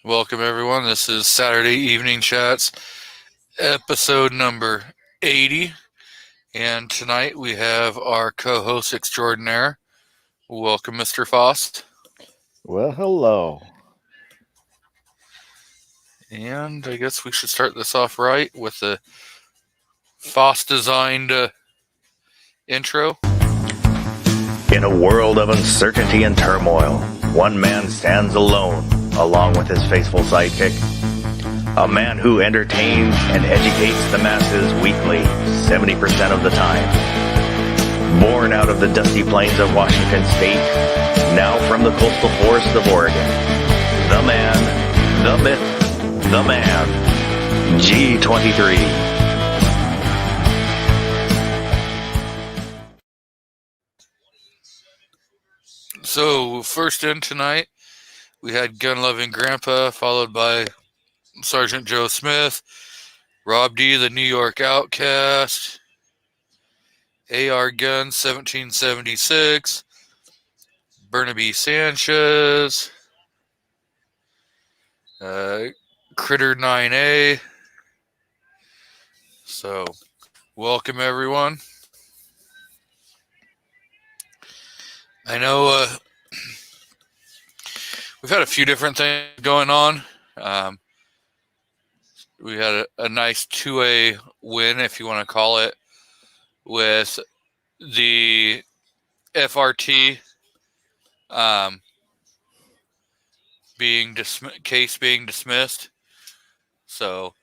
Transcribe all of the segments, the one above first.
Welcome, everyone. This is Saturday Evening Chats, episode number 80. And tonight we have our co host extraordinaire. Welcome, Mr. Faust. Well, hello. And I guess we should start this off right with the Faust designed intro. In a world of uncertainty and turmoil, one man stands alone, along with his faithful sidekick. A man who entertains and educates the masses weekly, 70% of the time. Born out of the dusty plains of Washington State, now from the coastal forests of Oregon. The man, the myth, the man. G23. So, first in tonight, we had Gun Loving Grandpa, followed by Sergeant Joe Smith, Rob D, the New York Outcast, AR Gun 1776, Burnaby Sanchez, Critter 9A. So, welcome everyone. I know we've had a few different things going on. We had a nice 2A win, if you want to call it, with the FRT case being dismissed. So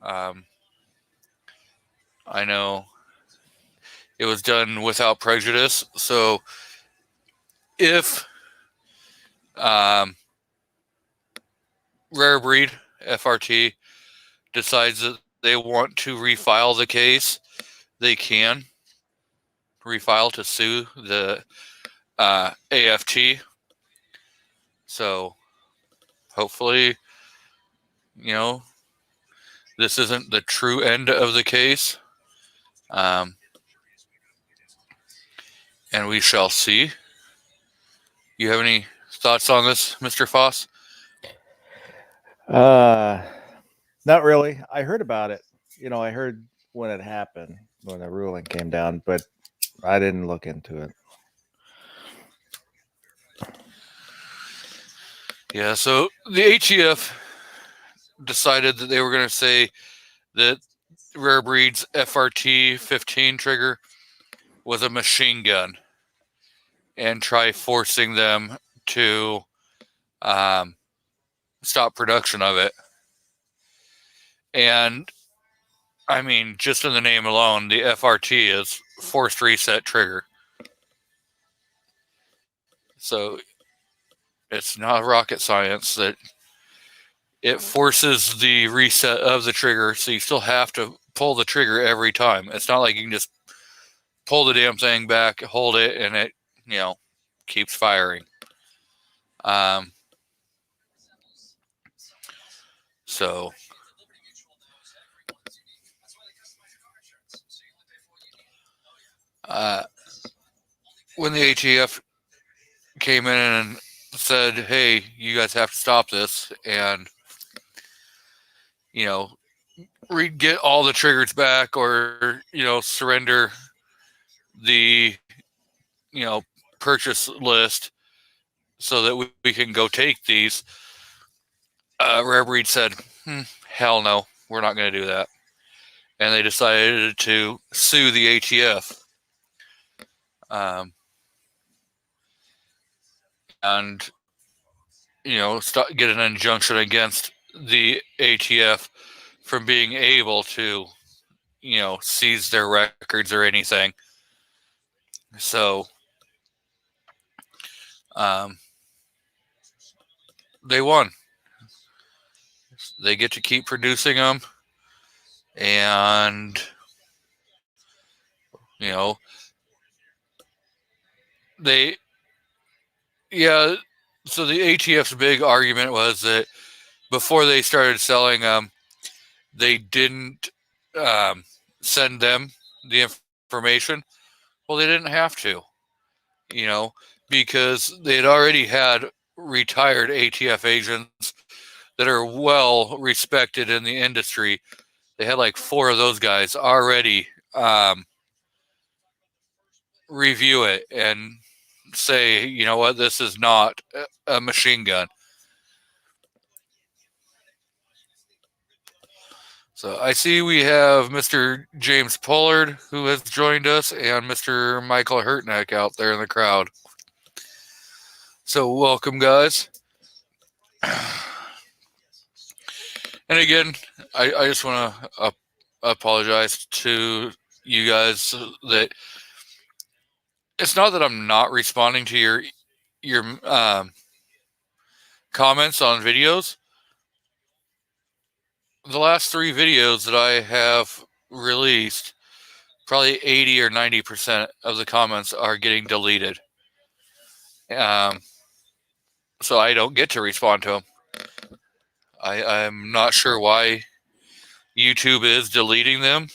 I know it was done without prejudice. So if Rare Breed FRT decides that they want to refile the case, they can refile to sue the AFT. So hopefully, this isn't the true end of the case. And we shall see. You have any thoughts on this, Mr. Foss? Not really. I heard about it. I heard when it happened, when the ruling came down, but I didn't look into it. Yeah, so the ATF decided that they were going to say that Rare Breed's FRT 15 trigger was a machine gun and try forcing them to stop production of it. And I mean, just in the name alone, the FRT is forced reset trigger. So it's not rocket science that it forces the reset of the trigger, so you still have to pull the trigger every time. It's not like you can just pull the damn thing back, hold it, and it, keeps firing. So when the ATF came in and said, hey, you guys have to stop this and, get all the triggers back or, surrender the, purchase list so that we can go take these, Rare Breed said, hell no, we're not going to do that. And they decided to sue the ATF. And, get an injunction against the ATF from being able to, seize their records or anything. So, they won. They get to keep producing them. And, so the ATF's big argument was that before they started selling them, they didn't send them the information. Well, they didn't have to, because they had already had retired ATF agents that are well respected in the industry. They had like 4 of those guys already review it and say, you know what, this is not a machine gun. So I see we have Mr. James Pollard who has joined us and Mr. Michael Hurtneck out there in the crowd. So welcome, guys. And again, I just want to apologize to you guys that it's not that I'm not responding to your comments on videos. The last 3 videos that I have released, probably 80 or 90% of the comments are getting deleted. So I don't get to respond to them. I'm not sure why YouTube is deleting them.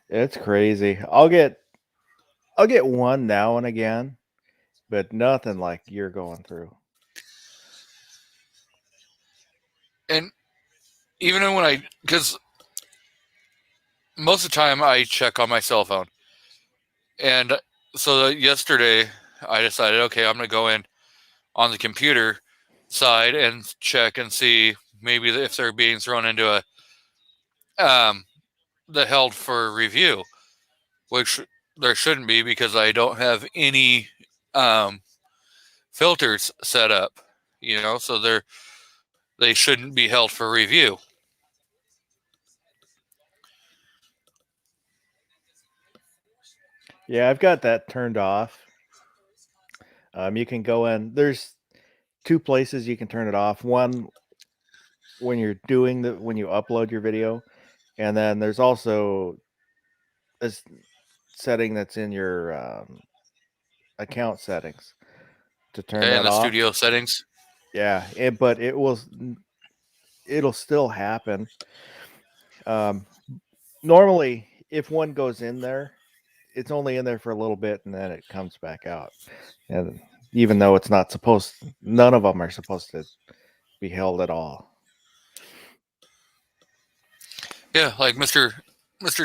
It's crazy. I'll get one now and again, but nothing like you're going through. And even when because most of the time I check on my cell phone. And so yesterday I decided, okay, I'm going to go in on the computer side and check and see maybe if they're being thrown into the held for review, which there shouldn't be because I don't have any filters set up, so they shouldn't be held for review. Yeah, I've got that turned off. You can go in. There's 2 places you can turn it off. One when you're when you upload your video, and then there's also this setting that's in your account settings to turn that In the off. studio settings. Yeah, but it'll still happen. Normally, if one goes in there, it's only in there for a little bit and then it comes back out. And even though it's not supposed, none of them are supposed to be held at all. Yeah, like Mr.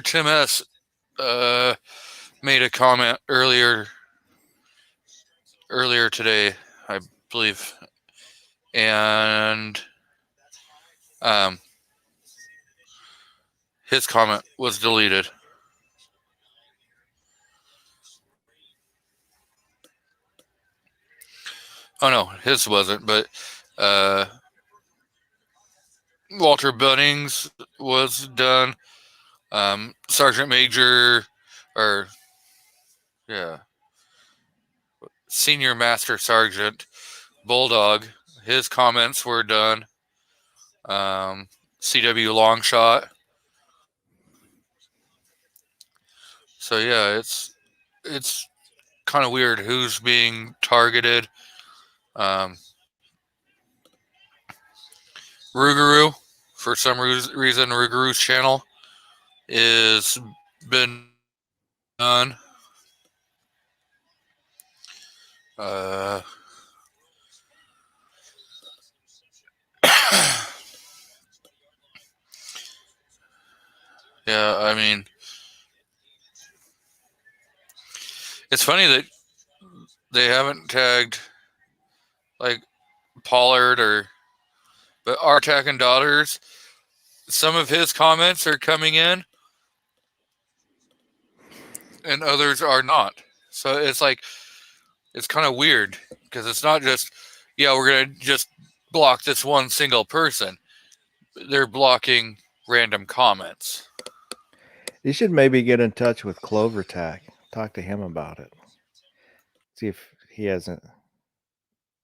Tim S. Made a comment earlier today, I believe, and his comment was deleted. Oh no, his wasn't, but Walter Bunnings was done. Sergeant Major, Senior Master Sergeant Bulldog, his comments were done. CW Longshot. So yeah, it's kind of weird who's being targeted. Rougarou, for some reason, Rougarou's channel is been done. Yeah, I mean, it's funny that they haven't tagged like Pollard but Artak and Daughters. Some of his comments are coming in, and others are not. So it's kind of weird because it's not just, we're gonna just block this one single person. They're blocking random comments. You should maybe get in touch with CloverTac. Talk to him about it. See if he has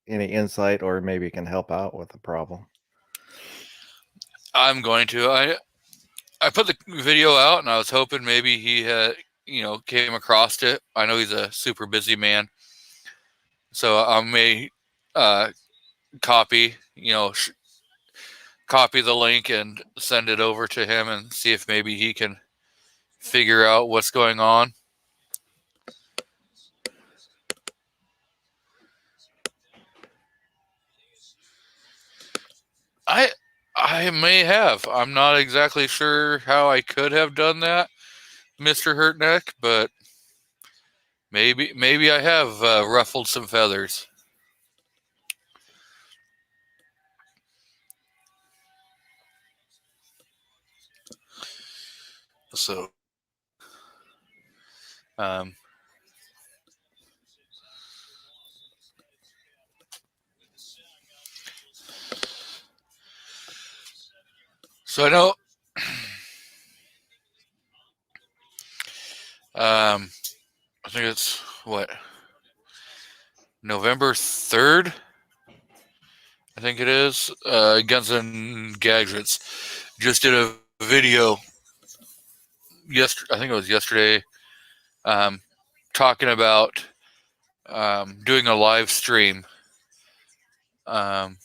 any insight or maybe can help out with the problem. I'm going to. I put the video out and I was hoping maybe he had, came across it. I know he's a super busy man. So I may copy the link and send it over to him and see if maybe he can figure out what's going on. I may have. I'm not exactly sure how I could have done that, Mr. Hurtneck, but maybe I have ruffled some feathers. So, um, so I know, I think it's what, November 3rd. I think it is. Guns and Gadgets just did a video. I think it was yesterday. Talking about doing a live stream. Um,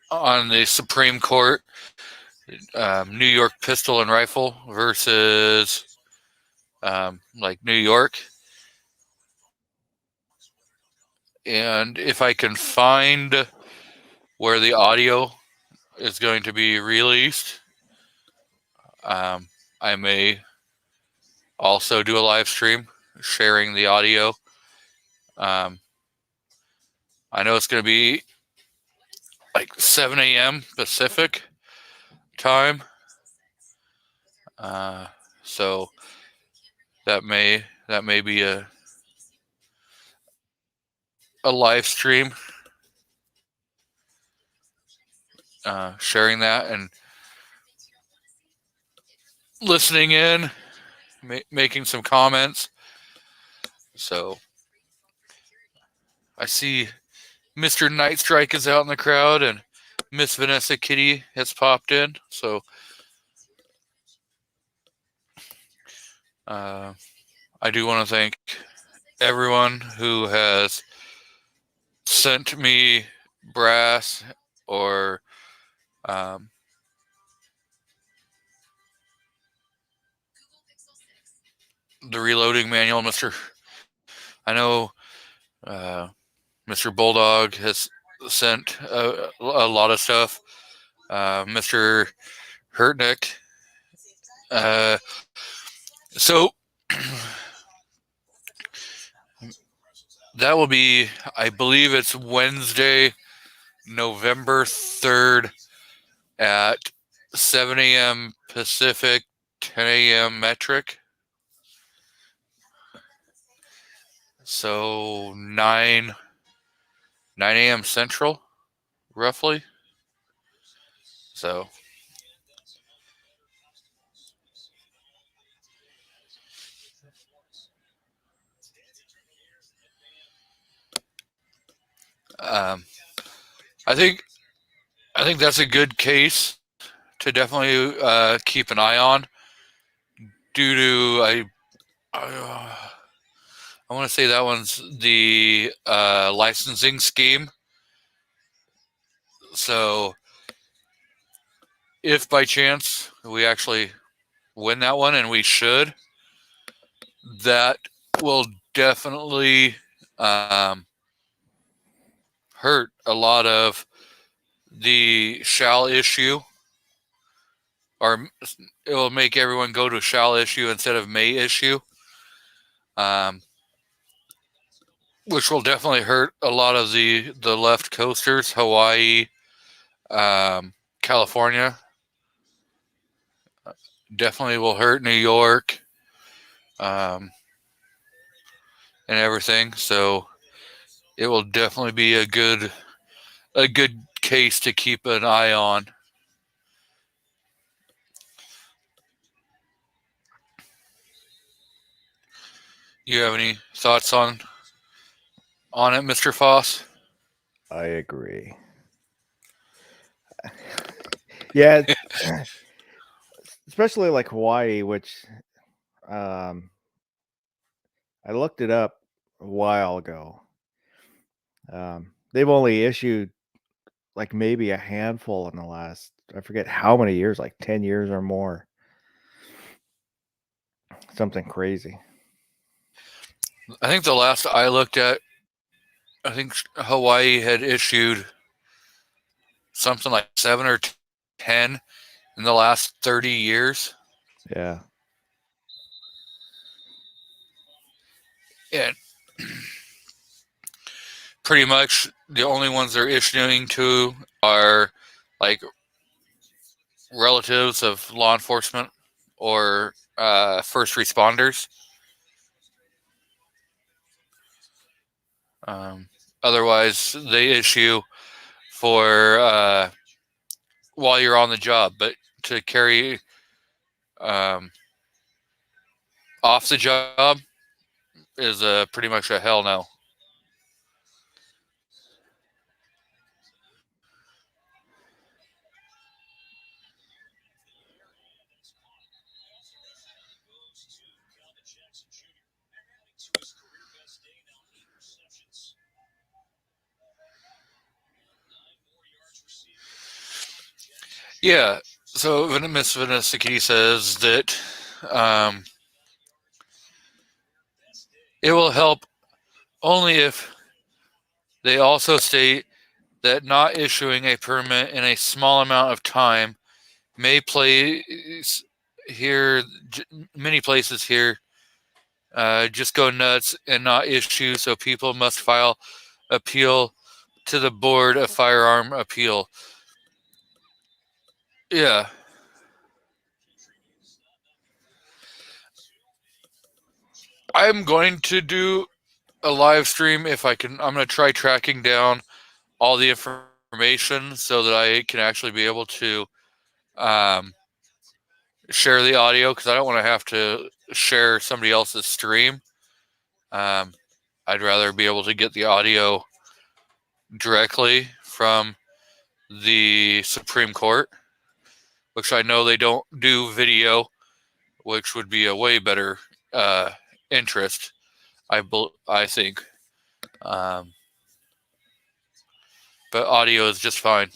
on the Supreme Court, New York Pistol and Rifle versus like New York. And if I can find where the audio is going to be released, I may also do a live stream sharing the audio. I know it's going to be like 7 a.m. Pacific time. So that may be a live stream, sharing that and listening in, making some comments. So I see Mr. Nightstrike is out in the crowd and Miss Vanessa Kitty has popped in. So I do want to thank everyone who has sent me brass or the reloading manual. I know Mr. Bulldog has sent a lot of stuff. Mr. Hurtnick. So that will be, I believe it's Wednesday, November 3rd at 7 a.m. Pacific, 10 a.m. metric. So 9 a.m. Central, roughly. So I think that's a good case to definitely keep an eye on. Due to I want to say that one's the licensing scheme. So if by chance we actually win that one, and we should, that will definitely hurt a lot of the shall issue, or it will make everyone go to shall issue instead of may issue, which will definitely hurt a lot of the left coasters, Hawaii, California. Definitely will hurt New York, and everything. So it will definitely be a good case to keep an eye on. You have any thoughts on it, Mr. Foss? I agree. Yeah, especially like Hawaii, which I looked it up a while ago. They've only issued like maybe a handful in the last, I forget how many years, like 10 years or more. Something crazy. I think the last I looked at, I think Hawaii had issued something like 7 or 10 in the last 30 years. Yeah. And pretty much the only ones they're issuing to are like relatives of law enforcement or first responders. Otherwise, they issue for while you're on the job, but to carry off the job is pretty much a hell no. Yeah, so Miss Vinicki says that it will help only if they also state that not issuing a permit in a small amount of time may place here, many places here just go nuts and not issue, so people must file appeal to the Board of Firearm Appeal. Yeah. I'm going to do a live stream if I can. I'm going to try tracking down all the information so that I can actually be able to share the audio, because I don't want to have to share somebody else's stream. I'd rather be able to get the audio directly from the Supreme Court, which I know they don't do video, which would be a way better interest, I think. But audio is just fine.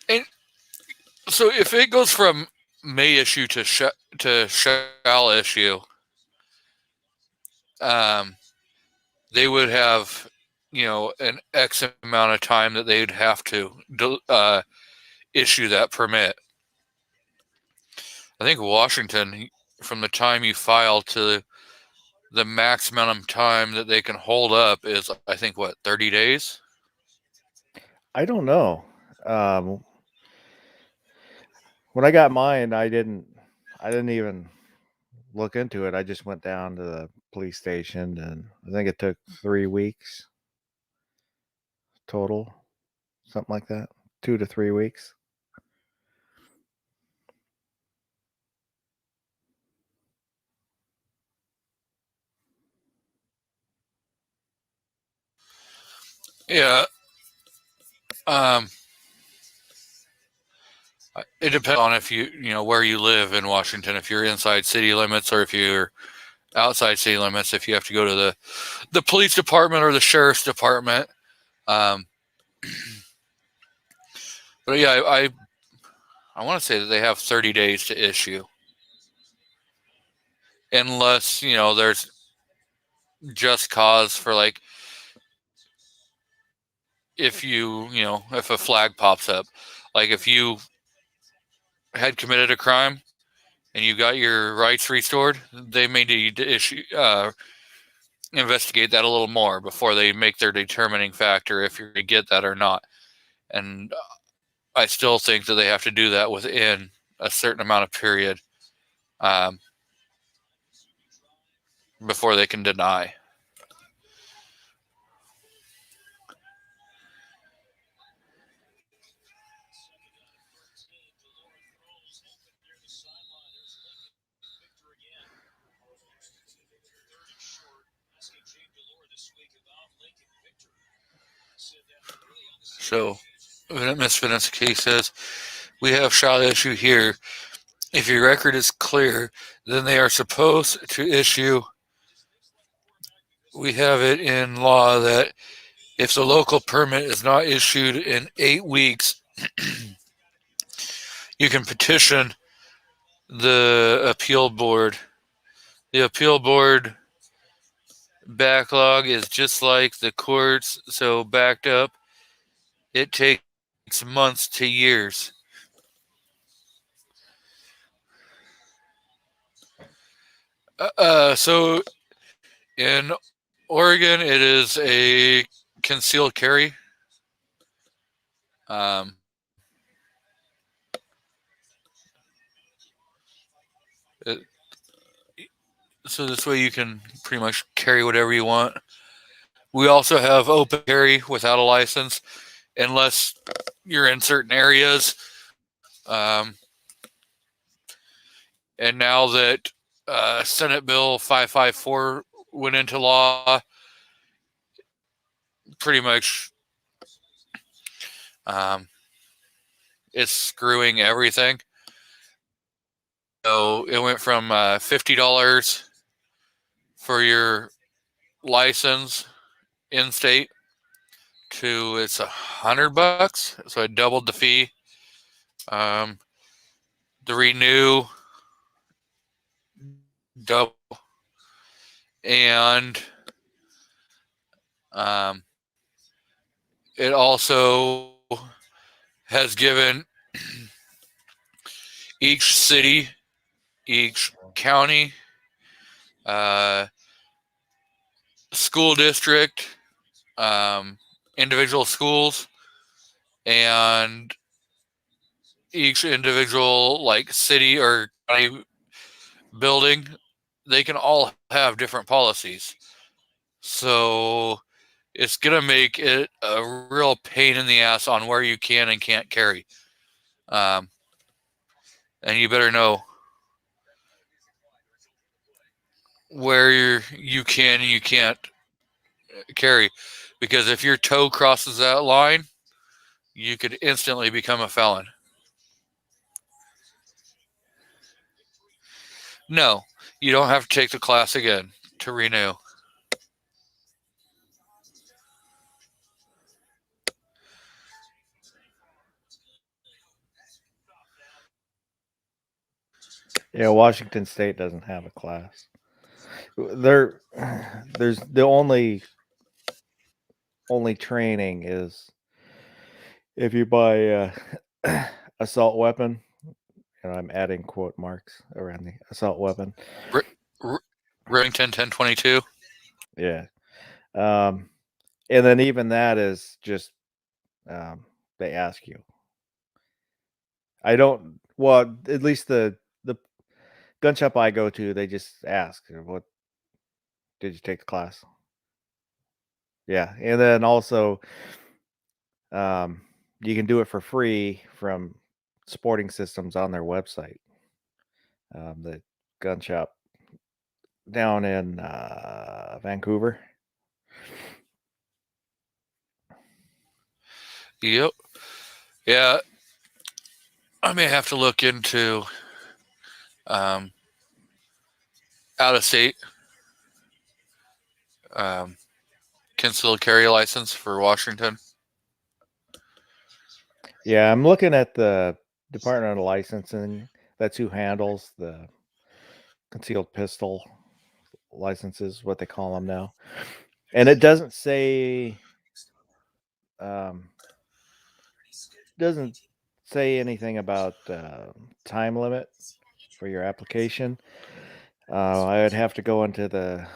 And so if it goes from may issue to shall issue, they would have, an X amount of time that they'd have to issue that permit. I think Washington, from the time you file to the maximum time that they can hold up is, I think, 30 days? I don't know. When I got mine, I didn't even look into it. I just went down to the police station, and I think it took 3 weeks total, something like that, 2 to 3 weeks. Yeah. It depends on if where you live in Washington, if you're inside city limits or if you're outside city limits, if you have to go to the police department or the sheriff's department. But yeah, I want to say that they have 30 days to issue, unless there's just cause for, like, if if a flag pops up, like if you had committed a crime and you got your rights restored, they may need to investigate that a little more before they make their determining factor if you're going to get that or not. And I still think that they have to do that within a certain amount of period before they can deny. So, Ms. Vinicki says, we have shall issue here. If your record is clear, then they are supposed to issue. We have it in law that if the local permit is not issued in 8 weeks, you can petition the appeal board The appeal board backlog is just like the courts, so backed up. It takes months to years. So in Oregon, it is a concealed carry. Um, it, so this way you can pretty much carry whatever you want. We also have open carry without a license, unless you're in certain areas. And now that Senate Bill 554 went into law, pretty much it's screwing everything. So it went from $50 for your license in state to it's $100. So I doubled the fee. The renew double, and it also has given each city, each county, school district, individual schools, and each individual like city or county building, they can all have different policies. So it's going to make it a real pain in the ass on where you can and can't carry. And you better know where you can and you can't carry. Because if your toe crosses that line, you could instantly become a felon. No, you don't have to take the class again to renew. Yeah, Washington State doesn't have a class. There's the only training is if you buy assault weapon. And I'm adding quote marks around the assault weapon. Remington 1022. Yeah. And then even that is just they ask you. I don't. Well, at least the gun shop I go to, they just ask, "What did you take the class?" Yeah, and then also, you can do it for free from Sporting Systems on their website. The gun shop down in Vancouver. Yep. Yeah. I may have to look into out of state concealed carry license for Washington. Yeah, I'm looking at the Department of Licensing. That's who handles the concealed pistol licenses, what they call them now. And it doesn't say anything about time limit for your application. I would have to go into the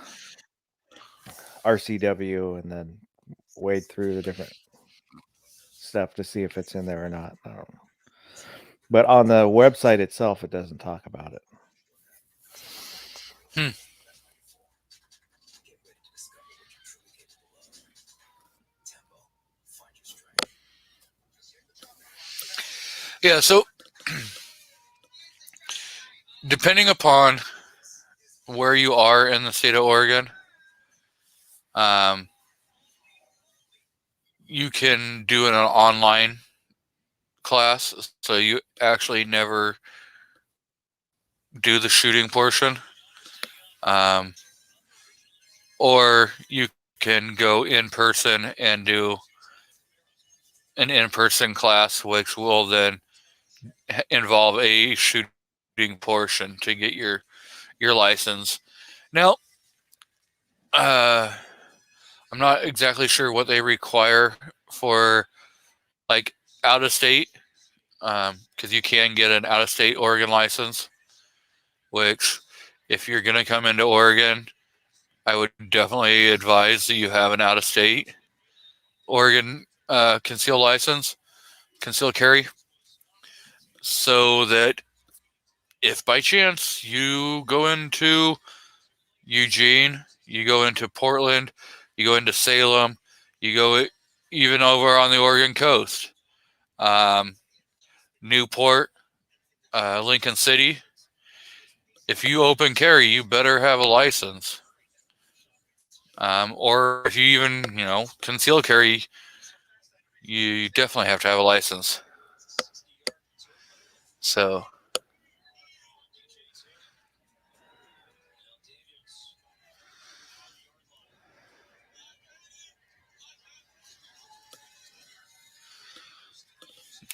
RCW and then wade through the different stuff to see if it's in there or not. I don't know. But on the website itself, it doesn't talk about it. Yeah, so depending upon where you are in the state of Oregon, you can do an online class, so you actually never do the shooting portion, or you can go in person and do an in-person class, which will then involve a shooting portion to get your license. Now, I'm not exactly sure what they require for like out of state, because you can get an out of state Oregon license, which if you're going to come into Oregon, I would definitely advise that you have an out of state Oregon concealed license, concealed carry, so that if by chance you go into Eugene, you go into Portland, you go into Salem, you go even over on the Oregon coast, Newport, Lincoln City. If you open carry, you better have a license. Or if you even, conceal carry, you definitely have to have a license. So,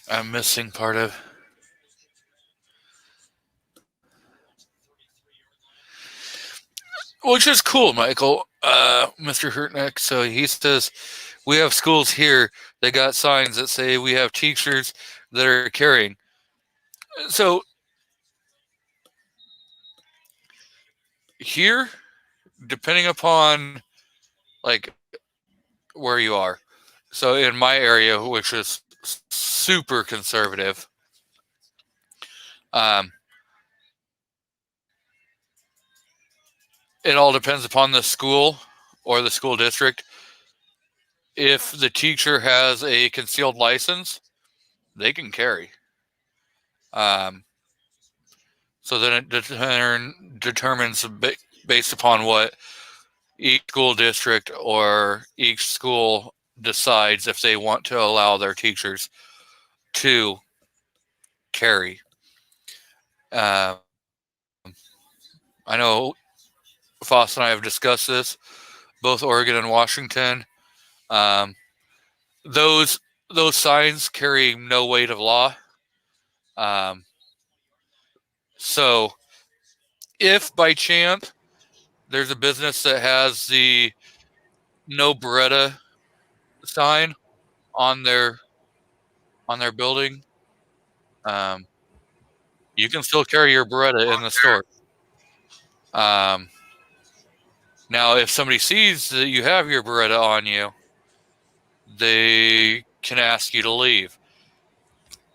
I'm missing part of. Which is cool, Michael, Mr. Hurtnick. So he says, we have schools here that got signs that say we have teachers that are carrying. So here, depending upon like where you are. So in my area, which is super conservative, it all depends upon the school or the school district. If the teacher has a concealed license, they can carry. So then it determines based upon what each school district or each school decides if they want to allow their teachers to carry. I know Foss and I have discussed this, both Oregon and Washington. Those signs carry no weight of law. So if by chance there's a business that has the no Beretta sign on their building, you can still carry your Beretta in the store. Now, if somebody sees that you have your Beretta on you, they can ask you to leave.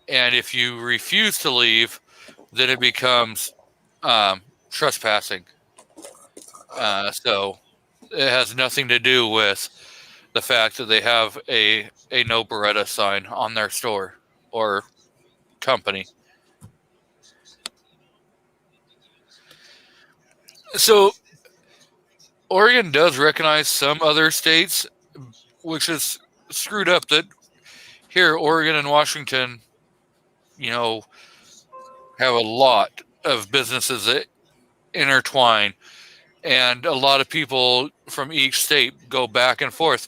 And if you refuse to leave, then it becomes trespassing. So it has nothing to do with the fact that they have a no Beretta sign on their store or company. So Oregon does recognize some other states, which is screwed up that here, Oregon and Washington, have a lot of businesses that intertwine, and a lot of people from each state go back and forth,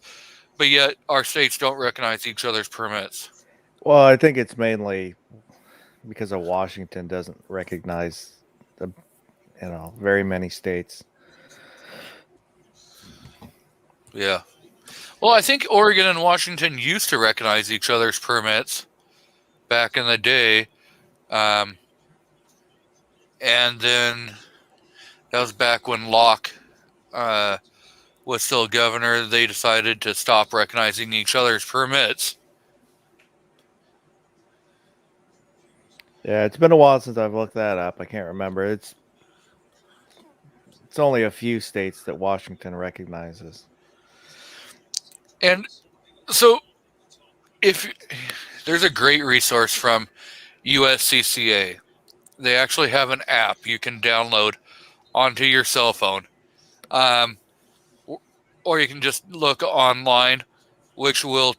but yet our states don't recognize each other's permits. Well, I think it's mainly because of Washington doesn't recognize the, very many states. Yeah. Well, I think Oregon and Washington used to recognize each other's permits back in the day. And then that was back when Locke was still governor. They decided to stop recognizing each other's permits. Yeah, it's been a while since I've looked that up. I can't remember. It's only a few states that Washington recognizes. And so if there's a great resource from USCCA, they actually have an app you can download onto your cell phone. Or you can just look online, which will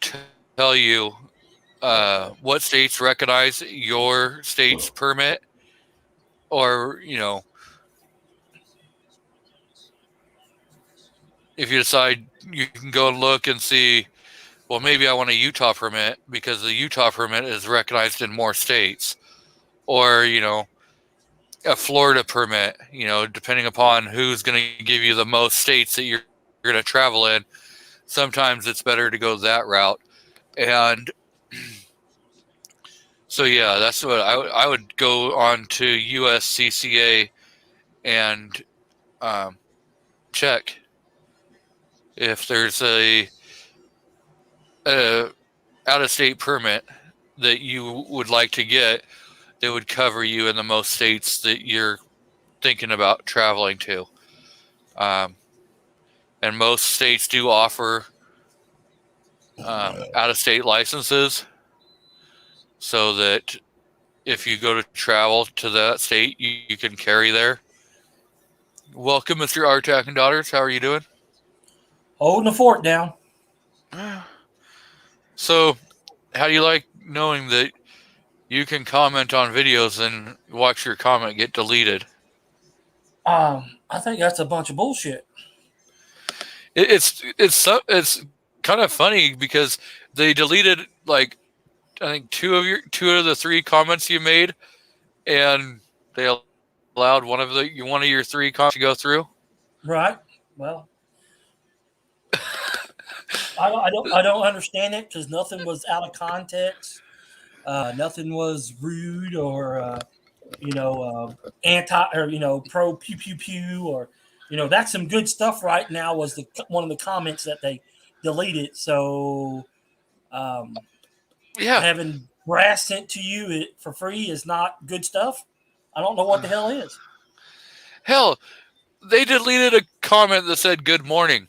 tell you what states recognize your state's permit, or if you decide, you can go and look and see, well, maybe I want a Utah permit because the Utah permit is recognized in more states, or a Florida permit, depending upon who's going to give you the most states that you're going to travel in, sometimes it's better to go that route. And so, yeah, that's what I would go on to USCCA and check if there's a out-of-state permit that you would like to get that would cover you in the most states that you're thinking about traveling to. And most states do offer out-of-state licenses, so that if you go to travel to that state, you can carry there. Welcome, Mr. Artak and Daughters. How are you doing? Holding the fort down. So, how do you like knowing that you can comment on videos and watch your comment get deleted? I think that's a bunch of bullshit. It's kind of funny because they deleted, like, I think two of the three comments you made, and they allowed one of your three comments to go through. Right. Well, I don't understand it, because nothing was out of context. Nothing was rude or anti or pro pew pew pew, or that's some good stuff right now. Was one of the comments that they deleted. So Yeah, having brass sent to you for free is not good stuff. I don't know what the hell is. hell, they deleted a comment that said "Good morning,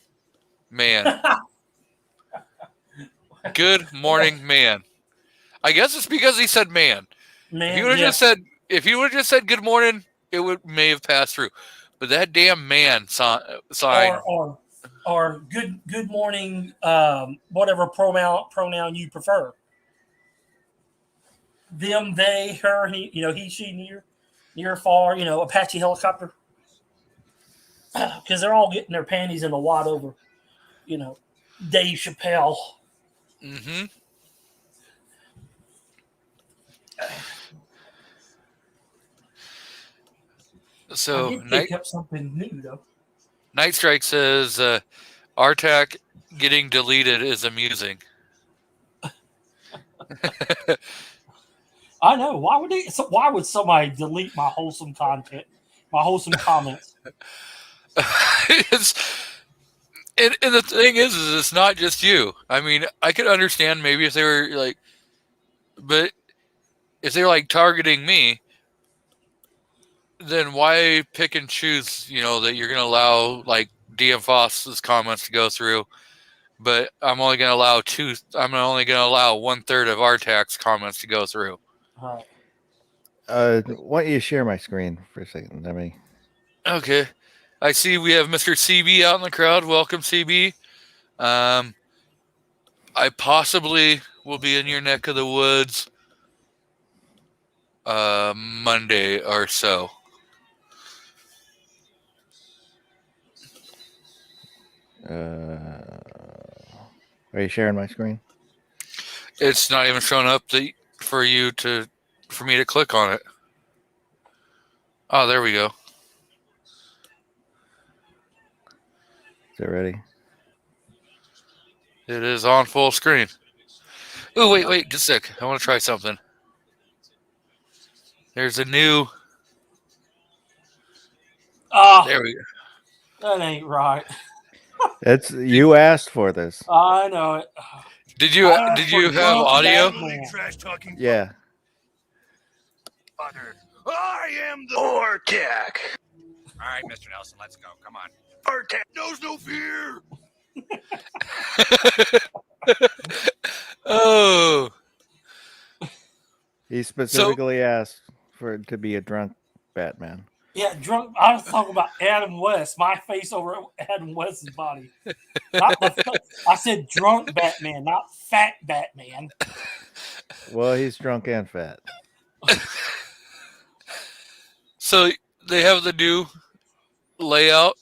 man." Good morning, man. I guess it's because he said "man." Man, If you would have just said "Good morning," it may have passed through. But that damn "man" sign. Or good morning, whatever pronoun you prefer. Them, they, her, he, he, she, near, far, Apache helicopter. Because they're all getting their panties in a wad over, Dave Chappelle. Mm-hmm. So I did pick up something new though. Night Strike says Artak getting deleted is amusing. I know. Why would somebody delete my wholesome content, my wholesome comments? And the thing is it's not just you. I mean, I could understand maybe if they were like, but if they're like targeting me, then why pick and choose, that you're going to allow like DM Foss's comments to go through, but I'm only going to allow 1/3 of Artak's comments to go through. Right. Why don't you share my screen for a second? Let me. Okay. I see we have Mr. CB out in the crowd. Welcome, CB. I possibly will be in your neck of the woods Monday or so. Are you sharing my screen? It's not even showing up for me to click on it. Oh, there we go. Is it ready? It is on full screen. Oh, wait, just a sec. I want to try something. There's a new. There we go. That ain't right. It's you asked for this. I know it. Did you have audio? Yeah. I am the Artak. All right, Mr. Nelson, let's go. Come on. Artak knows no fear. Oh. He specifically asked for it to be a drunk Batman. Yeah, drunk. I was talking about Adam West. My face over Adam West's body. I said drunk Batman, not fat Batman. Well, he's drunk and fat. So they have the new layout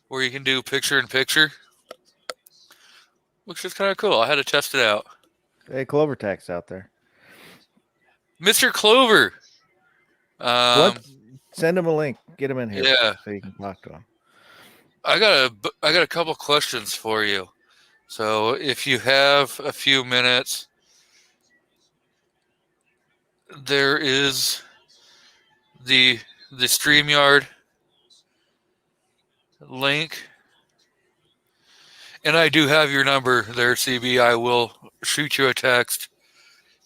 where you can do picture-in-picture, which is kind of cool. I had to test it out. Hey, Clover Tack's out there. Mr. Clover, Send him a link. Get him in here. Yeah. So you can talk to him. I got a couple questions for you. So if you have a few minutes, there is the StreamYard link. And I do have your number there, CB. I will shoot you a text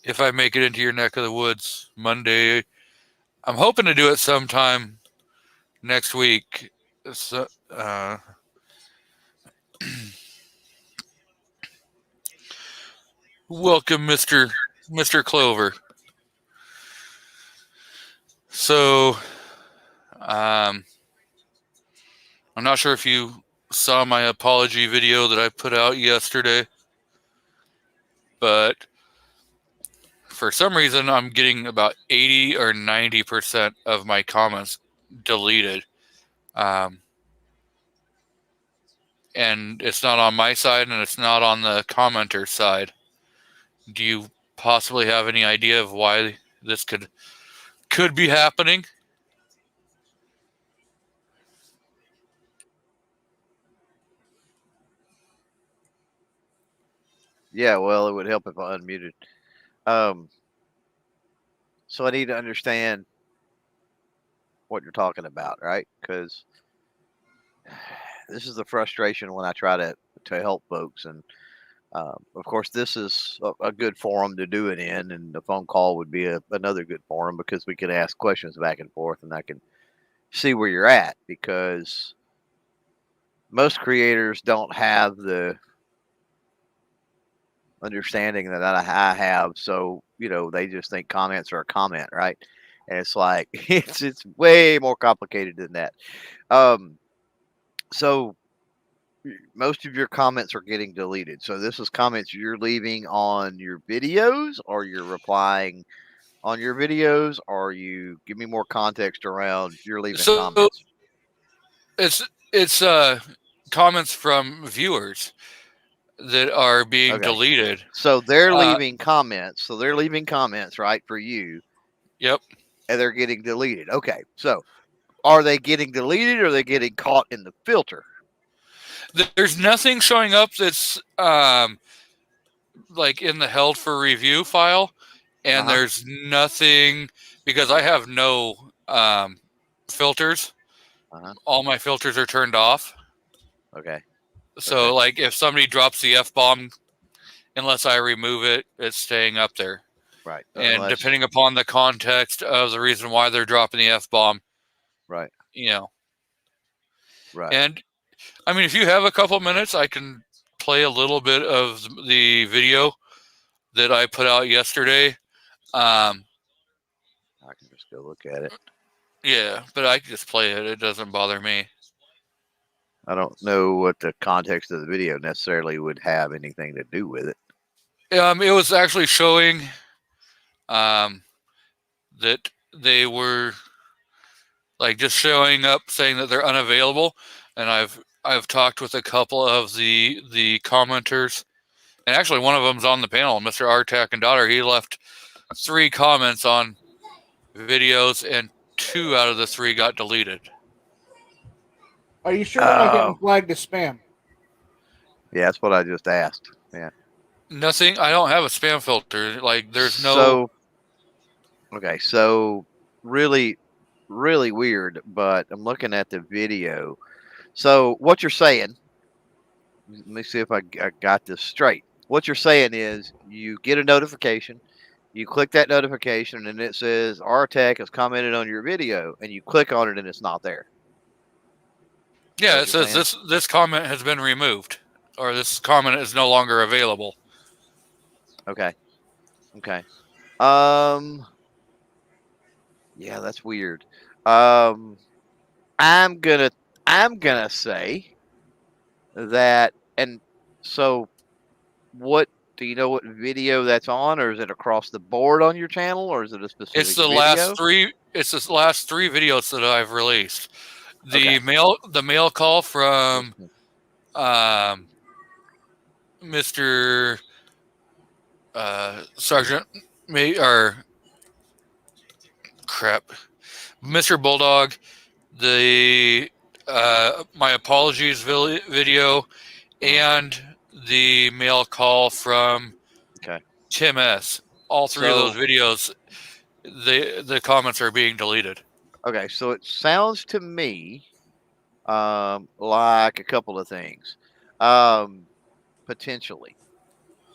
if I make it into your neck of the woods Monday. I'm hoping to do it sometime next week. So, welcome, Mr. Clover. So, I'm not sure if you saw my apology video that I put out yesterday, but for some reason I'm getting about 80 or 90% of my comments deleted. And it's not on my side and it's not on the commenter side. Do you possibly have any idea of why this could be happening? Yeah, well, it would help if I unmuted. So I need to understand what you're talking about, right? Because this is the frustration when I try to help folks, and of course, this is a good forum to do it in, and the phone call would be another good forum because we can ask questions back and forth, and I can see where you're at, because most creators don't have the understanding that I have. So, they just think comments are a comment, right? And it's like, it's way more complicated than that. So most of your comments are getting deleted. So this is comments you're leaving on your videos, or you're replying on your videos, or you give me more context around you're leaving comments. It's comments from viewers that are being deleted. So they're leaving comments. So they're leaving comments, right, for you. Yep. And they're getting deleted. Okay. So are they getting deleted, or are they getting caught in the filter? There's nothing showing up that's like in the held for review file, and there's nothing, because I have no filters. All my filters are turned off. Okay. So like if somebody drops the F-bomb, unless I remove it, it's staying up there. Right. And depending upon the context of the reason why they're dropping the F-bomb. Right. Right. And I mean, if you have a couple minutes, I can play a little bit of the video that I put out yesterday. I can just go look at it. Yeah, but I can just play it. It doesn't bother me. I don't know what the context of the video necessarily would have anything to do with it. It was actually showing that they were like just showing up saying that they're unavailable, and I've talked with a couple of the commenters, and actually one of them's on the panel, Mr. Artak and Daughter. He left 3 comments on videos, and 2 out of the 3 got deleted. Are you sure they're not getting flagged as spam? Yeah, that's what I just asked. Yeah. Nothing. I don't have a spam filter. Like, there's no. So, okay, so really, really weird. But I'm looking at the video. So what you're saying? Let me see if I got this straight. What you're saying is you get a notification, you click that notification, and it says Artak has commented on your video, and you click on it, and it's not there. Yeah, it says this comment has been removed, or this comment is no longer available. Okay. Okay. Yeah, that's weird. I'm gonna say that, and so what do you know what video that's on, or is it across the board on your channel, or is it a specific It's the video? last 3 videos that I've released. The mail call from Mr. Sergeant or crap. Mr. Bulldog, the my apologies video, and the mail call from Okay. Tim S. All three of those videos, the comments are being deleted. Okay, so it sounds to me like a couple of things. Potentially.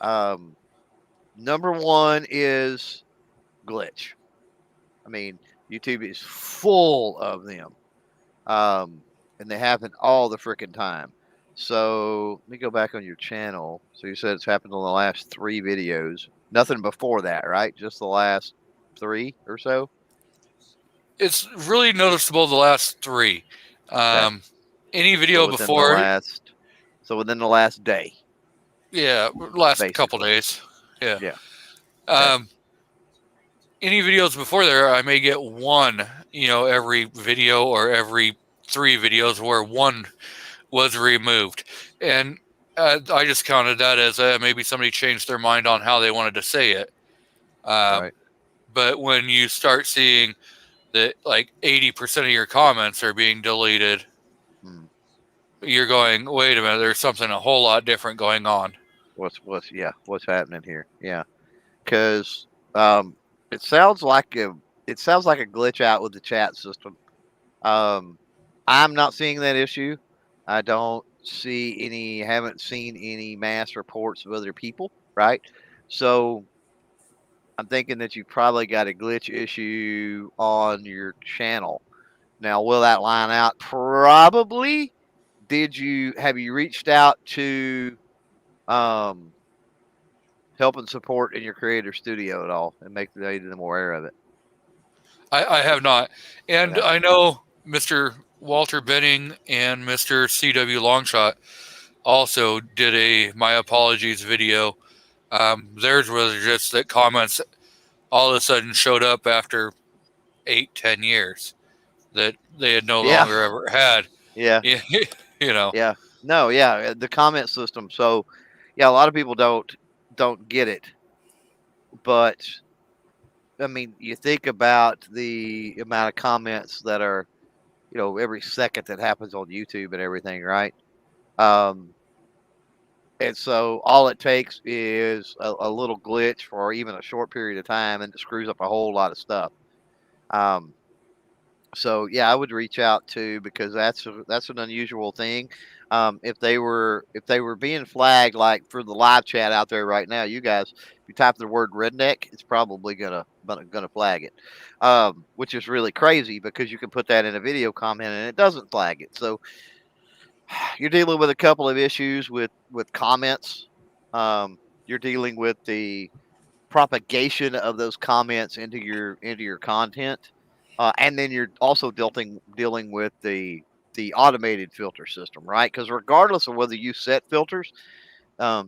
Number one is glitch. I mean, YouTube is full of them. And they happen all the freaking time. So let me go back on your channel. So you said it's happened on the last 3 videos. Nothing before that, right? Just the last 3 or so? It's really noticeable the last 3. Any video So before, within the last day. yeah, last couple basically. days, yeah. Yeah. Any videos before there, I may get one, every video or every 3 videos where one was removed, and I just counted that as maybe somebody changed their mind on how they wanted to say it. Right. But when you start seeing that like 80% of your comments are being deleted, you're going, wait a minute, there's something a whole lot different going on. What's happening here? Yeah, because it sounds like a glitch out with the chat system. I'm not seeing that issue. I haven't seen any mass reports of other people, right? So I'm thinking that you've probably got a glitch issue on your channel. Now, will that line out? Probably. Have you reached out to help and support in your creator studio at all and make them aware of it? I have not. And Yeah. I know Mr. Walter Benning and Mr. CW Longshot also did a my apologies video. Theirs was just that comments all of a sudden showed up after 8-10 years that they had no longer ever had. Yeah. Yeah. No, yeah, the comment system. So, yeah, a lot of people don't get it. But I mean, you think about the amount of comments that are, every second that happens on YouTube and everything, right? And so all it takes is a little glitch for even a short period of time, and it screws up a whole lot of stuff. So yeah, I would reach out to, because that's an unusual thing. If they were being flagged, like for the live chat out there right now, you guys, if you type the word redneck, it's probably gonna flag it, which is really crazy because you can put that in a video comment and it doesn't flag it. So you're dealing with a couple of issues with comments. You're dealing with the propagation of those comments into your content. And then you're also dealing with the automated filter system, right? Because regardless of whether you set filters, I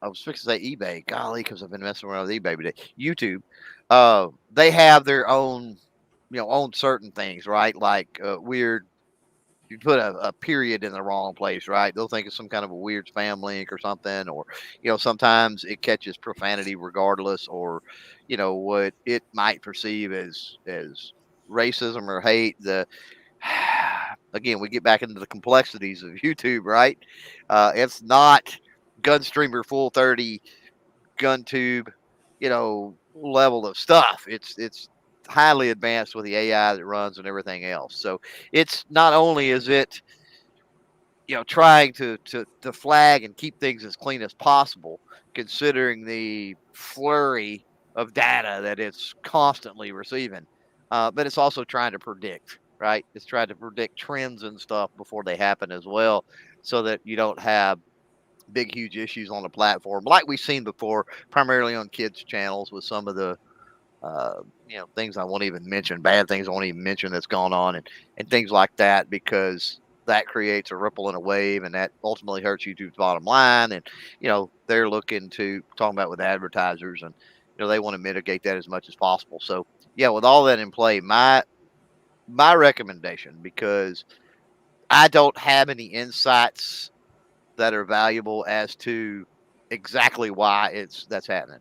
was fixing to say eBay, golly, because I've been messing around with eBay today. YouTube, they have their own, own certain things, right? Like weird. You put a period in the wrong place, right? They'll think it's some kind of a weird spam link or something, or sometimes it catches profanity regardless, or what it might perceive as racism or hate. Again, we get back into the complexities of YouTube, right? It's not Gunstreamer Full 30 GunTube, level of stuff. It's highly advanced with the AI that runs and everything else. So it's not only is it, trying to flag and keep things as clean as possible, considering the flurry of data that it's constantly receiving, but it's also trying to predict, right? It's trying to predict trends and stuff before they happen as well, so that you don't have big, huge issues on the platform like we've seen before, primarily on kids' channels with some of the things I won't even mention, bad things I won't even mention that's gone on, and things like that, because that creates a ripple and a wave, and that ultimately hurts YouTube's bottom line. And they're looking to talk about with advertisers, and they want to mitigate that as much as possible. So yeah, with all that in play, my recommendation, because I don't have any insights that are valuable as to exactly why that's happening.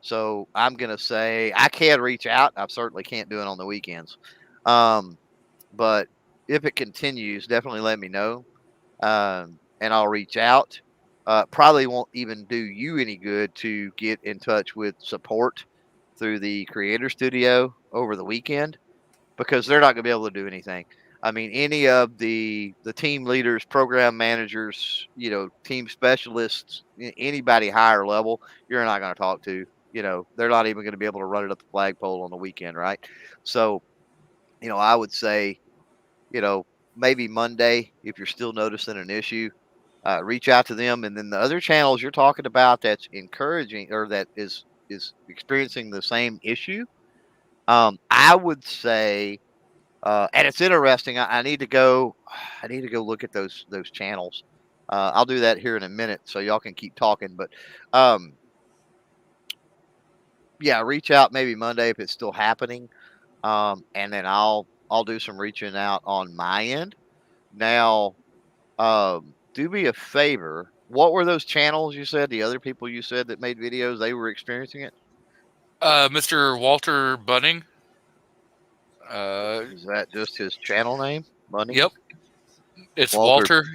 So I'm going to say I can reach out. I certainly can't do it on the weekends. But if it continues, definitely let me know. And I'll reach out. Probably won't even do you any good to get in touch with support through the Creator Studio over the weekend, because they're not going to be able to do anything. I mean, any of the team leaders, program managers, team specialists, anybody higher level, you're not going to talk to. They're not even going to be able to run it up the flagpole on the weekend, right? So, I would say, maybe Monday, if you're still noticing an issue, reach out to them. And then the other channels you're talking about that's encouraging or that is experiencing the same issue, I would say, and it's interesting. I need to go. I need to go look at those channels. I'll do that here in a minute, so y'all can keep talking. But yeah, reach out maybe Monday if it's still happening, and then I'll do some reaching out on my end. Now, do me a favor. What were those channels you said? The other people you said that made videos, they were experiencing it. Mr. Walter Bunning. Is that just his channel name? Bunning? Yep. It's Walter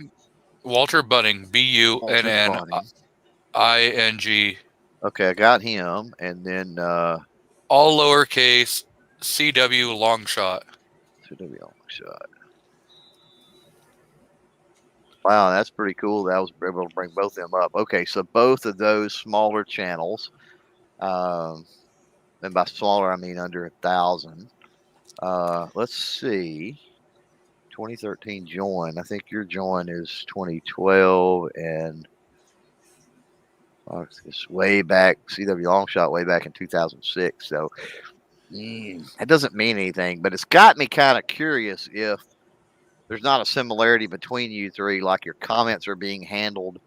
Walter Bunning. BUNNING. Okay, I got him, and then all lowercase CW Longshot. CW Longshot. Wow, that's pretty cool. That was able to bring both of them up. Okay, so both of those smaller channels, and by smaller I mean under 1,000. Let's see. 2013 join. I think your join is 2012, and it's way back. CW Longshot way back in 2006. So that doesn't mean anything, but it's got me kind of curious if there's not a similarity between you three, like your comments are being handled,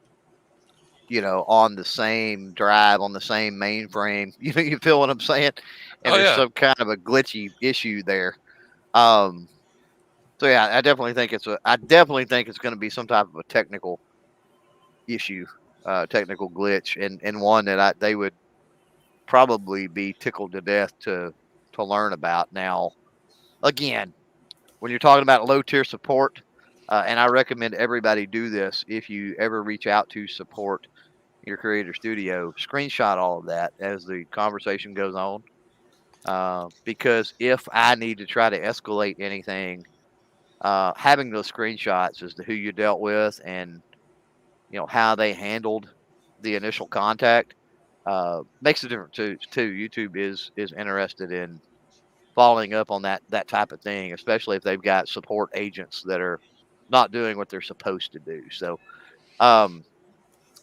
on the same drive, on the same mainframe. You feel what I'm saying? And there's some kind of a glitchy issue there. So yeah, I definitely think it's going to be some type of a technical issue, technical glitch, and one that they would probably be tickled to death to learn about. Now, again, when you're talking about low tier support, and I recommend everybody do this if you ever reach out to support your Creator Studio, screenshot all of that as the conversation goes on, because if I need to try to escalate anything, having those screenshots as to who you dealt with and how they handled the initial contact makes a difference too. YouTube is interested in following up on that type of thing, especially if they've got support agents that are not doing what they're supposed to do. So,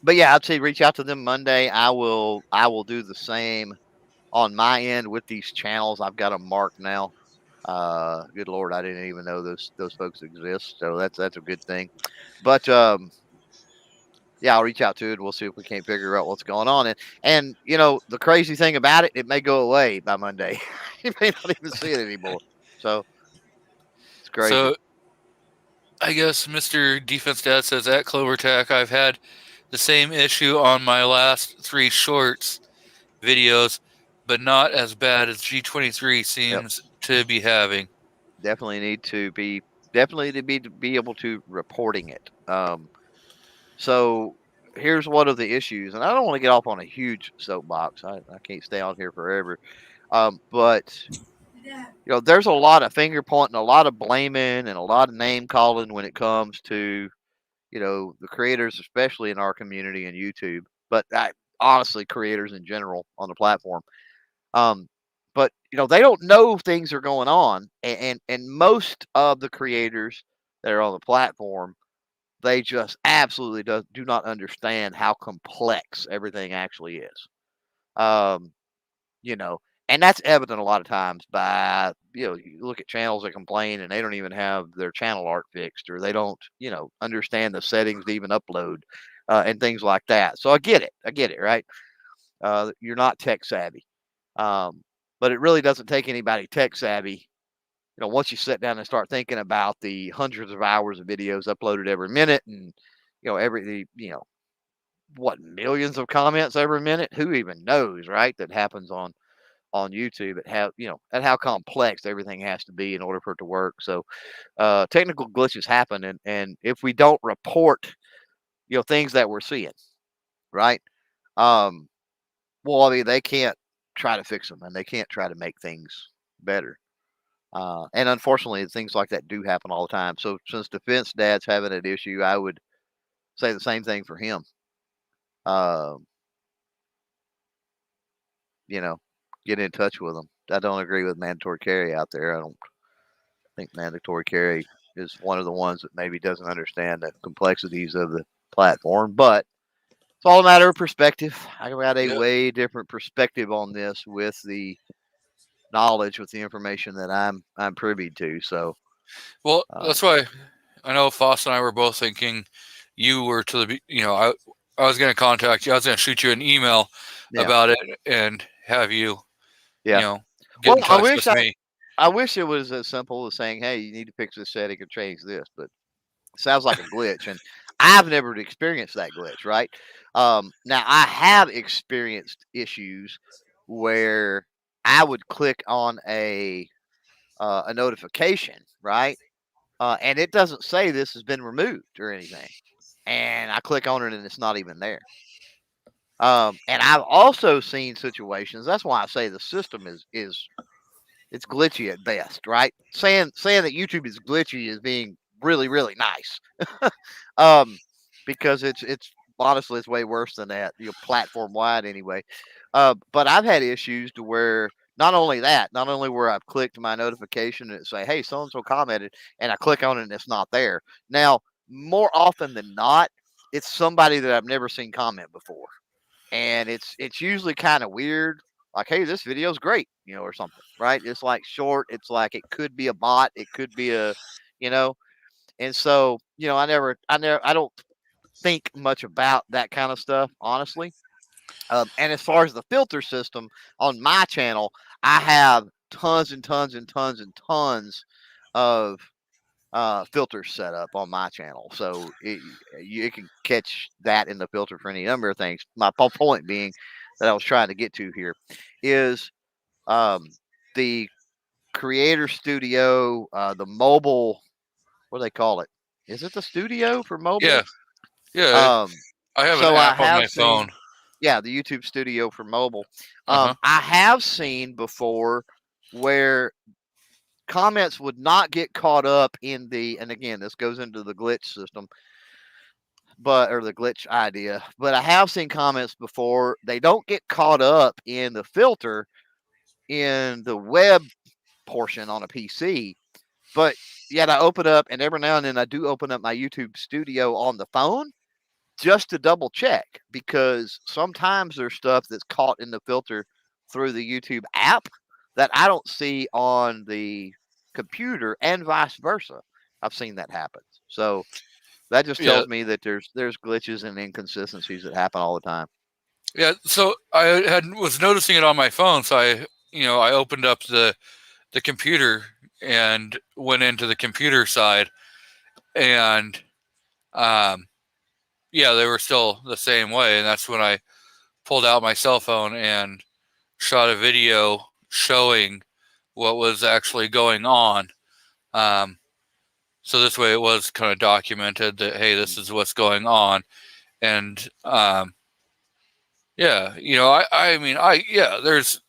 but yeah, I'd say reach out to them Monday. I will do the same on my end with these channels. I've got them marked now. Good Lord, I didn't even know those folks exist. So that's a good thing. But yeah, I'll reach out to it. We'll see if we can't figure out what's going on. And the crazy thing about it, it may go away by Monday. You may not even see it anymore. So it's crazy. So I guess Mr. Defense Dad says at CloverTech, I've had the same issue on my last 3 shorts videos, but not as bad as G23 seems to be having. Definitely need to be able to reporting it. So here's one of the issues, and I don't want to get off on a huge soapbox. I can't stay on here forever. But there's a lot of finger pointing, a lot of blaming, and a lot of name calling when it comes to the creators, especially in our community and YouTube. But honestly, creators in general on the platform. But they don't know things are going on, and most of the creators that are on the platform, they just absolutely do not understand how complex everything actually is. And that's evident a lot of times by, you look at channels that complain and they don't even have their channel art fixed, or they don't, understand the settings to even upload, and things like that. So I get it, right? You're not tech savvy. But it really doesn't take anybody tech savvy. Once you sit down and start thinking about the hundreds of hours of videos uploaded every minute, and what, millions of comments every minute? Who even knows, right? That happens on YouTube at how complex everything has to be in order for it to work. So technical glitches happen, and if we don't report things that we're seeing, right? Well, I mean, they can't try to fix them, and they can't try to make things better. And unfortunately, things like that do happen all the time. So since Defense Dad's having an issue, I would say the same thing for him. Get in touch with them. I don't agree with mandatory carry out there. I don't think mandatory carry is one of the ones that maybe doesn't understand the complexities of the platform, but it's all a matter of perspective. I got a way different perspective on this with the knowledge, with the information that I'm privy to. So, well, that's why I know Foss and I were both thinking you were to the, I was going to contact you. I was going to shoot you an email about it and have you, get in touch with me. I wish it was as simple as saying, hey, you need to fix this setting or change this, but it sounds like a glitch. And I've never experienced that glitch, right? Now, I have experienced issues where I would click on a notification, right? And it doesn't say this has been removed or anything. And I click on it and it's not even there. And I've also seen situations. That's why I say the system is it's glitchy at best, right? Saying that YouTube is glitchy is being really, really nice. Because it's honestly it's way worse than that, platform wide anyway. But I've had issues to where not only where I've clicked my notification and it say, hey, so and so commented, and I click on it and it's not there. Now, more often than not, it's somebody that I've never seen comment before. And it's usually kind of weird, like, hey, this video is great, or something, right? It's like short. It's like it could be a bot, it could be a, and so I don't think much about that kind of stuff, honestly. And as far as the filter system on my channel, I have tons and tons and tons and tons of filters set up on my channel, so you can catch that in the filter for any number of things. My point being that I was trying to get to here is the Creator Studio, the mobile, what do they call it? Is it the Studio for mobile? Yeah. I have an app on my phone. Yeah, the YouTube Studio for mobile. I have seen before where comments would not get caught up in and again, this goes into the glitch system, or the glitch idea, but I have seen comments before. They don't get caught up in the filter in the web portion on a PC, but yet I open up, and every now and then I do open up my YouTube Studio on the phone just to double check, because sometimes there's stuff that's caught in the filter through the YouTube app that I don't see on the computer, and vice versa. I've seen that happen. So that just tells me that there's glitches and inconsistencies that happen all the time. Yeah, so I was noticing it on my phone, so I opened up the computer and went into the computer side, and they were still the same way, and that's when I pulled out my cell phone and shot a video showing what was actually going on. So this way it was kind of documented that, hey, this is what's going on. And there's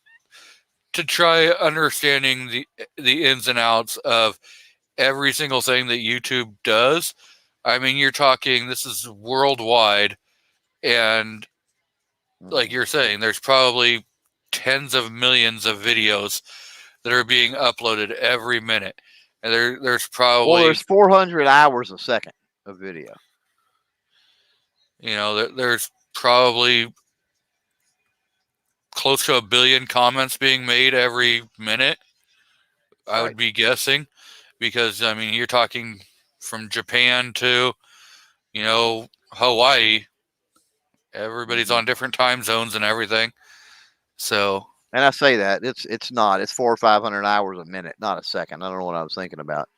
to try understanding the ins and outs of every single thing that YouTube does. I mean, you're talking, this is worldwide, and like you're saying, there's probably tens of millions of videos that are being uploaded every minute, and there's probably there's 400 hours a second of video. There's probably close to 1 billion comments being made every minute. I would be guessing, because I mean, you're talking from Japan to Hawaii. Everybody's on different time zones and everything. So, and I say that it's 400 or 500 hours a minute, not a second. I don't know what I was thinking about,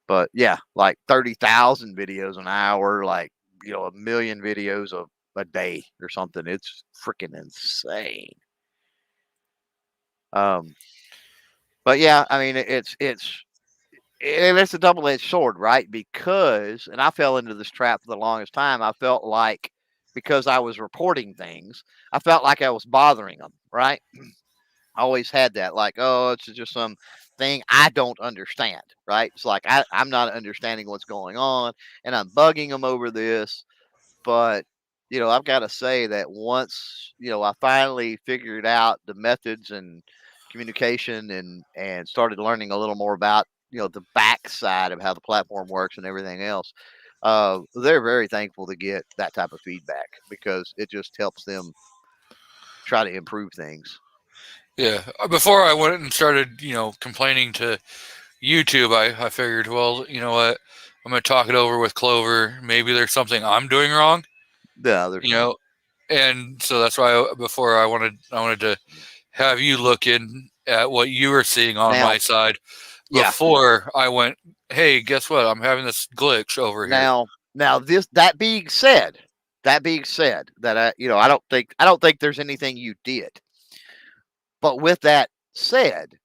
but yeah, like 30,000 videos an hour, like 1 million videos a day or something. It's freaking insane. But yeah, I mean, it's a double-edged sword, right? Because, and I fell into this trap for the longest time. I felt like because I was reporting things, I felt like I was bothering them, right? I always had that, like, oh, it's just some thing I don't understand, right? It's like I'm not understanding what's going on, and I'm bugging them over this. But I've got to say that once I finally figured out the methods and communication and started learning a little more about the backside of how the platform works and everything else, they're very thankful to get that type of feedback because it just helps them try to improve things. Yeah. Before I went and started, complaining to YouTube, I figured, well, you know what? I'm going to talk it over with Clover. Maybe there's something I'm doing wrong, Yeah, there's and so that's why before I wanted to have you look in at what you were seeing on Now- my side yeah. before I went, hey, guess what? I'm having this glitch over here. Now that being said, that I don't think there's anything you did. But with that said,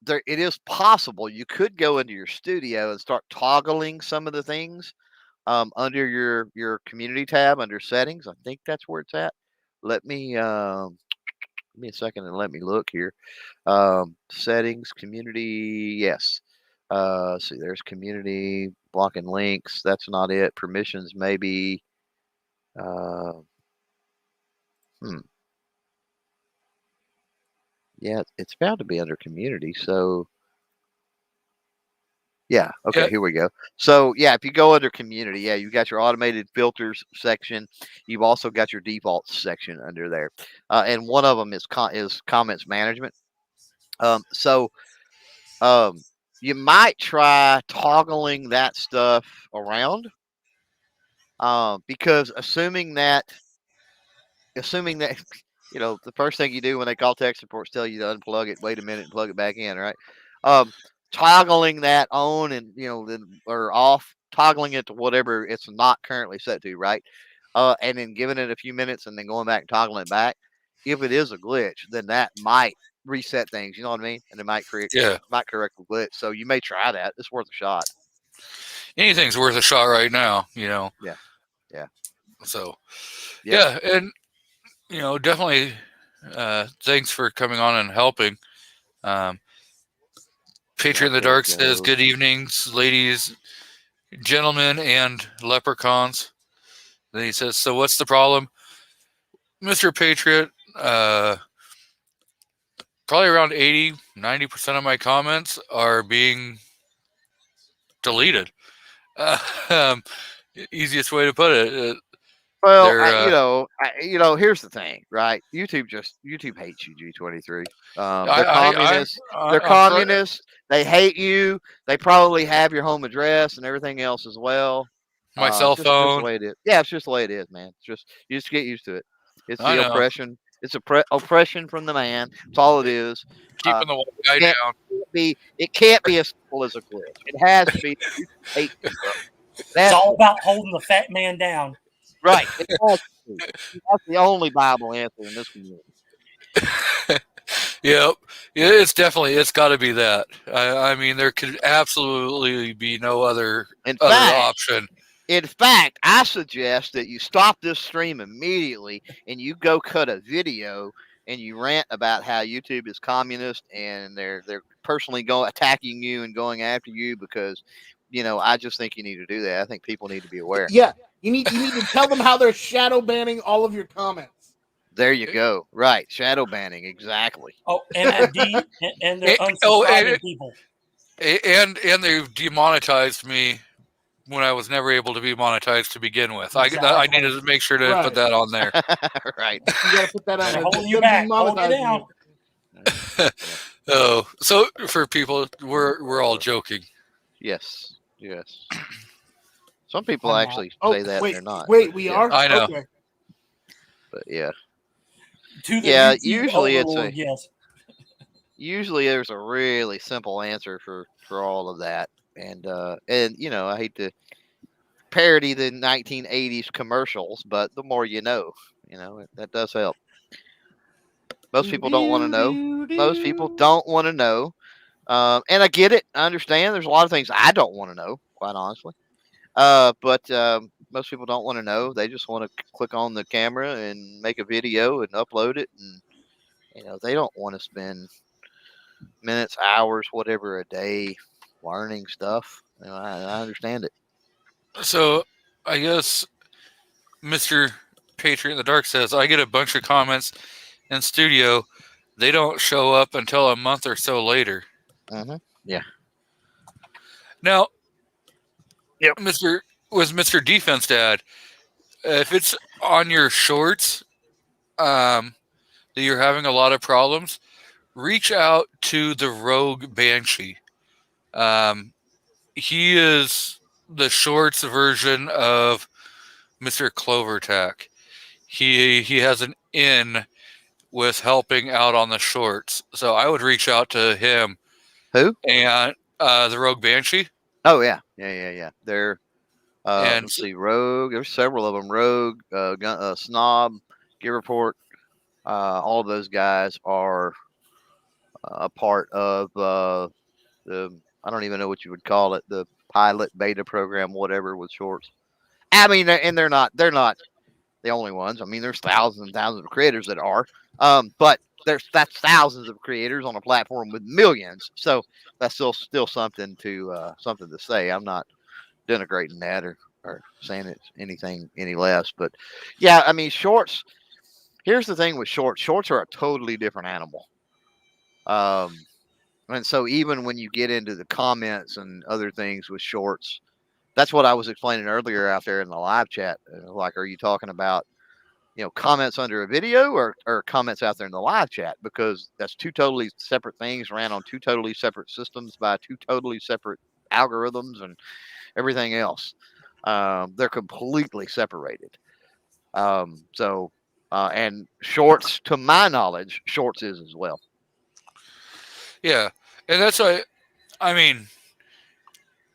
it is possible you could go into your studio and start toggling some of the things under your community tab under settings. I think that's where it's at. Let me give me a second and let me look here. Settings, community, yes. See, there's community, blocking links. That's not it. Permissions, maybe. Yeah, it's bound to be under community. So, yeah. Okay, Yeah. here we go. So, yeah, if you go under community, yeah, you got your automated filters section. You've also got your defaults section under there, and one of them is comments management. So, you might try toggling that stuff around, because assuming that the first thing you do when they call tech support is tell you to unplug it, wait a minute, and plug it back in, right? Toggling that on and or off, toggling it to whatever it's not currently set to, right? And then giving it a few minutes and then going back and toggling it back. If it is a glitch, then that might reset things. You know what I mean? And it might correct the glitch. So you may try that. It's worth a shot. Anything's worth a shot right now, Yeah. So, Yeah. yeah, and definitely. Thanks for coming on and helping. Patriot in the Dark says, "Good evenings, ladies, gentlemen, and leprechauns." Then he says, "So what's the problem, Mr. Patriot?" Probably around 80-90% of my comments are being deleted. Easiest way to put it. Well, here's the thing, right? YouTube hates you, G23. They're communists. They're communists. They hate you. They probably have your home address and everything else as well. My cell It's just phone. the way it is. Yeah, it's just the way it is, man. You just get used to it. It's I the know. oppression. It's oppression from the man. That's all it is. Keeping the white guy can't down. It can't be as simple as a glitch. It has to be. Hate you, bro. It's all about holding the fat man down. Right. It has to be. That's the only viable answer in this community. Yep. It's got to be that. I mean, there could absolutely be no other option. In fact, I suggest that you stop this stream immediately and you go cut a video and you rant about how YouTube is communist and they're personally attacking you and going after you because, I just think you need to do that. I think people need to be aware. Yeah, you need to tell them how they're shadow banning all of your comments. There you go. Right, shadow banning, exactly. Oh, and they're unsubscribing people. And they've demonetized me when I was never able to be monetized to begin with. Exactly. I needed to make sure to put that on there. Right. You got to put that on They're there. holding you back. Hold you down. Oh, so for people, we're all joking. Yes. Some people actually say that and they're not. Wait, we are? I know. Okay. But yeah. To the Yeah, YouTube usually overlord, yes. Usually there's a really simple answer for all of that. And I hate to parody the 1980s commercials, but the more you know, that does help. Most people don't want to know. Most people don't want to know. And I get it. I understand. There's a lot of things I don't want to know, quite honestly. But most people don't want to know. They just want to click on the camera and make a video and upload it. And, they don't want to spend minutes, hours, whatever a day learning stuff. I understand it. So I guess Mr. Patriot in the Dark says, I get a bunch of comments in studio. They don't show up until a month or so later. Mm-hmm. Yeah. Now, Yep. Mr. Defense Dad, if it's on your shorts that you're having a lot of problems, reach out to the Rogue Banshee. He is the shorts version of Mr. Clovertack. He has an in with helping out on the shorts, so I would reach out to him. Who? And the Rogue Banshee. Oh yeah. They're And let's see, Rogue. There's several of them. Rogue, Snob, Gear Report. All of those guys are a part of the. I don't even know what you would call it. The pilot beta program, whatever, with shorts. I mean, and they're not the only ones. I mean, there's thousands and thousands of creators that are. But that's thousands of creators on a platform with millions. So that's still something to say. I'm not denigrating that or saying it's anything any less. But yeah, I mean, shorts. Here's the thing with shorts. Shorts are a totally different animal. And so even when you get into the comments and other things with shorts, that's what I was explaining earlier out there in the live chat. Like, are you talking about, comments under a video or comments out there in the live chat? Because that's two totally separate things ran on two totally separate systems by two totally separate algorithms and everything else. They're completely separated. And shorts, to my knowledge, shorts is as well. yeah, and that's why. I mean,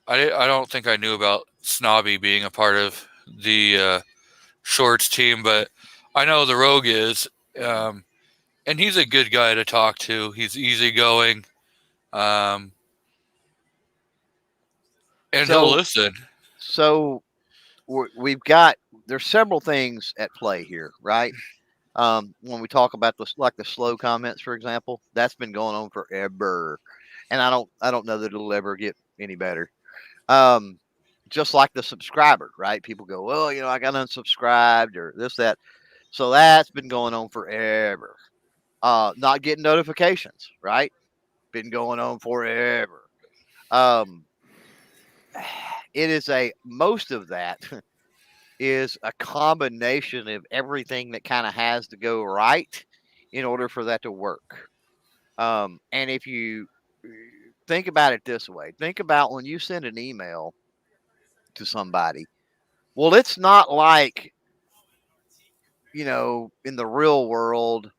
I don't think I knew about Snobby being a part of the shorts team, but I know the Rogue is, and he's a good guy to talk to. He's easygoing, and he'll listen. So there's several things at play here, right? When we talk about the slow comments, for example, that's been going on forever, and I don't know that it'll ever get any better. Just like the subscriber, right? People go, well, I got unsubscribed or this, that. So that's been going on forever. Not getting notifications, right? Been going on forever. Most of that is a combination of everything that kind of has to go right in order for that to work. And if you think about it this way, think about when you send an email to somebody. Well, it's not like, in the real world,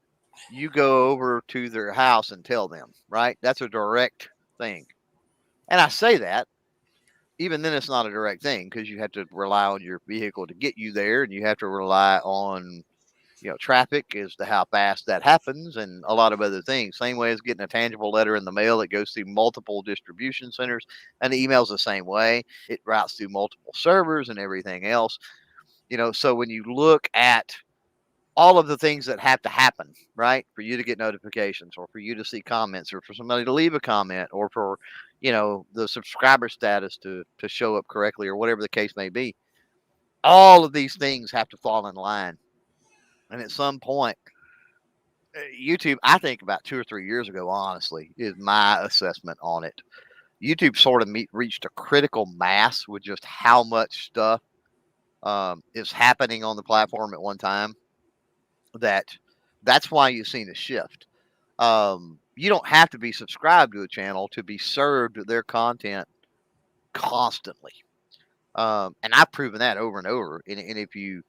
you go over to their house and tell them, right? That's a direct thing. And I say that, even then it's not a direct thing because you have to rely on your vehicle to get you there, and you have to rely on, traffic as to how fast that happens and a lot of other things. Same way as getting a tangible letter in the mail. It goes through multiple distribution centers, and the email's the same way. It routes through multiple servers and everything else. So when you look at all of the things that have to happen, right, for you to get notifications or for you to see comments or for somebody to leave a comment or for, the subscriber status to show up correctly or whatever the case may be, all of these things have to fall in line. And at some point, YouTube, I think about 2 or 3 years ago, honestly, is my assessment on it. YouTube sort of reached a critical mass with just how much stuff is happening on the platform at one time. That's why you've seen a shift. You don't have to be subscribed to a channel to be served their content constantly. And I've proven that over and over. And if you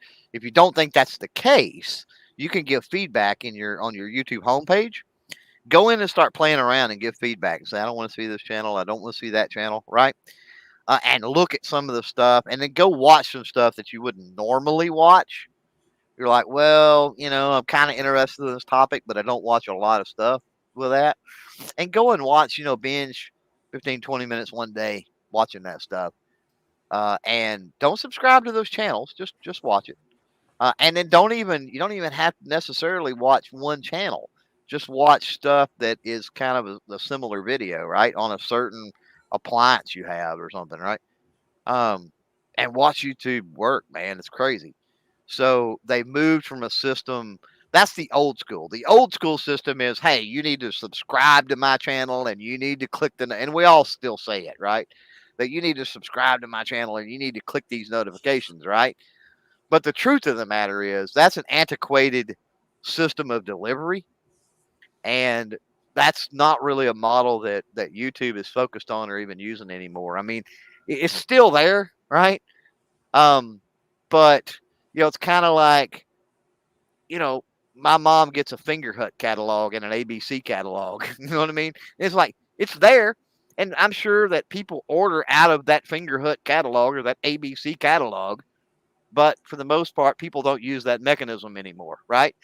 don't think that's the case, you can give feedback on your YouTube homepage. Go in and start playing around and give feedback and say, I don't want to see this channel. I don't want to see that channel. Right. and look at some of the stuff, and then go watch some stuff that you wouldn't normally watch. You're like, well, I'm kind of interested in this topic, but I don't watch a lot of stuff with that. And go and watch, binge 15, 20 minutes one day watching that stuff. And don't subscribe to those channels. Just watch it. And then you don't even have to necessarily watch one channel. Just watch stuff that is kind of a similar video, right? On a certain appliance you have or something, right? And watch YouTube work, man. It's crazy. So they moved from a system. That's the old school. The old school system is, hey, you need to subscribe to my channel and you need to click and we all still say it, right? That you need to subscribe to my channel and you need to click these notifications, right? But the truth of the matter is that's an antiquated system of delivery. And that's not really a model that YouTube is focused on or even using anymore. I mean, it's still there, right? But it's kind of like, my mom gets a Fingerhut catalog and an ABC catalog. You know what I mean? It's like, it's there. And I'm sure that people order out of that Fingerhut catalog or that ABC catalog. But for the most part, people don't use that mechanism anymore, right?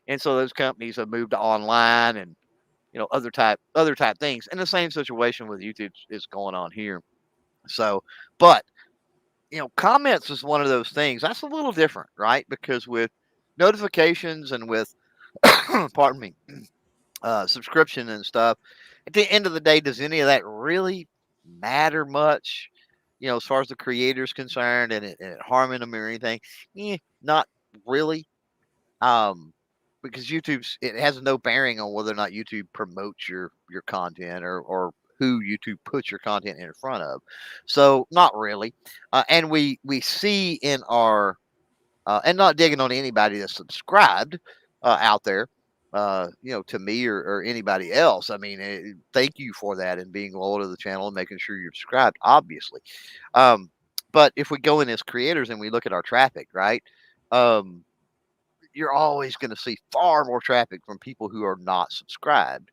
And so those companies have moved to online and, other type things. And the same situation with YouTube is going on here. So, but comments is one of those things that's a little different, right? Because with notifications and with, pardon me, subscription and stuff, at the end of the day, does any of that really matter much? As far as the creator's concerned and it harming them or anything? Not really. Because it has no bearing on whether or not YouTube promotes your content or who YouTube puts your content in front of. So not really. And we see in our, and not digging on anybody that's subscribed out there, to me or anybody else. I mean, thank you for that and being loyal to the channel and making sure you're subscribed, obviously. But if we go in as creators and we look at our traffic, right? You're always going to see far more traffic from people who are not subscribed.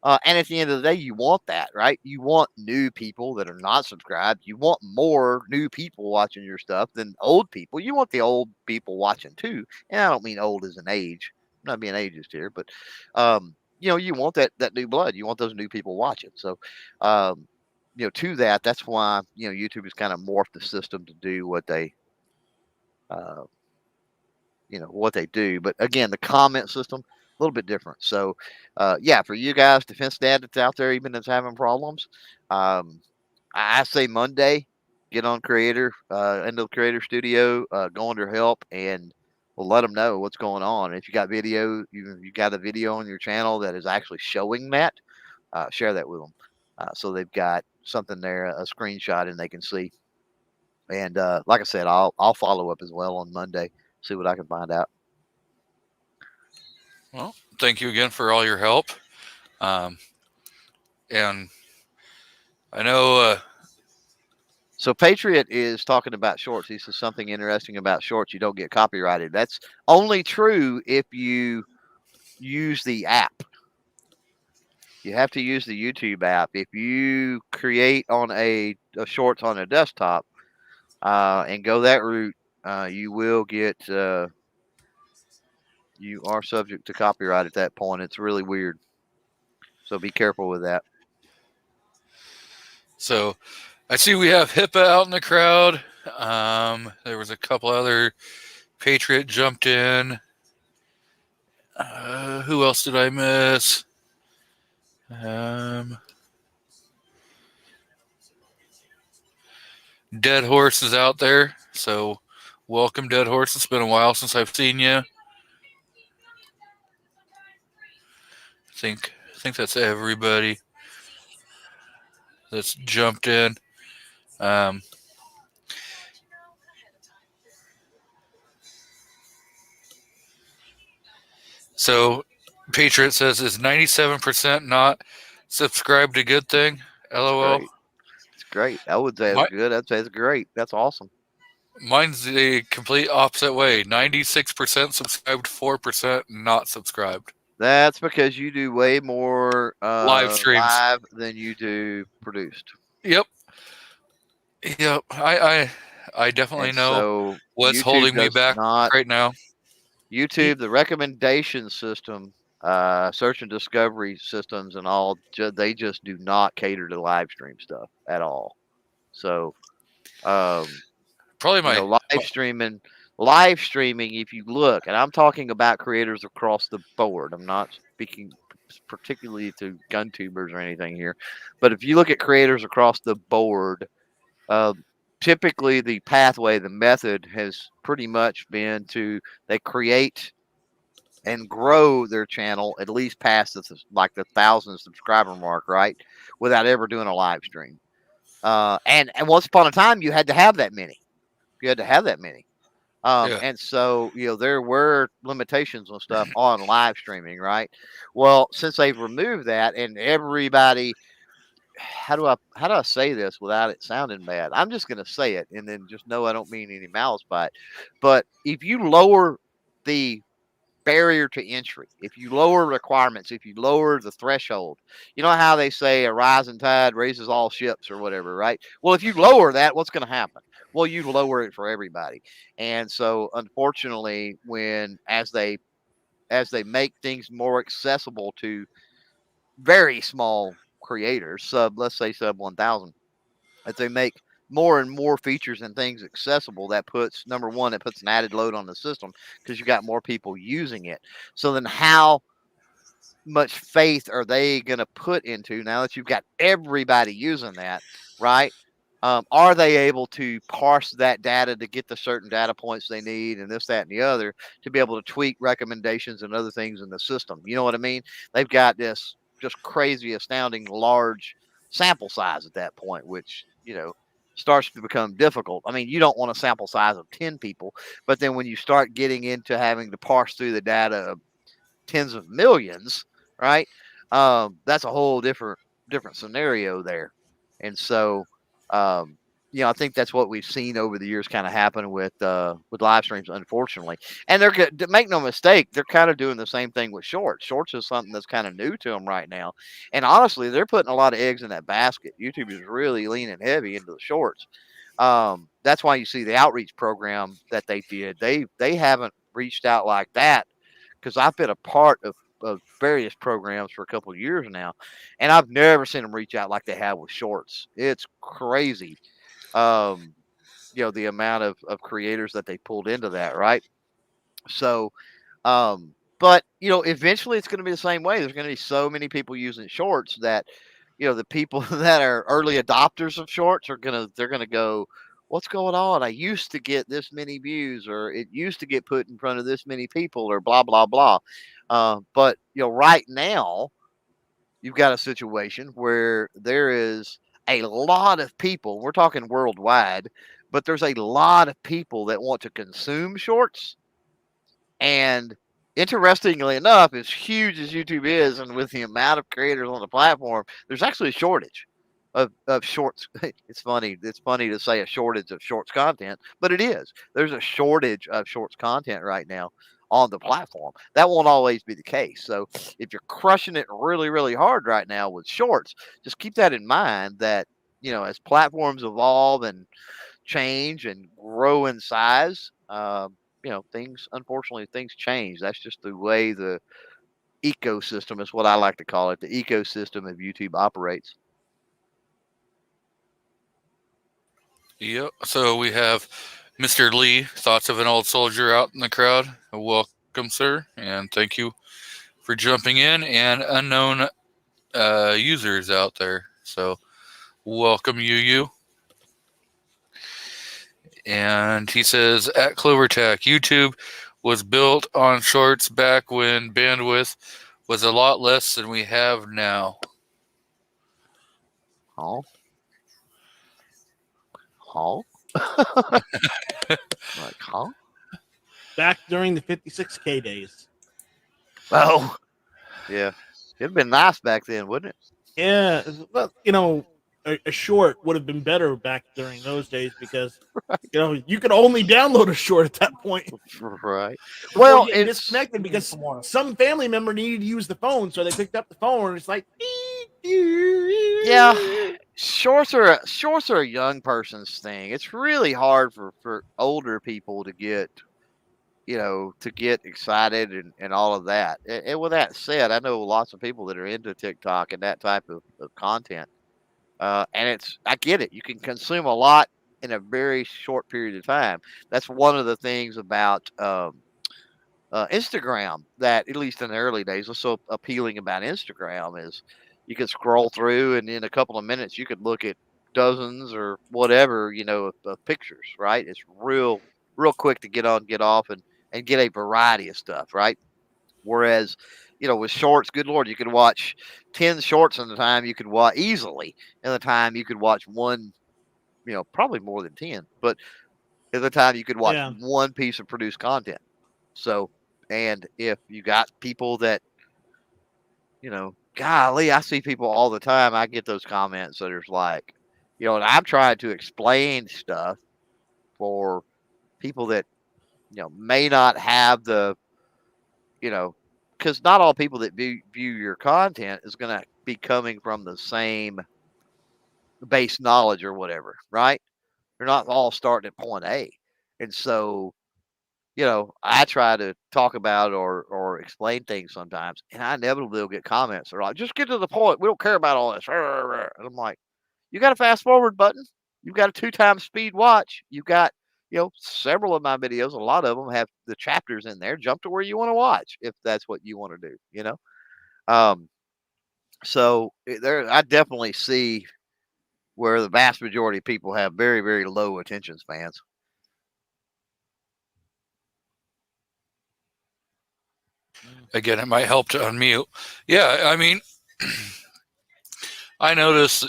And at the end of the day, you want that, right? You want new people that are not subscribed. You want more new people watching your stuff than old people. You want the old people watching too. And I don't mean old as an age. I'm not being ageist here, but you want that new blood. You want those new people watching. So, to that's why YouTube has kind of morphed the system to do what they what they do. But again, the comment system, a little bit different. So, for you guys, Defense Dad that's out there, even that's having problems, I say Monday, get on Creator, into the Creator Studio, go under help, and we'll let them know what's going on. If you got video, you got a video on your channel that is actually showing that, share that with them. So they've got something there, a screenshot, and they can see. And like I said, I'll follow up as well on Monday. See what I can find out. Well, thank you again for all your help. And I know. So Patriot is talking about shorts. He says something interesting about shorts. You don't get copyrighted. That's only true if you use the app. You have to use the YouTube app. If you create on a shorts on a desktop and go that route, you will get, you are subject to copyright at that point. It's really weird. So be careful with that. So I see we have HIPAA out in the crowd. There was a couple other Patriot jumped in. Who else did I miss? Dead Horse is out there. So welcome, Dead Horse. It's been a while since I've seen you. I think that's everybody that's jumped in. So Patriot says, is 97% not subscribed a good thing? LOL. It's great. I would say it's good. I'd say it's great. That's awesome. Mine's the complete opposite way. 96% subscribed, 4% not subscribed. That's because you do way more live streams than you do produced. Yep. Yep. I definitely And know so what's YouTube holding me does back not. right now. YouTube, the recommendation system, search and discovery systems, and all, they just do not cater to live stream stuff at all. So, Probably my live streaming. If you look, and I'm talking about creators across the board. I'm not speaking particularly to gun tubers or anything here, but if you look at creators across the board, typically the pathway, the method has pretty much been to they create and grow their channel at least past the 1,000 subscriber mark, right? Without ever doing a live stream. And once upon a time, you had to have that many. You had to have that many. Yeah. And so, there were limitations on stuff on live streaming, right? Well, since they've removed that, and everybody, how do I say this without it sounding bad? I'm just going to say it, and then just know I don't mean any malice by it. But if you lower the barrier to entry, if you lower requirements, if you lower the threshold, you know how they say a rising tide raises all ships or whatever, right? Well, if you lower that, what's going to happen? Well, you lower it for everybody. And so, unfortunately, as they make things more accessible to very small creators, let's say sub 1,000, as they make more and more features and things accessible, that puts, number one, it puts an added load on the system because you got more people using it. So then how much faith are they going to put into, now that you've got everybody using that, right? Are they able to parse that data to get the certain data points they need and this, that, and the other to be able to tweak recommendations and other things in the system? You know what I mean? They've got this just crazy, astounding, large sample size at that point, which, starts to become difficult. I mean, you don't want a sample size of 10 people, but then when you start getting into having to parse through the data of tens of millions, right? That's a whole different scenario there. And so, I think that's what we've seen over the years kind of happen with live streams, unfortunately. And they're good. Make no mistake, they're kind of doing the same thing with shorts. Shorts is something that's kind of new to them right now. And honestly, they're putting a lot of eggs in that basket. YouTube is really leaning heavy into the shorts. That's why you see the outreach program that they did. They haven't reached out like that, because I've been a part of various programs for a couple of years now, and I've never seen them reach out like they have with shorts. It's crazy, the amount of creators that they pulled into that, right? So, but eventually it's going to be the same way. There's going to be so many people using shorts that, the people that are early adopters of shorts they're gonna go, what's going on? I used to get this many views, or it used to get put in front of this many people, or blah, blah, blah. But right now you've got a situation where there is a lot of people, we're talking worldwide, but there's a lot of people that want to consume shorts. And interestingly enough, as huge as YouTube is, and with the amount of creators on the platform, there's actually a shortage of shorts. It's funny to say a shortage of shorts content, but it is. There's a shortage of shorts content right now on the platform. That won't always be the case. So if you're crushing it really, really hard right now with shorts, just keep that in mind, that, as platforms evolve and change and grow in size, unfortunately, things change. That's just the way the ecosystem, is what I like to call it, the ecosystem of YouTube operates. Yep. So we have Mr. Lee, Thoughts of an Old Soldier, out in the crowd. Welcome, sir, and thank you for jumping in, and unknown users out there. So welcome, you. And he says, at CloverTech, YouTube was built on shorts back when bandwidth was a lot less than we have now. Oh. Like, huh? Back during the 56K days. Oh, yeah. It'd been nice back then, wouldn't it? Yeah, well, a short would have been better back during those days, because you could only download a short at that point. Right. Well, it's disconnected because some family member needed to use the phone, so they picked up the phone, and it's like, beep, Yeah, shorts are a young person's thing. It's really hard for older people to get to get excited and all of that. And with that said, I know lots of people that are into TikTok and that type of content. And I get it. You can consume a lot in a very short period of time. That's one of the things about Instagram that, at least in the early days, was so appealing about Instagram is you could scroll through and in a couple of minutes you could look at dozens or whatever, of pictures, right? It's real quick to get on, get off, and get a variety of stuff, right? Whereas, with shorts, good Lord, you could watch 10 shorts in the time you could watch easily in the time you could watch one, probably more than 10, but at the time you could watch Yeah. one piece of produced content. So, and if you got people that, golly, I see people all the time. I get those comments that are like, and I'm trying to explain stuff for people that, may not have the, because not all people that view your content is going to be coming from the same base knowledge or whatever, right? They're not all starting at point A. And so, I try to talk about or explain things sometimes, and I inevitably will get comments. They're like, just get to the point. We don't care about all this. And I'm like, you got a fast forward button. You've got a 2x speed watch. You've got, several of my videos, a lot of them have the chapters in there. Jump to where you want to watch if that's what you want to do, So I definitely see where the vast majority of people have very, very low attention spans. Again, it might help to unmute. Yeah, I mean, I notice,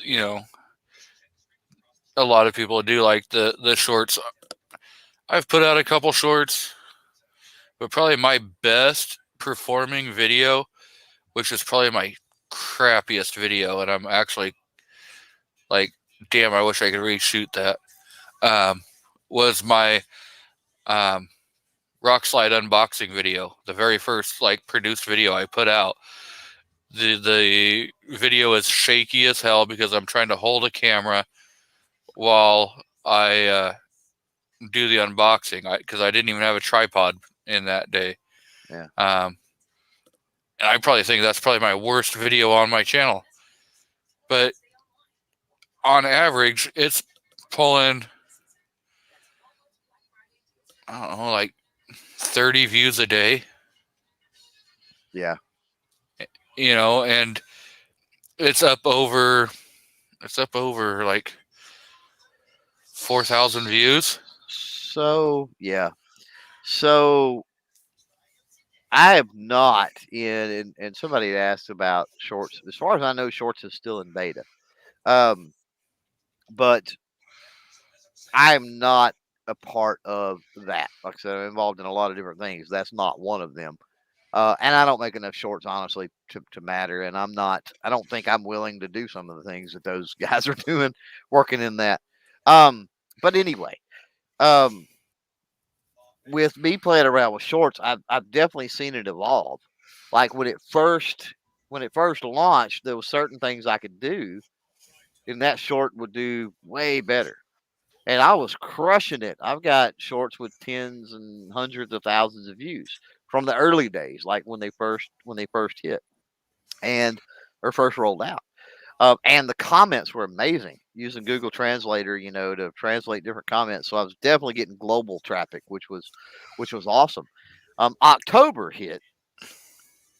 a lot of people do like the shorts. I've put out a couple shorts, but probably my best performing video, which is probably my crappiest video, and I'm actually like, damn, I wish I could reshoot that, was my Rock Slide unboxing video, the very first produced video I put out. The video is shaky as hell because I'm trying to hold a camera while I do the unboxing, because I didn't even have a tripod in that day. Yeah. And I probably think that's probably my worst video on my channel. But on average, it's pulling, I don't know, 30 views a day. Yeah. And it's up over 4,000 views. So, yeah. So I have not and somebody had asked about shorts. As far as I know, shorts is still in beta. But I'm not a part of that. Like I said, I'm involved in a lot of different things. That's not one of them. And I don't make enough shorts, honestly, to matter. And I don't think I'm willing to do some of the things that those guys are doing, working in that. But anyway, with me playing around with shorts, I've definitely seen it evolve. Like when it first launched, there were certain things I could do, and that short would do way better. And I was crushing it. I've got shorts with tens and hundreds of thousands of views from the early days, like when they first hit or first rolled out. And the comments were amazing using Google Translator, to translate different comments. So I was definitely getting global traffic, which was awesome. October hit,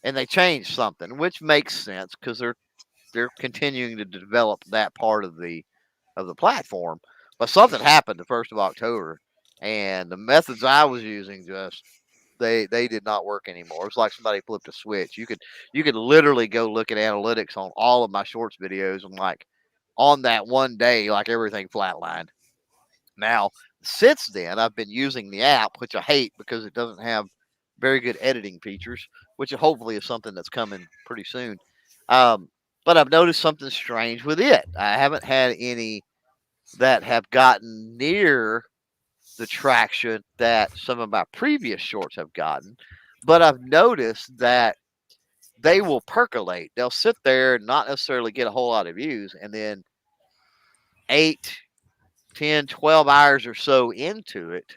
and they changed something, which makes sense because they're continuing to develop that part of the platform. But something happened the 1st of October, and the methods I was using just they did not work anymore. It's like somebody flipped a switch. You could literally go look at analytics on all of my shorts videos, and on that one day, everything flatlined. Now, since then, I've been using the app, which I hate because it doesn't have very good editing features, which hopefully is something that's coming pretty soon. But I've noticed something strange with it. I haven't had any that have gotten near the traction that some of my previous shorts have gotten, but I've noticed that they will percolate. They'll sit there and not necessarily get a whole lot of views, and then 8, 10, 12 hours or so into it,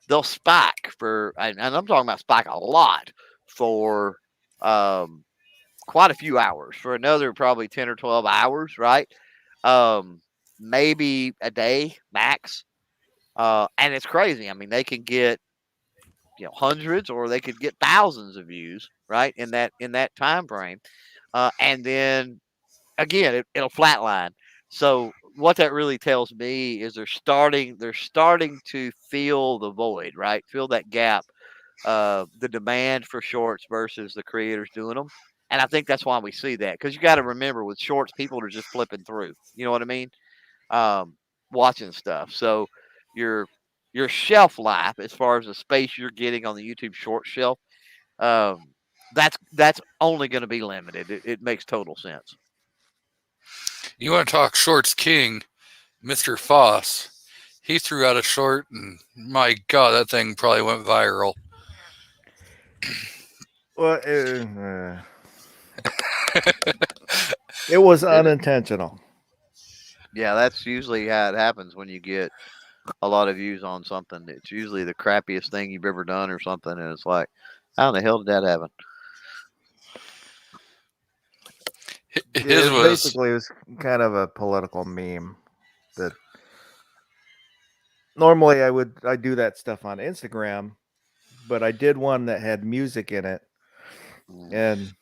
they'll spike for, and I'm talking about spike a lot for quite a few hours, for another probably 10 or 12 hours, right? Maybe a day max. And it's crazy. I mean, they can get, hundreds, or they could get thousands of views, right? In that time frame. And then again, it'll flatline. So what that really tells me is they're starting to feel the void, right? Fill that gap, the demand for shorts versus the creators doing them. And I think that's why we see that, because you got to remember, with shorts, people are just flipping through. You know what I mean? Watching stuff. So your shelf life, as far as the space you're getting on the YouTube short shelf, that's only going to be limited. It makes total sense. You want to talk shorts king, Mr. Foss. He threw out a short, and my God, that thing probably went viral. Well, it was unintentional. Yeah, that's usually how it happens when you get a lot of views on something. It's usually the crappiest thing you've ever done or something, and it's like, how in the hell did that happen? His was Basically, it was kind of a political meme that normally I do that stuff on Instagram, but I did one that had music in it, and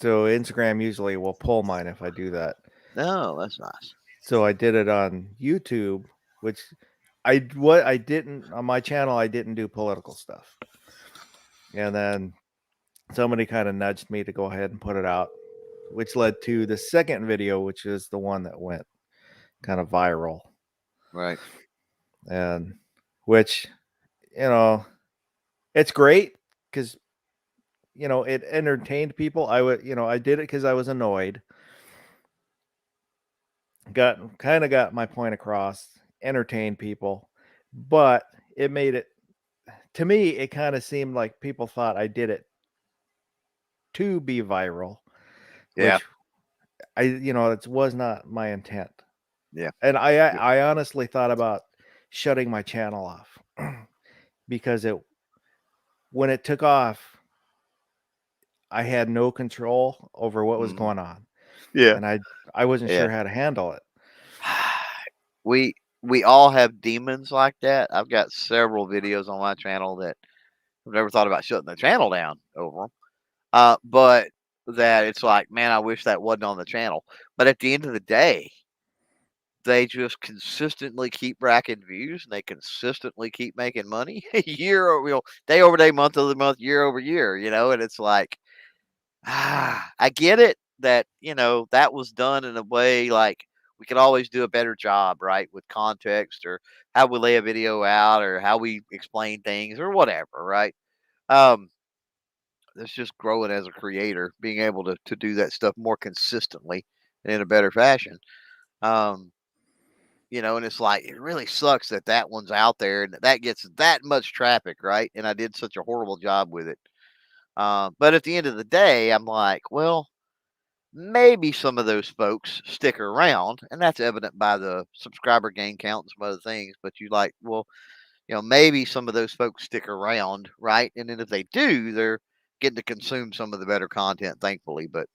so Instagram usually will pull mine if I do that. No, that's nice. So I did it on YouTube, which I didn't on my channel. I didn't do political stuff, and then somebody kind of nudged me to go ahead and put it out, which led to the second video, which is the one that went kind of viral. Right. And which, it's great because, it entertained people. I did it because I was annoyed. Got my point across, entertained people, but it made it, to me, it kind of seemed like people thought I did it to be viral. Yeah. Which it was not my intent. Yeah. And I honestly thought about shutting my channel off because when it took off, I had no control over what was going on. Yeah. And I wasn't sure how to handle it. We all have demons like that. I've got several videos on my channel that I've never thought about shutting the channel down over them. But that it's like, man, I wish that wasn't on the channel. But at the end of the day, they just consistently keep racking views, and they consistently keep making money day over day, month over month, year over year, and it's like, I get it that, that was done in a way like we could always do a better job, right? With context, or how we lay a video out, or how we explain things, or whatever, right? That's just growing as a creator, being able to do that stuff more consistently and in a better fashion. And it's like, it really sucks that one's out there and that gets that much traffic, right? And I did such a horrible job with it. But at the end of the day, I'm like, well, maybe some of those folks stick around, and that's evident by the subscriber gain count and some other things. But maybe some of those folks stick around, right? And then if they do, they're getting to consume some of the better content, thankfully. But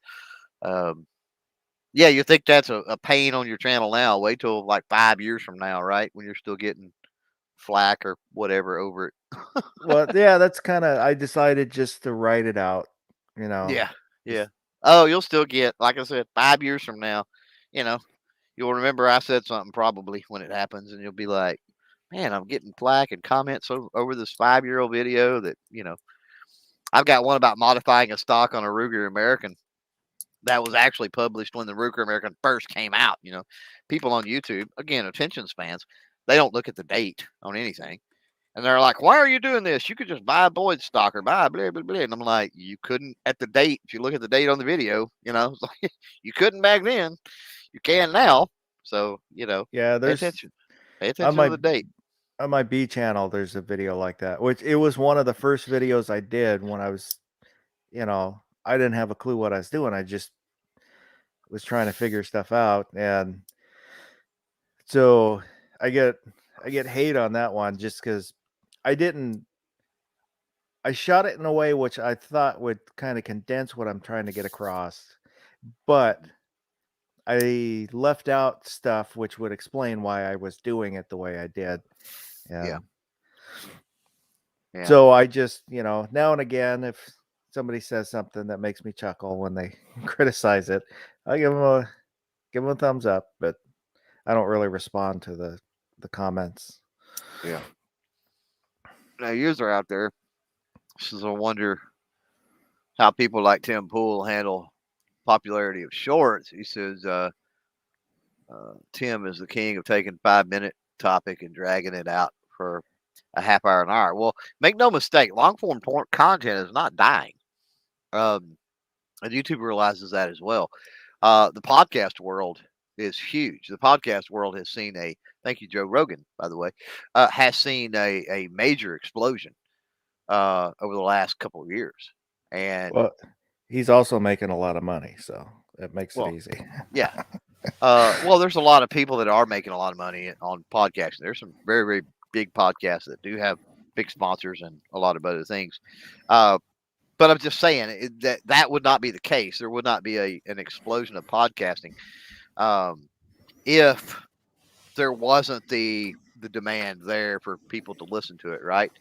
yeah, you think that's a pain on your channel now. Wait till like 5 years from now, right? When you're still getting flack or whatever over it. Well, yeah, that's I decided just to write it out, Yeah. Yeah. Oh, you'll still get, like I said, 5 years from now, you'll remember I said something probably when it happens, and you'll be like, man, I'm getting flack and comments over this 5-year-old video that, I've got one about modifying a stock on a Ruger American that was actually published when the Ruger American first came out. People on YouTube, again, attention spans, they don't look at the date on anything. And they're like, why are you doing this? You could just buy a Boyd stock or buy blah, blah, blah. And I'm like, you couldn't at the date. If you look at the date on the video, you couldn't back then. You can now. So, yeah, pay attention. Pay attention to the date. On my B channel, there's a video like that, which it was one of the first videos I did when I was, I didn't have a clue what I was doing. I just was trying to figure stuff out, and so I get hate on that one just because I didn't. I shot it in a way which I thought would kind of condense what I'm trying to get across, but I left out stuff which would explain why I was doing it the way I did. Yeah. So I just, now and again, if somebody says something that makes me chuckle when they criticize it, I give them a thumbs up, but I don't really respond to the comments. Yeah. Now, yours are out there. This is a wonder how people like Tim Pool handle popularity of shorts. He says Tim is the king of taking 5-minute topic and dragging it out for a half hour, an hour. Well, make no mistake, long form content is not dying. And YouTube realizes that as well. The podcast world is huge. The podcast world has seen thank you, Joe Rogan, by the way, has seen a major explosion over the last couple of years. And well, he's also making a lot of money, so that makes it easy. Yeah. Well, there's a lot of people that are making a lot of money on podcasting. There's some very, very big podcasts that do have big sponsors and a lot of other things. But I'm just saying that would not be the case. There would not be an explosion of podcasting if there wasn't the demand there for people to listen to it, right?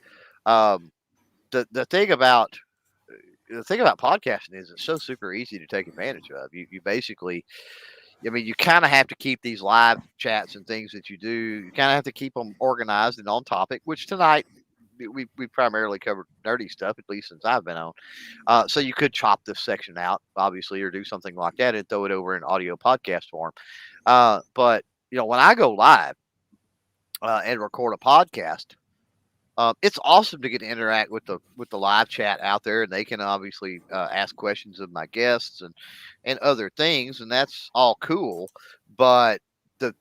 The thing about podcasting is it's so super easy to take advantage of. You basically, you kind of have to keep these live chats and things that you do. You kind of have to keep them organized and on topic, which tonight we primarily covered nerdy stuff, at least since I've been on. So you could chop this section out, obviously, or do something like that and throw it over in audio podcast form. But when I go live and record a podcast, it's awesome to get to interact with the live chat out there, and they can obviously ask questions of my guests and other things, and that's all cool. But the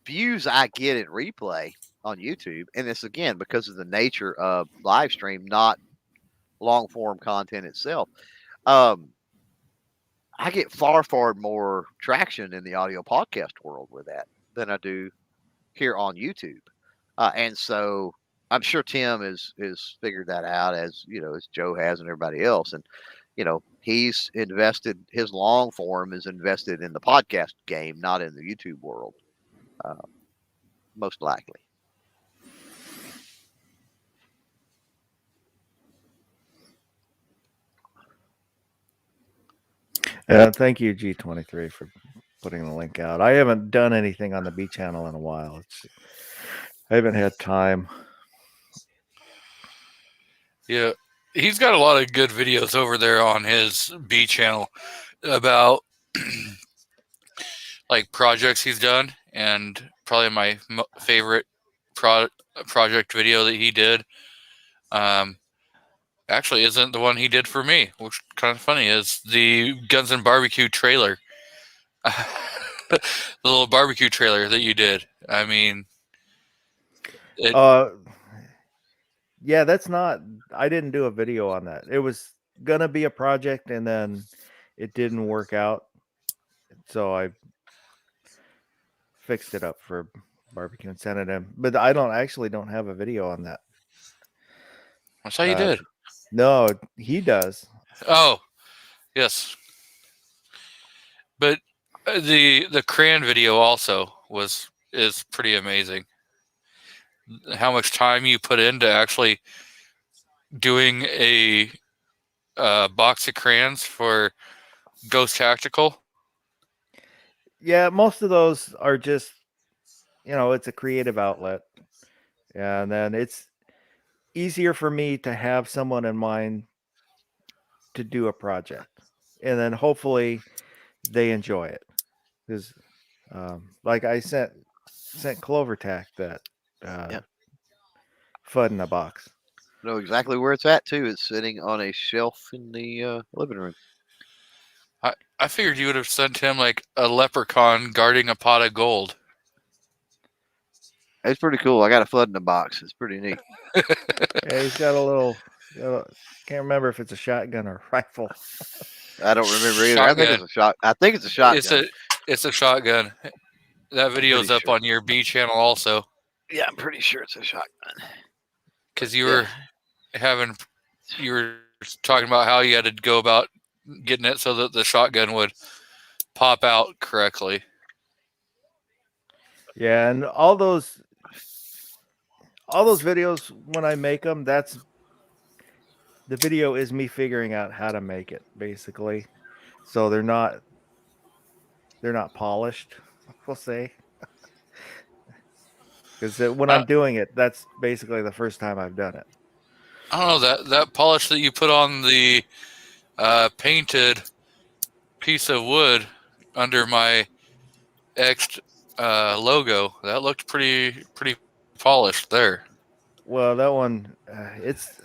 views I get in replay on YouTube, and it's again because of the nature of live stream, not long form content itself. I get far more traction in the audio podcast world with that than I do here on YouTube, and so I'm sure Tim is figured that out as Joe has and everybody else, and he's invested. His long form is invested in the podcast game, not in the YouTube world, most likely. Thank you, G23, for putting the link out. I haven't done anything on the B channel in a while. I haven't had time. Yeah, he's got a lot of good videos over there on his B channel about like projects he's done, and probably my favorite project video that he did actually isn't the one he did for me, which is kind of funny, is the Guns and Barbecue trailer. The little barbecue trailer that you did. I mean, yeah, that's not. I didn't do a video on that. It was gonna be a project, and then it didn't work out, so I fixed it up for barbecue and sent it in. But I don't have a video on that. I saw you did. No, he does. Oh, yes. But the Cran video also is pretty amazing. How much time you put into actually doing a box of crayons for Ghost Tactical. Yeah, most of those are just, it's a creative outlet. And then it's easier for me to have someone in mind to do a project. And then hopefully they enjoy it. Because like I sent Clover Tack that FUD in a box. I know exactly where it's at too. It's sitting on a shelf in the living room. I figured you would have sent him like a leprechaun guarding a pot of gold. It's pretty cool. I got a FUD in a box. It's pretty neat. Yeah, he's got a little Can't remember if it's a shotgun or a rifle. I don't remember either. I think it's a shot. I think it's a shotgun. It's a shotgun. That video is pretty up sure. on your B channel also, Yeah, I'm pretty sure it's a shotgun. because you were talking about how you had to go about getting it so that the shotgun would pop out correctly. Yeah, and all those videos when I make them, the video is me figuring out how to make it, basically. So they're not polished, we'll say. Because when I'm doing it, that's basically the first time I've done it. I don't know, that polish that you put on the painted piece of wood under my X logo, that looked pretty polished there. Well, that one, it's.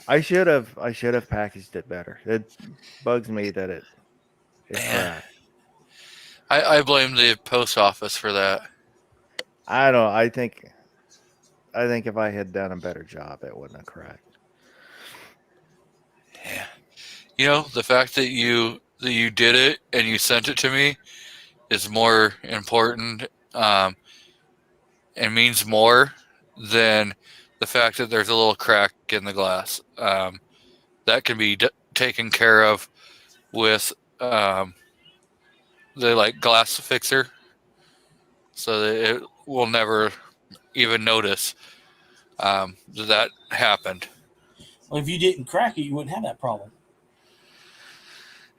I should have packaged it better. It bugs me that it cracked. I blame the post office for that. I don't. I think if I had done a better job, it wouldn't have cracked. Yeah, you know, the fact that you did it and you sent it to me is more important, and means more than the fact that there's a little crack in the glass. That can be taken care of with the glass fixer, so that it will never even notice that happened. Well, if you didn't crack it, you wouldn't have that problem.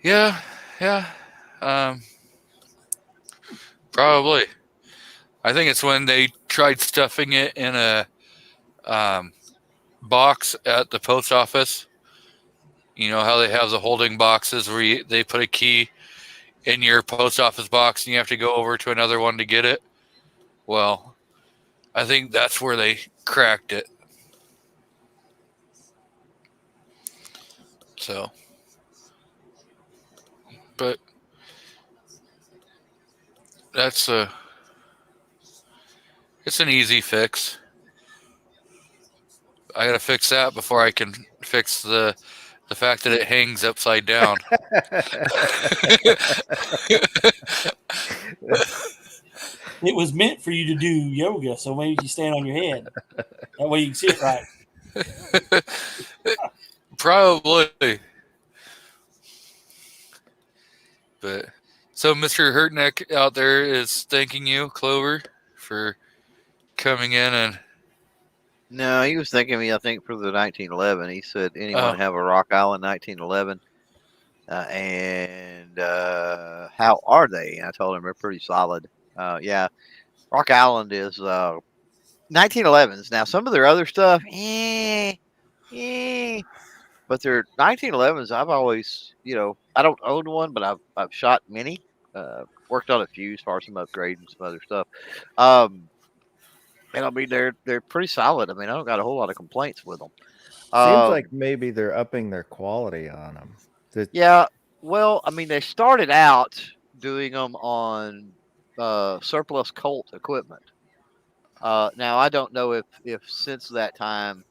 Yeah. Probably. I think it's when they tried stuffing it in a box at the post office. You know how they have the holding boxes where they put a key in your post office box and you have to go over to another one to get it? Well, I think that's where they cracked it. So, but it's an easy fix. I gotta fix that before I can fix the fact that it hangs upside down. It was meant for you to do yoga, so maybe you stand on your head. That way you can see it right. Probably. But so Mr. Hurtneck out there is thanking you, Clover, for coming in and. No, he was thanking me, I think, for the 1911. He said, anyone have a Rock Island 1911? And how are they? And I told him they're pretty solid. Yeah, Rock Island is 1911s. Now, some of their other stuff, but their 1911s, I've always, I don't own one, but I've shot many. Worked on a few as far as some upgrades and some other stuff. And I mean, they're pretty solid. I mean, I don't got a whole lot of complaints with them. Seems like maybe they're upping their quality on them. Yeah. Well, I mean, they started out doing them on surplus Colt equipment. Now, I don't know if since that time,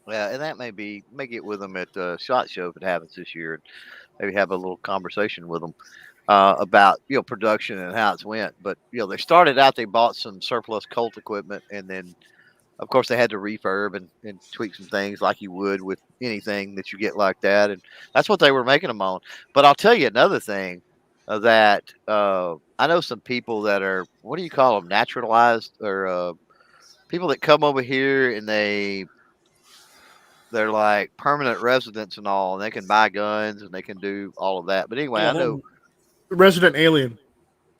and that may get with them at SHOT Show if it happens this year, and maybe have a little conversation with them about production and how it's went. But they started out, they bought some surplus Colt equipment, and then of course they had to refurb and tweak some things like you would with anything that you get like that, and that's what they were making them on. But I'll tell you another thing that I know some people that are, what do you call them, naturalized, or people that come over here and they're like permanent residents and all, and they can buy guns and they can do all of that. But anyway, I know. Resident alien.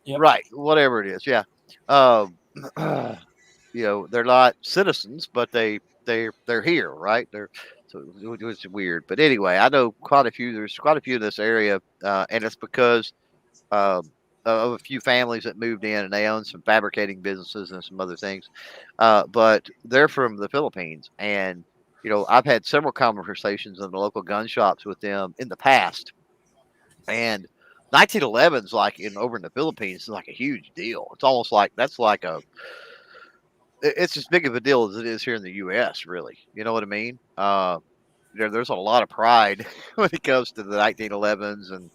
Yep. Right, whatever it is, yeah. They're not citizens, but they're here, right? So it's weird. But anyway, I know there's quite a few in this area, and it's because of a few families that moved in, and they own some fabricating businesses and some other things. But they're from the Philippines, and I've had several conversations in the local gun shops with them in the past, and 1911's like over in the Philippines is like a huge deal. It's almost like that's like a it's as big of a deal as it is here in the U.S. Really, you know what I mean? There's a lot of pride when it comes to the 1911s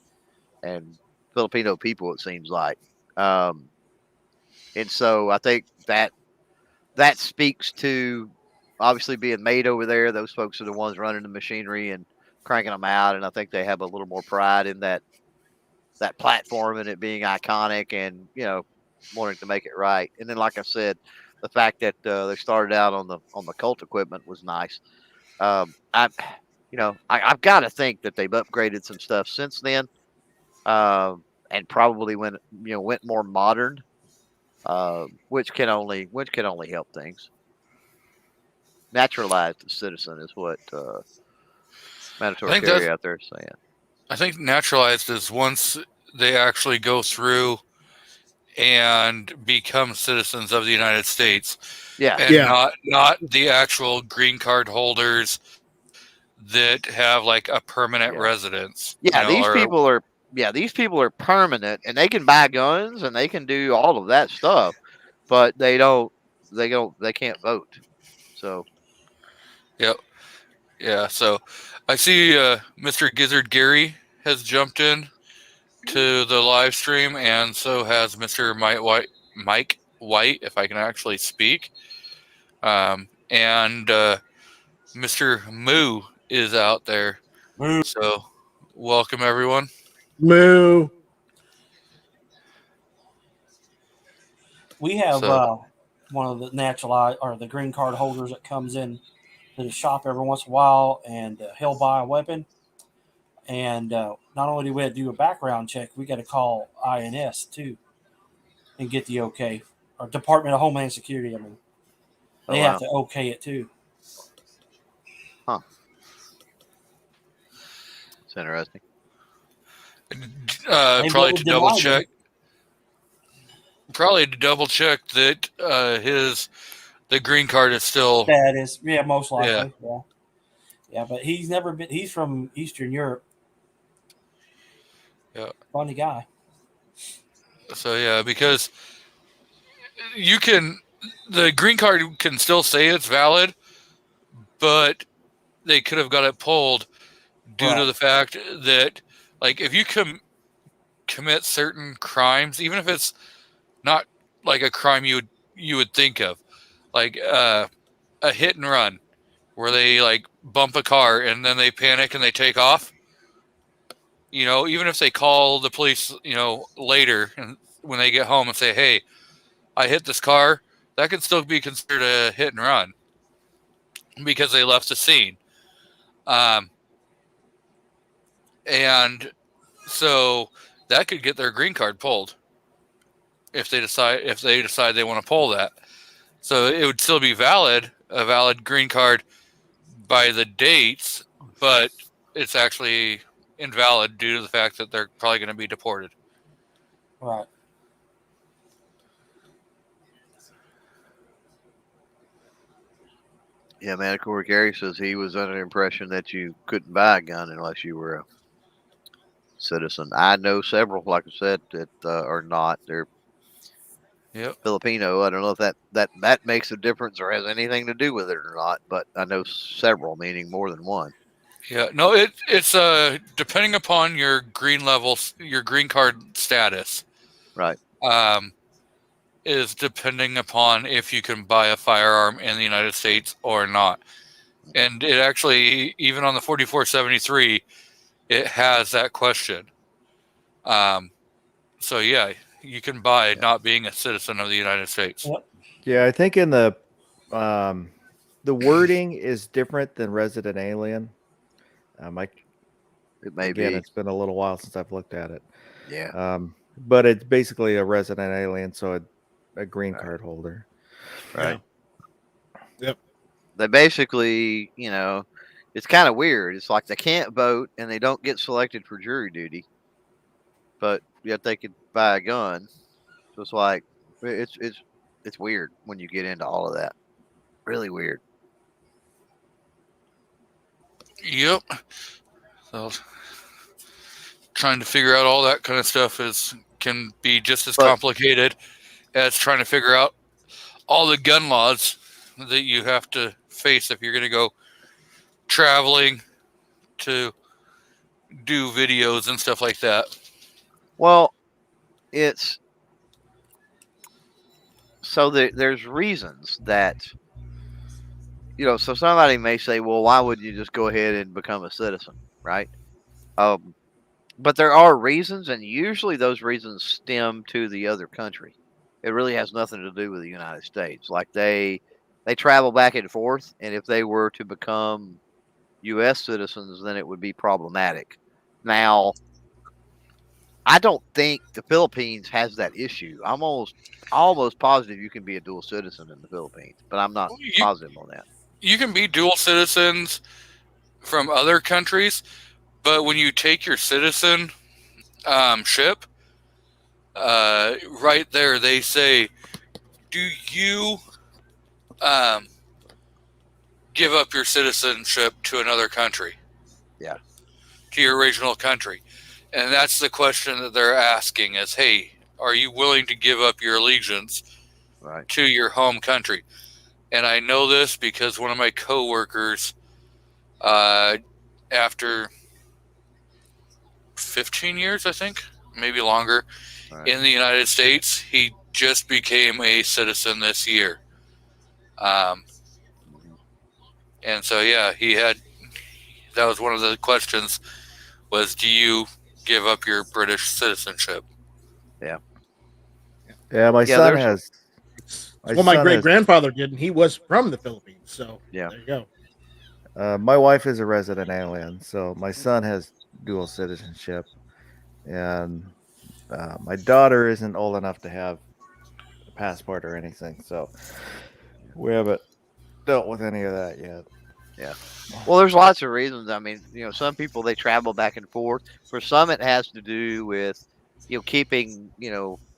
and Filipino people. It seems like, and so I think that speaks to obviously being made over there. Those folks are the ones running the machinery and cranking them out, and I think they have a little more pride in that platform and it being iconic, and wanting to make it right. And then, like I said, the fact that they started out on the Colt equipment was nice. I've got to think that they've upgraded some stuff since then, and probably went more modern, which can only help things. Naturalized citizen is what Mandatory Carry out there is saying. I think naturalized is once they actually go through and become citizens of the United States. Yeah. And not the actual green card holders that have like a permanent residence. Yeah, these people are permanent, and they can buy guns and they can do all of that stuff, but they can't vote. So Yep. Yeah, so I see Mr. Gizzard Gary has jumped in to the live stream, and so has Mr. Mike White, if I can actually speak. And Mr. Moo is out there. Moo. So welcome, everyone. Moo. We have one of the naturalized or the green card holders that comes in to the shop every once in a while, and he'll buy a weapon. And not only do we have to do a background check, we got to call INS too and get the okay, or Department of Homeland Security. I mean, they have to okay it too. Huh. It's interesting. Probably to double check. Probably to double check that the green card is still. That is, most likely. Yeah, but he's never been. He's from Eastern Europe. Yeah. Funny guy. So yeah, because the green card can still say it's valid, but they could have got it pulled due to the fact that, like, if you commit certain crimes, even if it's not like a crime you would think of, like a hit and run, where they like bump a car and then they panic and they take off. Even if they call the police, later and when they get home and say, "Hey, I hit this car," that could still be considered a hit and run because they left the scene. And so that could get their green card pulled if they decide they want to pull that. So it would still be a valid green card by the dates, but it's actually invalid due to the fact that they're probably going to be deported. Right. Yeah, Mandatory Gary says he was under the impression that you couldn't buy a gun unless you were a citizen. I know several, like I said, that are not. They're Filipino. I don't know if that makes a difference or has anything to do with it or not, but I know several, meaning more than one. Yeah, no, it's depending upon your green card status. Right. Is depending upon if you can buy a firearm in the United States or not. And it actually, even on the 4473, it has that question. So yeah, you can buy not being a citizen of the United States. Yeah, I think in the wording is different than resident alien. It may again, be. it's been a little while since I've looked at it. Yeah. But it's basically a resident alien, so a green card holder. Right. Yeah. Yep. They basically, it's kind of weird. It's like they can't vote and they don't get selected for jury duty, but yet they could buy a gun. So it's like it's weird when you get into all of that. Really weird. Yep. So trying to figure out all that kind of stuff can be just as complicated as trying to figure out all the gun laws that you have to face if you're going to go traveling to do videos and stuff like that. Well, it's so there's reasons that, so somebody may say, well, why would you just go ahead and become a citizen, right? But there are reasons, and usually those reasons stem to the other country. It really has nothing to do with the United States. Like they travel back and forth, and if they were to become U.S. citizens, then it would be problematic. Now, I don't think the Philippines has that issue. I'm almost positive you can be a dual citizen in the Philippines, but I'm not positive on that. You can be dual citizens from other countries, but when you take your citizenship, right there they say, do you give up your citizenship to another country? Yeah. To your original country. And that's the question that they're asking is, hey, are you willing to give up your allegiance to your home country? And I know this because one of my coworkers, after 15 years, I think, maybe longer, in the United States, he just became a citizen this year. And so, yeah, that was one of the questions was, do you give up your British citizenship? Yeah, my son has. Well, my great grandfather did, and he was from the Philippines. So yeah, there you go. My wife is a resident alien, so my son has dual citizenship, and my daughter isn't old enough to have a passport or anything, so we haven't dealt with any of that yet. Yeah. Well, there's lots of reasons. I mean, some people, they travel back and forth. For some, it has to do with, keeping,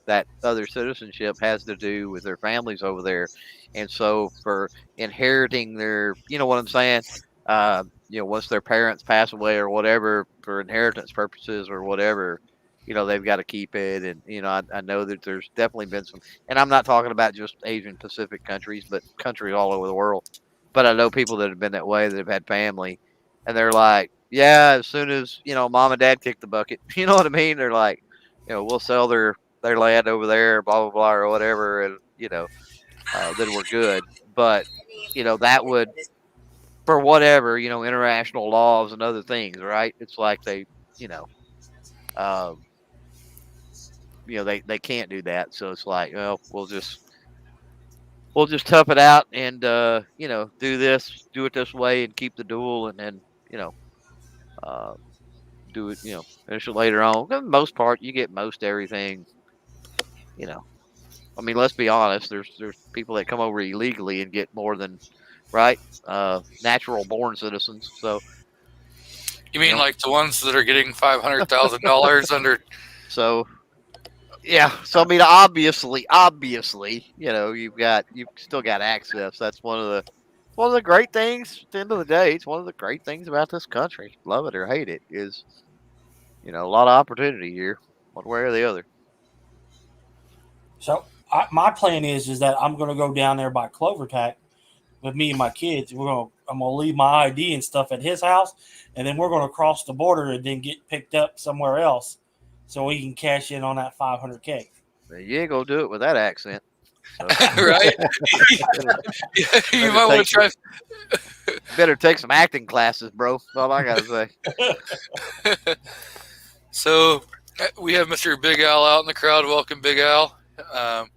that other citizenship has to do with their families over there. And so for inheriting their, you know what I'm saying? Once their parents pass away or whatever, for inheritance purposes or whatever, they've got to keep it. And, I know that there's definitely been some, and I'm not talking about just Asian Pacific countries, but countries all over the world. But I know people that have been that way, that have had family, and they're like, yeah, as soon as, mom and dad kick the bucket, you know what I mean? They're like, we'll sell their land over there, blah, blah, blah, or whatever. And, then we're good. But, that would, for whatever, international laws and other things, right? It's like they can't do that. So it's like, well, we'll just tough it out and, do it this way and keep the duel, and then, do it, finish it later on. For the most part, you get most everything, I mean, let's be honest, there's people that come over illegally and get more than, natural born citizens. So. You mean like the ones that are getting $500,000 under? So. Yeah, so I mean, obviously, you've still got access. That's one of the great things. At the end of the day, it's one of the great things about this country. Love it or hate it, is a lot of opportunity here, one way or the other. So my plan is that I'm going to go down there by Clovertac with me and my kids. I'm going to leave my ID and stuff at his house, and then we're going to cross the border and then get picked up somewhere else, so we can cash in on that $500K. You ain't gonna do it with that accent, so. Right? You might want to try. Better take some acting classes, bro. That's all I gotta say. So we have Mr. Big Al out in the crowd. Welcome, Big Al. If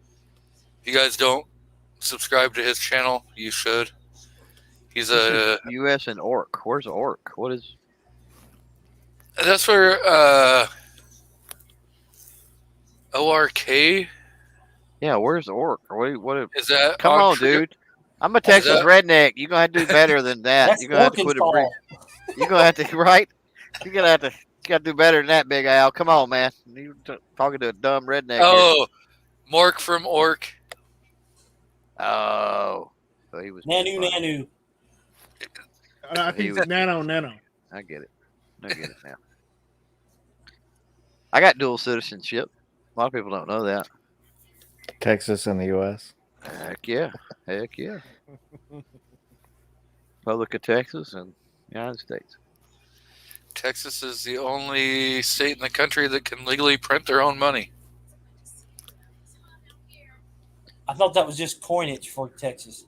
you guys don't subscribe to his channel, you should. He's a U.S. and Orc. Where's Orc? What is? That's where. ORK? Yeah, where's Orc? What is that? Come on, dude. I'm a Texas redneck. You're gonna have to do better than that. You're gonna have to quit it. You're gonna have to You're gonna have to do better than that, Big Al. Come on, man. You're talking to a dumb redneck. Oh, here. Mork from Orc. Oh, so he was Nanu. He's Nano. I get it now. I got dual citizenship. A lot of people don't know that. Texas and the U.S. Heck yeah. Republic of Texas and United States. Texas is the only state in the country that can legally print their own money. I thought that was just coinage for Texas.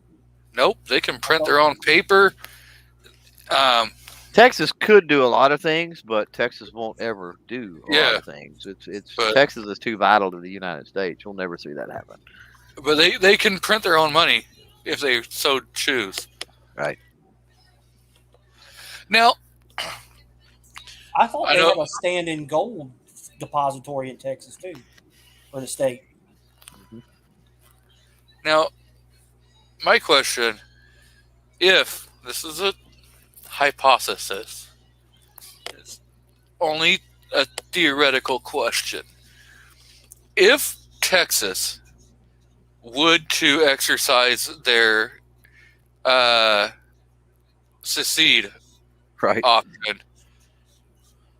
Nope, they can print their own paper. Texas could do a lot of things, but Texas won't ever do a lot of things. But- Texas is too vital to the United States. You'll never see that happen. But they can print their own money if they so choose. Right. Now, I thought I they know- had a stand-in gold depository in Texas too, for the state. Now, my question, if this is a hypothesis, it's only a theoretical question. If Texas would to exercise their secede Right. option,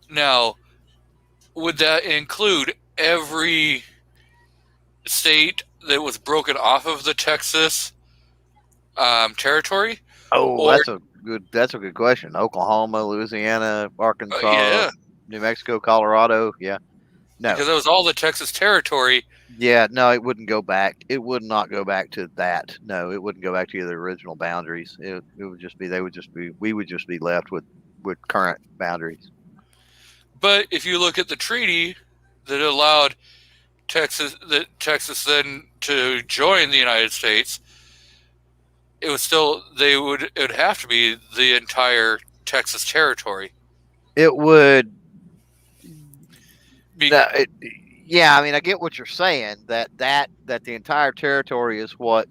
now, would that include every state that was broken off of the Texas territory? Oh, Or- that's a good question. Oklahoma, Louisiana, Arkansas, Yeah, New Mexico, Colorado. Yeah. No. because it was all the Texas territory. Yeah, no, it wouldn't go back. It would not go back to that. No, it wouldn't go back to the original boundaries. It would just be we would just be left with current boundaries. But if you look at the treaty that allowed Texas then to join the United States, it would have to be the entire Texas territory. It would. Be- Yeah, I mean, I get what you're saying. That the entire territory is what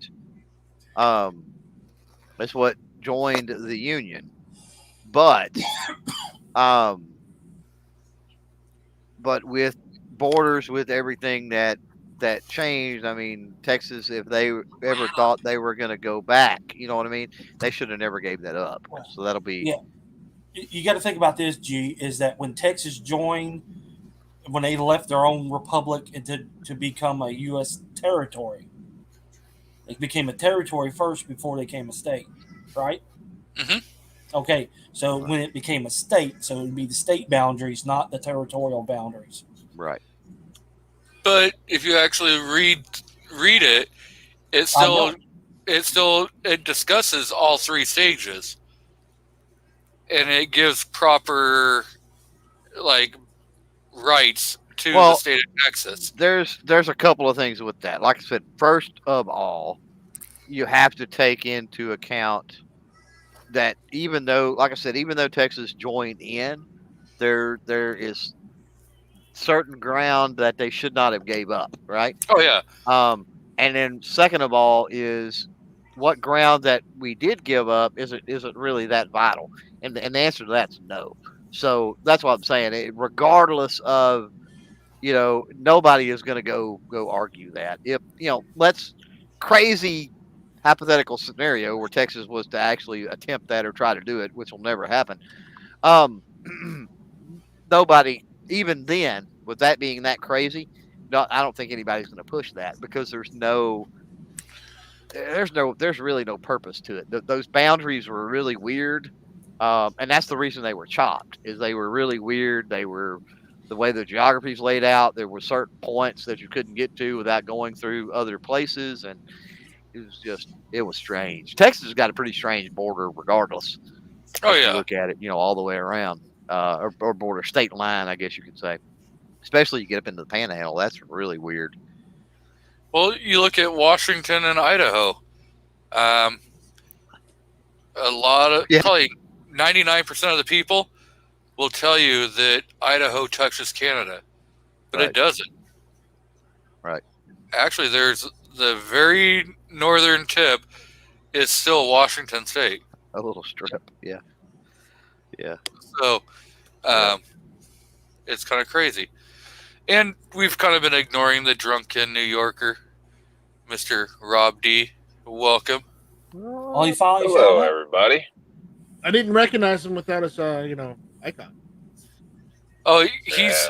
joined the Union, but with borders, with everything that changed. I mean, Texas, if they ever thought they were going to go back, you know what I mean? They should have never gave that up. So that'll be. Yeah. You got to think about this, G, is that when Texas joined, when they left their own republic and to become a U.S. territory, they became a territory first before they became a state, right? Mhm. Okay, so when it became a state, so it would be the state boundaries, not the territorial boundaries. Right. But if you actually read it, it discusses all three stages, and it gives proper rights to the state of Texas. There's a couple of things with that. Like I said, first of all, you have to take into account that even though Texas joined in, there is certain ground that they should not have gave up, right? Oh yeah. And then second of all is what ground that we did give up isn't really that vital, and the answer to that's no. So that's what I'm saying. Regardless of, nobody is going to go argue that. If let's crazy hypothetical scenario where Texas was to actually attempt that or try to do it, which will never happen. Nobody, even then, with that being that crazy, I don't think anybody's going to push that because there's really no purpose to it. Those boundaries were really weird, and that's the reason they were chopped. Is they were really weird. They were the way the geography's laid out. There were certain points that you couldn't get to without going through other places, and it was strange. Texas has got a pretty strange border, regardless. Oh If yeah. you look at it, all the way around, or border state line, I guess you could say. Especially you get up into the Panhandle, that's really weird. Well, you look at Washington and Idaho. A lot of probably 99% of the people will tell you that Idaho touches Canada, but it doesn't. Right. Actually, there's the very northern tip is still Washington State. A little strip, yeah. So, it's kind of crazy. And we've kind of been ignoring the drunken New Yorker, Mr. Rob D. Welcome. Oh, you finally Hello, showed up? everybody. I didn't recognize him without his icon. Oh,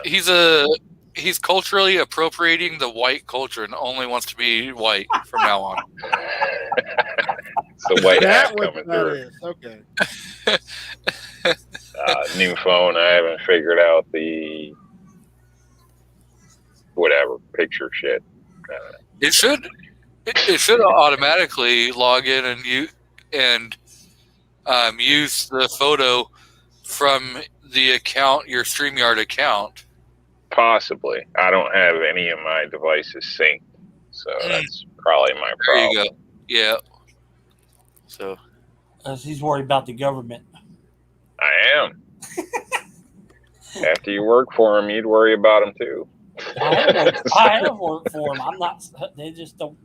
he's a he's culturally appropriating the white culture and only wants to be white from now on. It's the white hat That what coming that through. is. Okay. New phone. I haven't figured out the whatever picture shit. It should automatically log in and use the photo from the account, your StreamYard account. Possibly. I don't have any of my devices synced, so that's probably my There problem. you go. Yeah. So He's worried about the government. I am. After you work for him, you'd worry about him too. I have worked for them. I'm not. They just don't.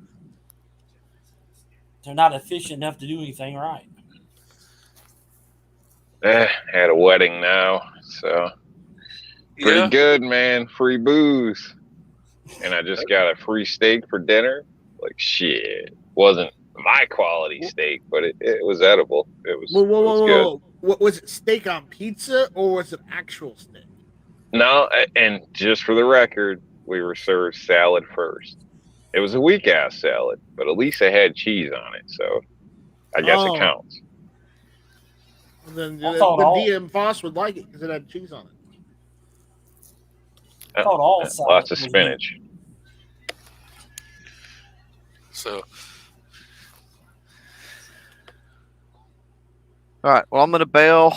They're not efficient enough to do anything right. Had a wedding now, so pretty yeah, good, man. Free booze, and I just got a free steak for dinner. Like shit, wasn't my quality steak, but it was edible. It was, Whoa, it was good. whoa. What was it? Steak on pizza or was it actual steak? No, and just for the record, we were served salad first. It was a weak ass salad, but at least it had cheese on it, so I guess Oh. it counts. And then I the thought all- DM Foss would like it because it had cheese on it. I thought all Lots salad of was spinach. so All right. Well, I'm gonna bail.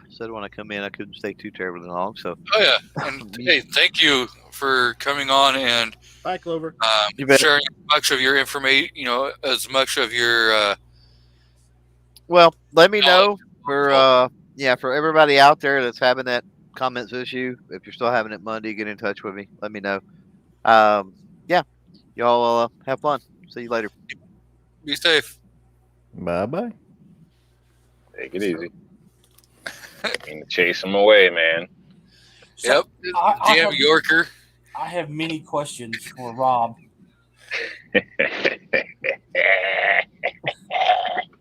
Said when I come in, I couldn't stay too terribly long. So oh yeah, and hey, thank you for coming on and Bye, Clover. You bet. sharing as much of your information. As much of your. well, let me Knowledge. know for for everybody out there that's having that comments issue. If you're still having it Monday, get in touch with me. Let me know. Y'all have fun. See you later. Be safe. Bye bye. Take it easy. I mean, chase them away, man. Yep. I Damn have- Yorker. I have many questions for Rob.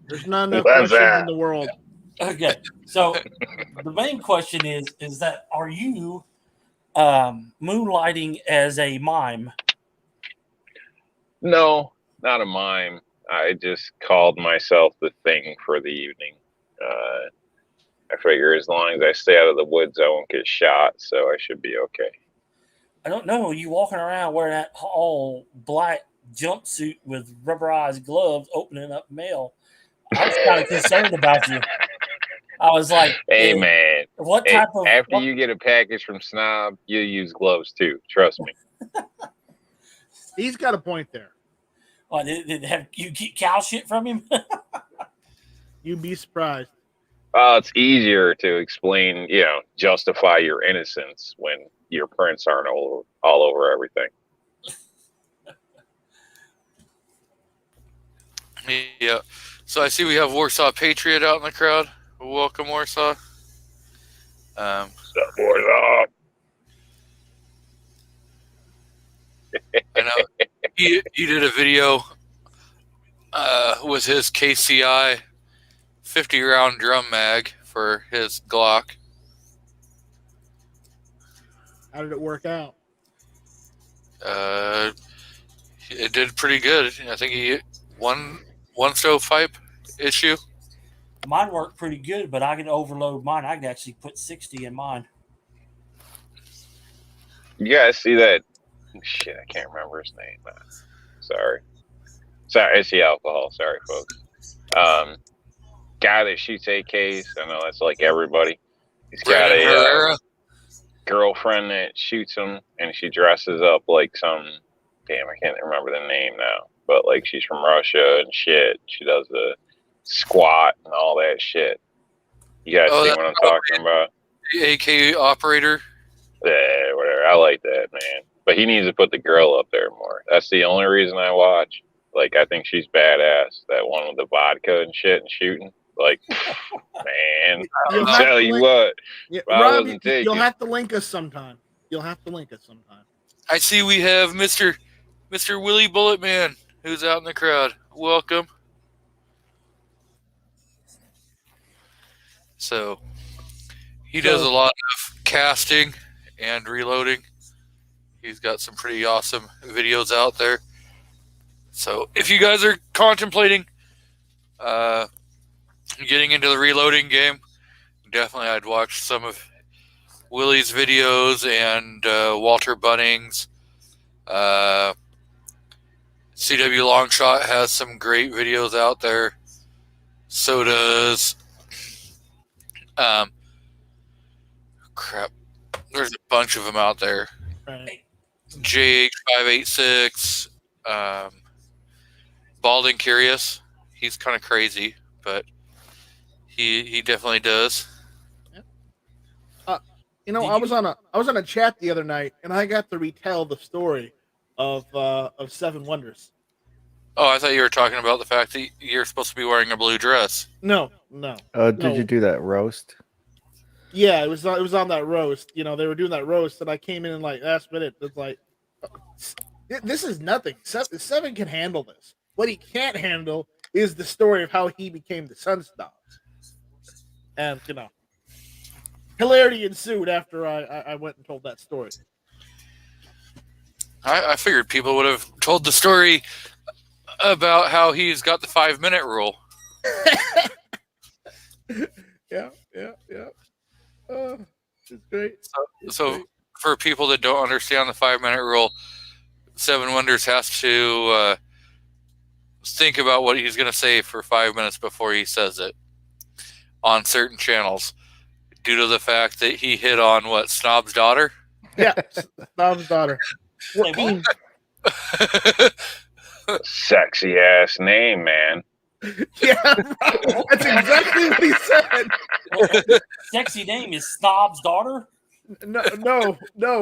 There's not enough What's questions that? in the world. Okay, so the main question is that are you moonlighting as a mime? No, not a mime. I just called myself the Thing for the evening. I figure as long as I stay out of the woods, I won't get shot, so I should be okay. I don't know. You walking around wearing that all black jumpsuit with rubberized gloves, opening up mail. I was kind of concerned about you. I was like, Hey, man. what Hey, type of after what- you get a package from Snob, you use gloves too. Trust me. He's got a point there. what, did have you get cow shit from him? You'd be surprised. It's easier to explain, justify your innocence when your prints aren't all over everything. Yeah. So I see we have Warsaw Patriot out in the crowd. Welcome, Warsaw. Stuff boys off. I know he did a video with his KCI 50 round drum mag for his Glock. How did it work out? It did pretty good. I think he hit one stovepipe issue. Mine worked pretty good, but I could overload mine. I could actually put 60 in mine. You guys see that? Shit, I can't remember his name. Sorry, it's the alcohol. Sorry, folks. Guy that shoots AKs. I know that's like everybody. He's got Brandon a Herrera. girlfriend that shoots him, and she dresses up like some. Damn, I can't remember the name now. But like she's from Russia and shit. She does the squat and all that shit. You guys see that- what I'm talking about? The AK operator. Yeah, whatever. I like that, man. But he needs to put the girl up there more. That's the only reason I watch. Like, I think she's badass. That one with the vodka and shit and shooting. Like, man, You'll I have tell to you link- what. Yeah, Well, I Rob, wasn't you'll taking. have to link us sometime. You'll have to link us sometime. I see we have Mr. Willie Bulletman, who's out in the crowd. Welcome. So he does a lot of casting and reloading. He's got some pretty awesome videos out there. So if you guys are contemplating getting into the reloading game, definitely I'd watch some of Willie's videos and Walter Bunning's. CW Longshot has some great videos out there. So does there's a bunch of them out there. Right. JH586, Bald and Curious. He's kind of crazy, but he definitely does. You know, I was on a chat the other night, and I got to retell the story of Seven Wonders. Oh, I thought you were talking about the fact that you're supposed to be wearing a blue dress. No. Did you do that roast? Yeah, it was on that roast. You know, they were doing that roast, and I came in and like last minute. It's like, this is nothing. Seven can handle this. What he can't handle is the story of how he became the Sunsnobs. And you know, hilarity ensued after I went and told that story. I figured people would have told the story about how he's got the 5-minute rule. Yeah. It's great. So for people that don't understand the 5-minute rule, Seven Wonders has to think about what he's going to say for 5 minutes before he says it on certain channels, due to the fact that he hit on Snob's daughter. Yeah, Snob's daughter. 14. Sexy ass name, man. Yeah, right. That's exactly what he said. Sexy name is Snob's daughter. No.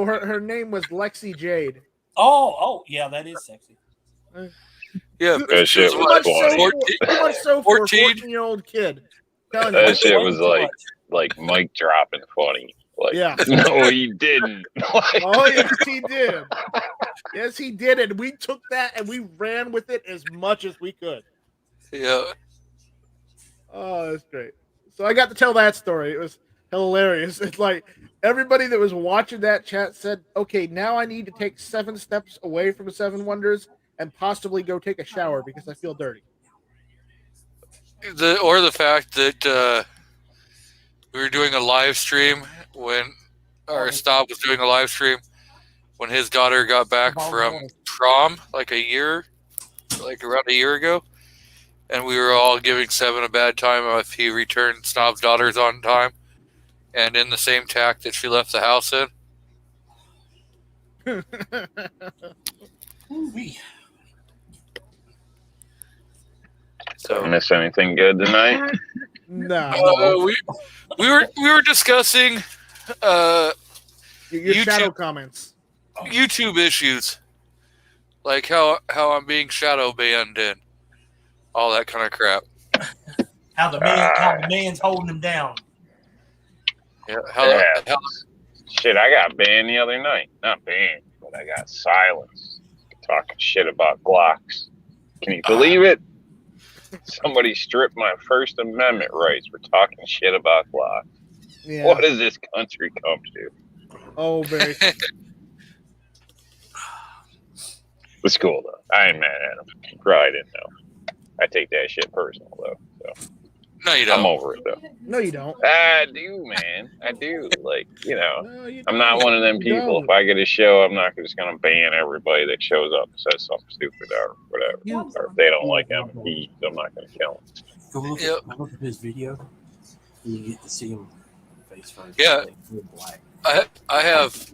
Her name was Lexi Jade. Oh, yeah, that is sexy. Yeah, That shit Too was much funny. so for a 14? 14-year-old kid. Telling you. That shit was like mic dropping funny. Like, Yeah. no, he didn't. Like, Oh, yes, he did. Yes, he did. And we took that and we ran with it as much as we could. Yeah. Oh, that's great. So I got to tell that story. It was hilarious. It's like everybody that was watching that chat said, okay, now I need to take 7 steps away from Seven Wonders and possibly go take a shower because I feel dirty. The fact that we were doing a live stream Snob was doing a live stream when his daughter got back from prom around a year ago, and we were all giving Seven a bad time if he returned Snob's daughters on time and in the same tack that she left the house in. Ooh-wee. Did I miss anything good tonight? No. We were discussing Your YouTube- shadow comments. YouTube issues, like how I'm being shadow banned and all that kind of crap. How the man's holding him down. Yeah, Shit, I got banned the other night. Not banned, but I got silenced. Talking shit about Glocks. Can you believe it? Somebody stripped my First Amendment rights for talking shit about Glocks. Yeah. What does this country come to? Oh, very. It's cool though. I ain't mad at him. He probably didn't know. I take that shit personal though. So no, you don't. I'm over it though. No, you don't. I do, man. I do. Like, you know, No, you I'm not don't. one of them You people. don't. If I get a show, I'm not just gonna ban everybody that shows up and says something stupid or whatever. Or if they don't like MP, I'm not gonna kill them. Go look, Yep. look at his video. You get to see him face first. Yeah. Like, full black. I have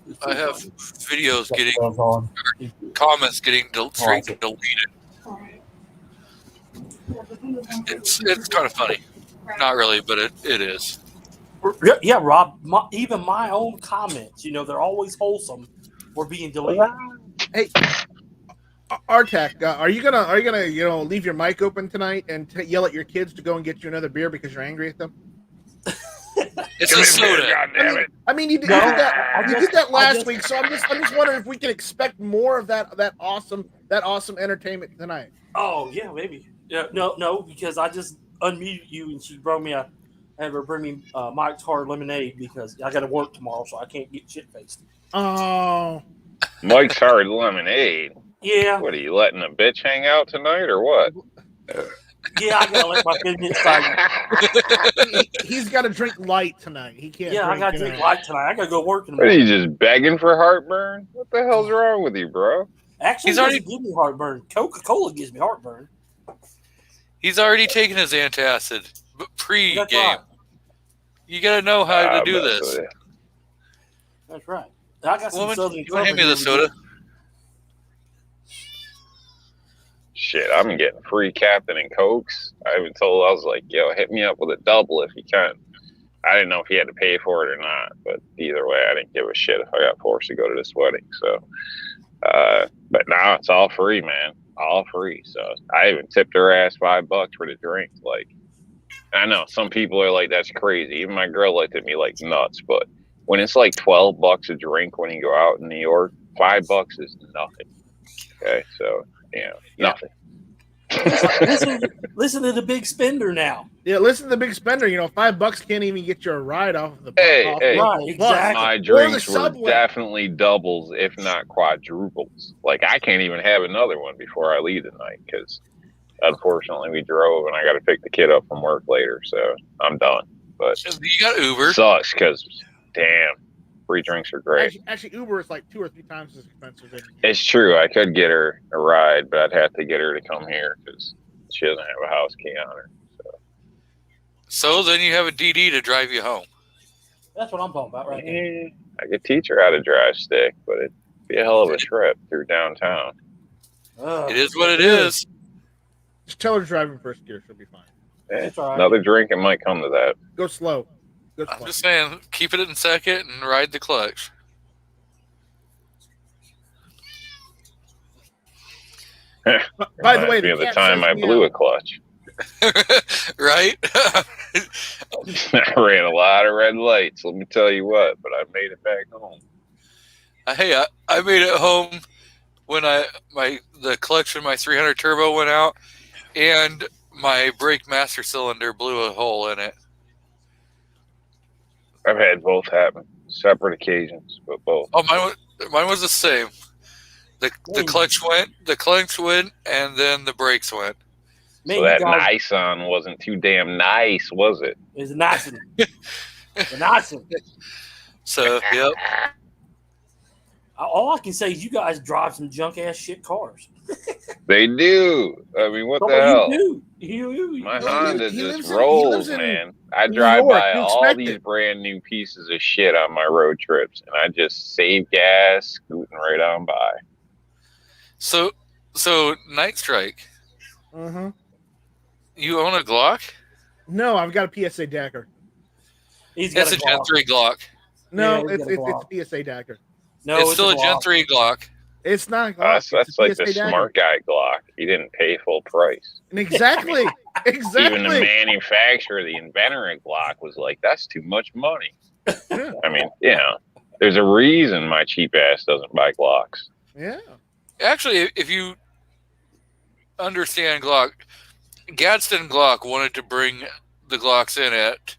It's I have funny. videos getting Gloves on. comments getting straight deleted. It's kind of funny. Not really, but it is. Yeah, Rob. Even my own comments, they're always wholesome. We're being deleted. Hey, Artak, are you gonna leave your mic open tonight and yell at your kids to go and get you another beer because you're angry at them? It's a soda. God damn it. I mean, you did No, that. You did that I last just- week, so I'm just wondering if we can expect more of that awesome entertainment tonight. Oh yeah, maybe. Yeah, no, because I just unmuted you and she brought me a have her bring me Mike's Hard Lemonade because I got to work tomorrow, so I can't get shit faced. Oh, Mike's Hard Lemonade. Yeah, What are you letting a bitch hang out tonight or what? yeah, I gotta let my kid get excited. he's got to drink light tonight. He can't. Yeah, I gotta you drink know. light tonight. I gotta go work in the What are morning. you just begging for heartburn? What the hell's wrong with you, bro? Actually, He's it already- doesn't give me heartburn. Coca-Cola gives me heartburn. He's already taken his antacid That's pre-game. right. You got to know how to do mess with this. you. That's right. I got some Woman, Southern you want to hand me Comfort the here. soda? Shit, I'm getting free Captain and Cokes. I even told, I was like, yo, hit me up with a double if you can. I didn't know if he had to pay for it or not, but either way, I didn't give a shit if I got forced to go to this wedding. So, but now it's all free, man, all free. So I even tipped her ass $5 for the drink. Like, I know some people are like, that's crazy. Even my girl looked at me like nuts, but when it's like $12 a drink when you go out in New York, $5 is nothing. Okay, so nothing. Listen to the big spender now. Yeah, listen to the big spender. You know, $5 can't even get you a ride off of the Hey, off hey. the Right, bus. exactly. My Or the drinks were Subway. definitely doubles, if not quadruples. Like, I can't even have another one before I leave tonight because, unfortunately, we drove and I got to pick the kid up from work later. So I'm done. But You got Uber. sucks because, damn, free drinks are great. Actually, Uber is like 2 or 3 times as expensive. It's true. I could get her a ride, but I'd have to get her to come here because she doesn't have a house key on her. So then you have a DD to drive you home. That's what I'm talking about right there. Yeah, I could teach her how to drive stick, but it'd be a hell of a trip through downtown. It is what it is. Just tell her to drive in first gear. She'll be fine. It's all right. Another drink, it might come to that. Go slow. Go I'm slow. just saying, keep it in second and ride the clutch. By the way, Reminds me of the cat time says I meow. blew a clutch. Right? I ran a lot of red lights, let me tell you what, but I made it back home. Hey, I made it home when the clutch in my 300 turbo went out, and my brake master cylinder blew a hole in it. I've had both happen, separate occasions, but both. Oh, mine was the same. The clutch went, and then the brakes went. Man, So you that guys- Nissan wasn't too damn nice, was it? It's a nice one. It's a nice one. So, yep. All I can say is you guys drive some junk ass shit cars. They do. I mean, what the But hell? you do. You My He Honda lives just in- he rolls, lives in man. I New drive York. by You all expect these it. brand new pieces of shit on my road trips, and I just save gas, scooting right on by. So Night Strike, Uh-huh. you own a Glock? No, I've got a PSA Dagger. He's got That's a a Gen Glock. 3 Glock. No, Yeah, he's it's got a Glock. a PSA Dagger. No, It's still a Gen Glock. 3 Glock. It's not a Glock. That's it's a like the PSA Dagger. smart guy Glock. He didn't pay full price. Exactly. Exactly. Even the manufacturer, the inventor of Glock, was like, "That's too much money." I mean, there's a reason my cheap ass doesn't buy Glocks. Yeah. Actually, if you understand Glock, Gadsden Glock wanted to bring the Glocks in at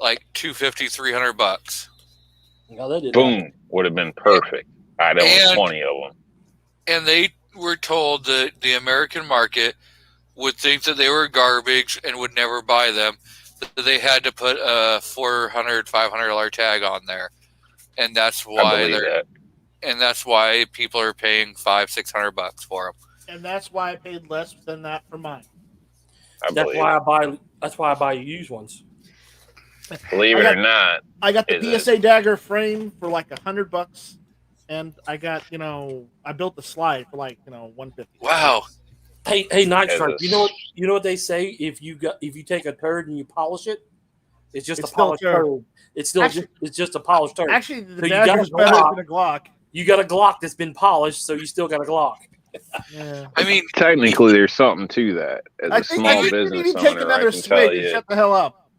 like $250, $300. No, they did. Boom, would have been perfect. I'd own And- 20 of them. And they were told that the American market would think that they were garbage and would never buy them. That they had to put a $400, $500 tag on there, and that's I why believe that. and that's why people are paying $500, $600 for them. And that's why I paid less than that for mine. I That's believe why it. That's why I buy used ones. Believe I it got- or not, I got the Is it? PSA Dagger frame for like $100, and I got I built the slide for like $150. Wow. Hey, Night As Strike. a- You know what they say? If you take a turd and you polish it, it's just It's a still a polished turd. turd. It's still Actually- it's just a polished turd. Actually, So the you got Dagger's a better Glock. than a Glock. You got a Glock that's been polished, so you still got a Glock. Yeah. I mean, technically there's something to that. As I a think small you business need to take owner, I another can tell swig and you, shut the hell up.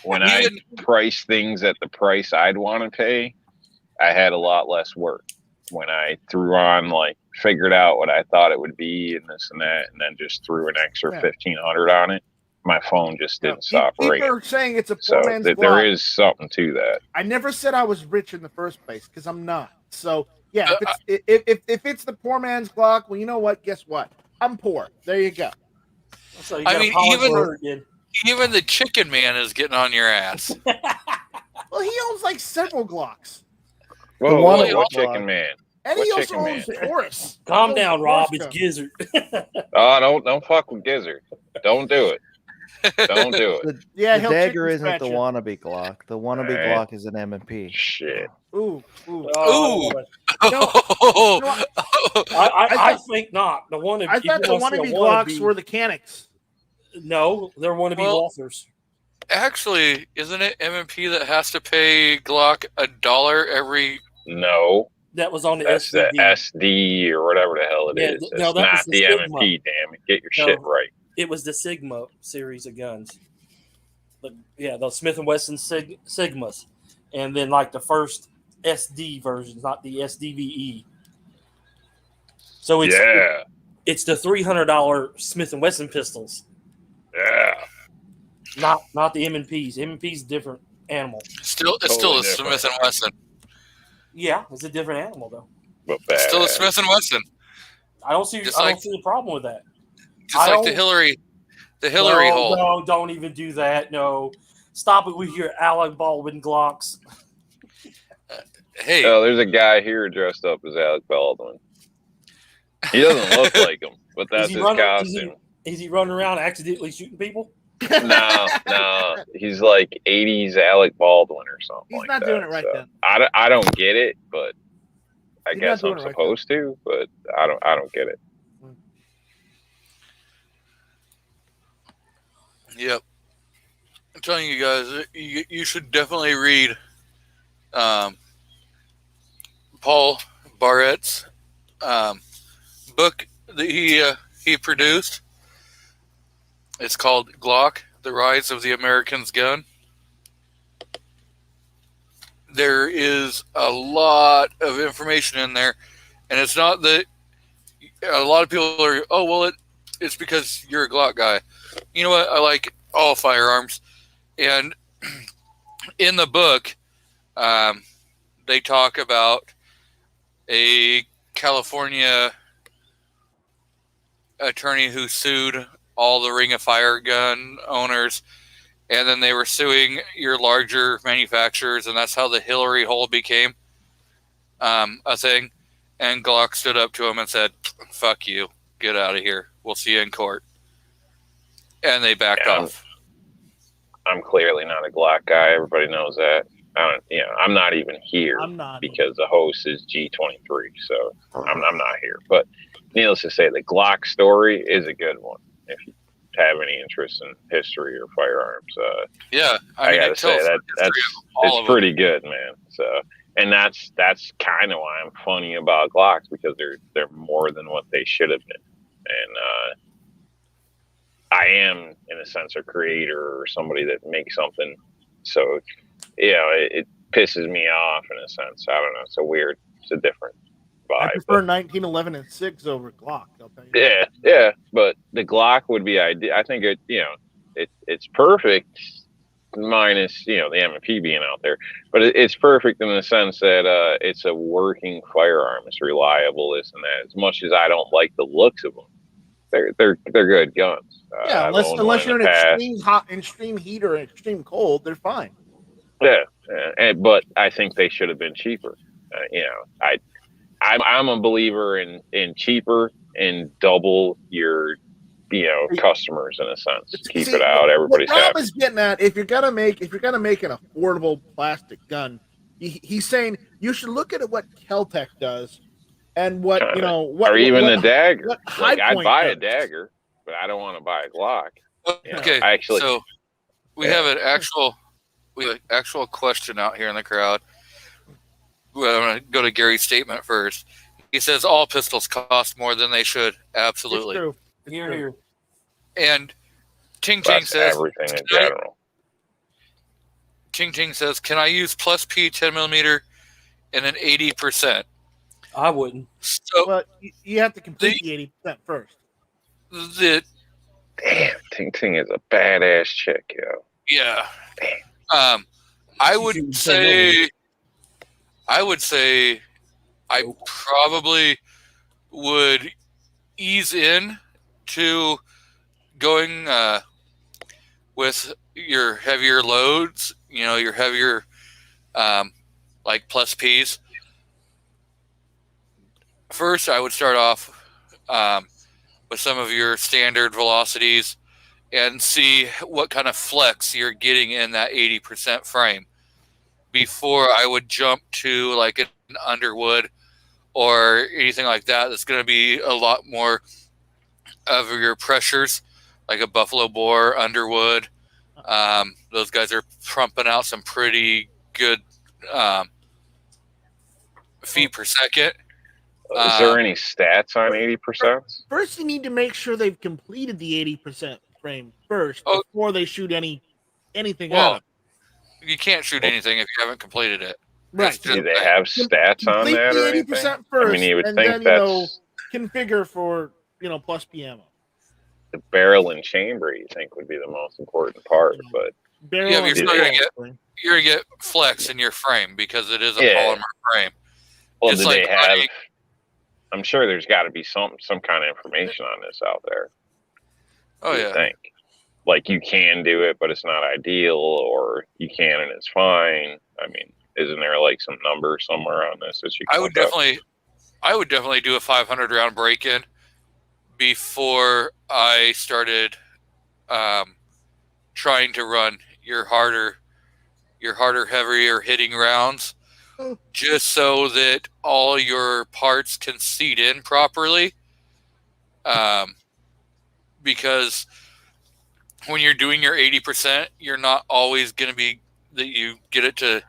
when I Even- price things at the price I'd want to pay, I had a lot less work. When I threw on, figured out what I thought it would be and this and that, and then just threw an extra Yeah. 1,500 on it, my phone just No, didn't stop people ringing. are saying it's a So poor man's there Glock. is something to that. I never said I was rich in the first place because I'm not. So yeah, Uh, if it's the poor man's Glock, well, you know what? Guess what? I'm poor. There you go. So you I got a mean, polished even- bird, then. Even the chicken man is getting on your ass. Well, he owns like several Glocks, Whoa, one whoa, of what the chicken Glock- man? and What he also chicken owns man? Taurus. Calm He owns down, Rob. It's Taurus Gizzard. Oh, don't fuck with Gizzard. Don't do it. Don't do it. The, Yeah, the he'll dagger chicken isn't the scratch you. wannabe Glock. The wannabe Alright. Glock is an M&P. Shit. Ooh. Oh, I think not. The one. I thought the wannabe Glocks were the Canics. No, they're wannabe Well, authors. Actually, isn't it M&P that has to pay Glock $1 every? No, That was on the that's the SCD. SD or whatever the hell it Yeah, is. no, It's that was not the the Sigma. M&P, damn it. Get your No. shit right. It was the Sigma series of guns. The Smith and Wesson Sigmas, and then like the first SD versions, not the SDVE. So it's the $300 Smith and Wesson pistols, Yeah. not the M&Ps. M&Ps different animal. It's still Totally a different. Smith and Wesson. Yeah, it's a different animal though. But It's still a badass. Smith and Wesson. I don't see. Just I like- don't see a problem with that. Just I like the don't- Hillary hole. No, don't even do that. No, stop it with your Alec Baldwin Glocks. Hey, Oh, there's a guy here dressed up as Alec Baldwin. He doesn't look like him, but that's he his running- costume. Is he running around accidentally shooting people? No, he's like 80s Alec Baldwin or something. He's like not that. doing it right So, then. I don't get it, but I He's guess not I'm doing it right supposed to, but I don't get it. yep. I'm telling you guys, you should definitely read Paul Barrett's book that he produced. It's called Glock: The Rise of the American's Gun. There is a lot of information in there, and it's not that a lot of people are, oh, well, it's because you're a Glock guy. You know what? I like all firearms. And in the book, they talk about a California attorney who sued all the Ring of Fire gun owners, and then they were suing your larger manufacturers, and that's how the Hillary hole became a thing. And Glock stood up to him and said, "Fuck you, get out of here. We'll see you in court." And they backed Yeah, off. I'm clearly not a Glock guy. Everybody knows that. I'm not even here I'm not. because the host is G23, so I'm not here. But needless to say, the Glock story is a good one. If you have any interest in history or firearms, Yeah, I mean, gotta it say tells that the history of all of it's them. pretty good, man. So, and that's kind of why I'm funny about Glocks, because they're more than what they should have been. And I am, in a sense, a creator or somebody that makes something. So, it pisses me off in a sense. I don't know. It's a different vibe. I prefer 1911 and 6 over Glock. I'll tell you. Yeah, but the Glock would be ideal. I think it's perfect, minus the M&P being out there, but it's perfect in the sense that it's a working firearm. It's reliable, this and that. As much as I don't like the looks of them, they're good guns. Yeah, I've owned one unless you're the in past. extreme heat or extreme cold, they're fine. Yeah, but I think they should have been cheaper. I'm a believer in cheaper and double your customers in a sense. Keep it out. Everybody's what Rob happy. is getting at, if you're gonna make an affordable plastic gun, he's saying you should look at what Keltec does and what or even the dagger. what Like, I'd Hi-Point buy a does. dagger, but I don't want to buy a Glock. Okay, so we have an actual question out here in the crowd. Well, I'm going to go to Gary's statement first. He says all pistols cost more than they should. Absolutely. It's true. Here. And Ting That's says, everything in general. Ting says, can I use plus P 10mm in an 80%? I wouldn't. So Well, you have to complete the 80% first. the Damn, Ting Ting is a badass chick, yo. Yeah. I would say I probably would ease in to going with your heavier loads, your heavier like plus Ps. First, I would start off with some of your standard velocities and see what kind of flex you're getting in that 80% frame before I would jump to like an Underwood or anything like that. That's going to be a lot more of your pressures, like a Buffalo Bore, Underwood. Those guys are pumping out some pretty good feet per second. Is there any stats on 80%? First, you need to make sure they've completed the 80% frame first before they shoot anything out. You can't shoot anything if you haven't completed it. Right. Do they have stats on Complete that the or 80% anything? first, I mean, you would and think then, that's configure for, plus PMO. the barrel and chamber. You think would be the most important part, but Barrel Yeah, but and you're still barrel. you're gonna get flex in your frame because it is a Yeah. polymer frame. well, Just do like they have? running- I'm sure there's got to be some kind of information on this out there. Oh you yeah. think like you can do it, but it's not ideal, or you can and it's fine. I mean, isn't there like some number somewhere on this that you can I would look up? definitely do a 500 round break in before I started trying to run your harder, heavier hitting rounds, just so that all your parts can seat in properly. Because when you're doing your 80%, you're not always going to be that you get it to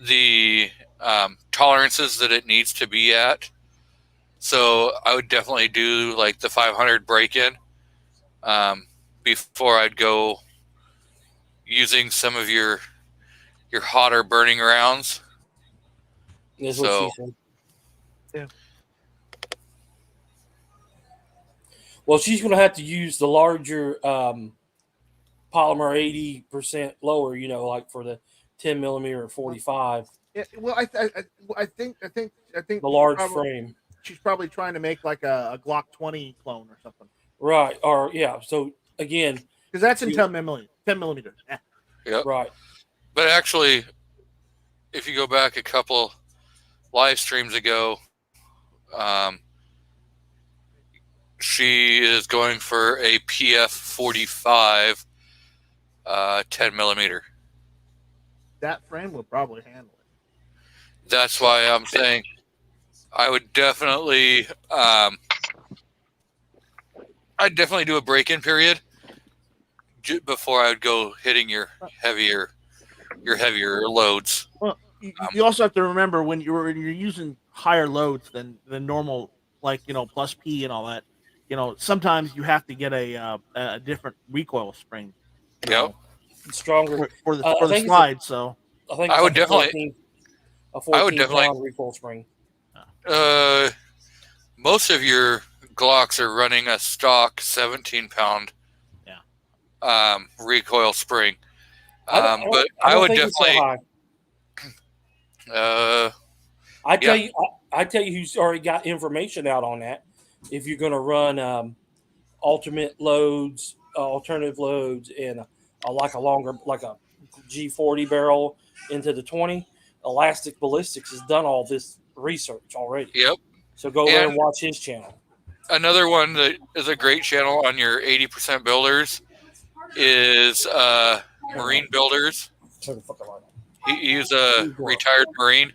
the tolerances that it needs to be at. So I would definitely do like the 500 break-in before I'd go using some of your hotter burning rounds. That's what So- she said. Yeah. Well, she's going to have to use the larger polymer 80% lower, like for the 10 millimeter or 45, Yeah, well, I think the large frame. she's probably trying to make like a Glock 20 clone or something, Right. Or, yeah. So, again, because that's in You- 10 millimeter. Yeah. Yep. right. But actually, if you go back a couple live streams ago, she is going for a PF 45 10 millimeter. That frame will probably handle it. That's why I'm saying I would definitely I'd definitely do a break-in period before I would go hitting your heavier loads. Well, you also have to remember when you're using higher loads than normal, like plus P and all that. Sometimes you have to get a different recoil spring. Yep. Stronger. For the I think it's a- slide. So I think I it's would like definitely- a 14 I would definitely- pound recoil spring. Most of your Glocks are running a stock 17-pound recoil spring. But I don't would think it's so definitely high. I tell you who's already got information out on that. If you're going to run alternate loads, alternative loads, and a longer, like a G40 barrel into the 20, Elastic Ballistics has done all this research already. Yep. So go there And- and watch his channel. Another one that is a great channel on your 80% builders is Marine Builders. Turn the fuck around. He's a retired Marine,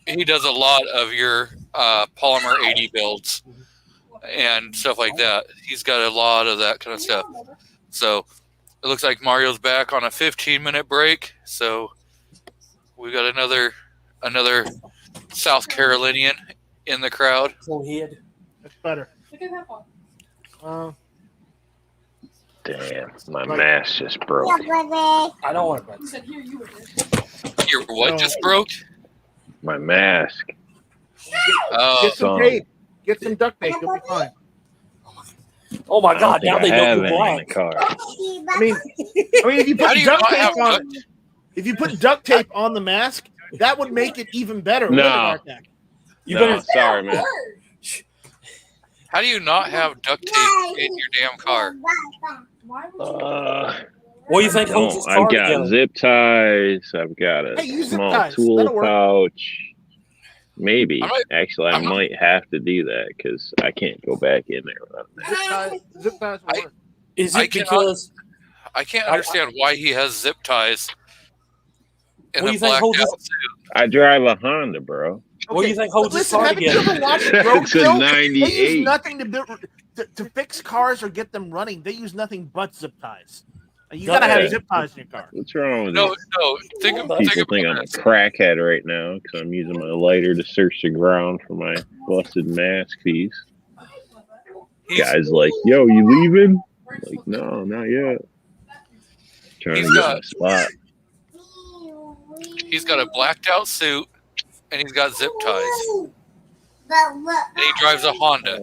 and he does a lot of your polymer 80 builds and stuff like that. He's got a lot of that kind of stuff. So it looks like Mario's back on a 15-minute break. So we got another South Carolinian in the crowd. Go ahead. that's better. Damn, my mask just broke. I don't want to. Your what just broke? My mask. Oh, Get some Son. tape. Get some duct tape. You'll be fine. Oh my I don't God! think Now I they know have you're any in the black. car. I mean, if you How put do you duct not tape have on, if you put duct tape on the mask, that would make it even better. No. wouldn't it, Artak? You No, better. sorry, man. How do you not have duct tape in your damn car? What do you think holds No, this I've car got together? zip ties. I've got a Hey, use zip small ties. tool That'll work. pouch. Maybe. I'm not- Actually, I I'm not- might have to do that because I can't go back in there without that. Zip ties will work. Is I it cannot- because I can't understand why he has zip ties in What do a you think blacked holds out this- suit. I drive a Honda, bro. what do you think holds this Listen, car haven't you together? ever watched It's a Roadkill? They 98. use nothing to fix cars or get them running. They use nothing but zip ties. You gotta have Yeah. zip ties in your car. What's wrong with No, you? no. Think People about think I'm a this. crackhead right now because I'm using my lighter to search the ground for my busted mask piece. He's- Guys like, yo, you leaving? Like, no, not yet. Trying He's to get got- my spot. He's got a blacked out suit and he's got zip ties. And he drives a Honda.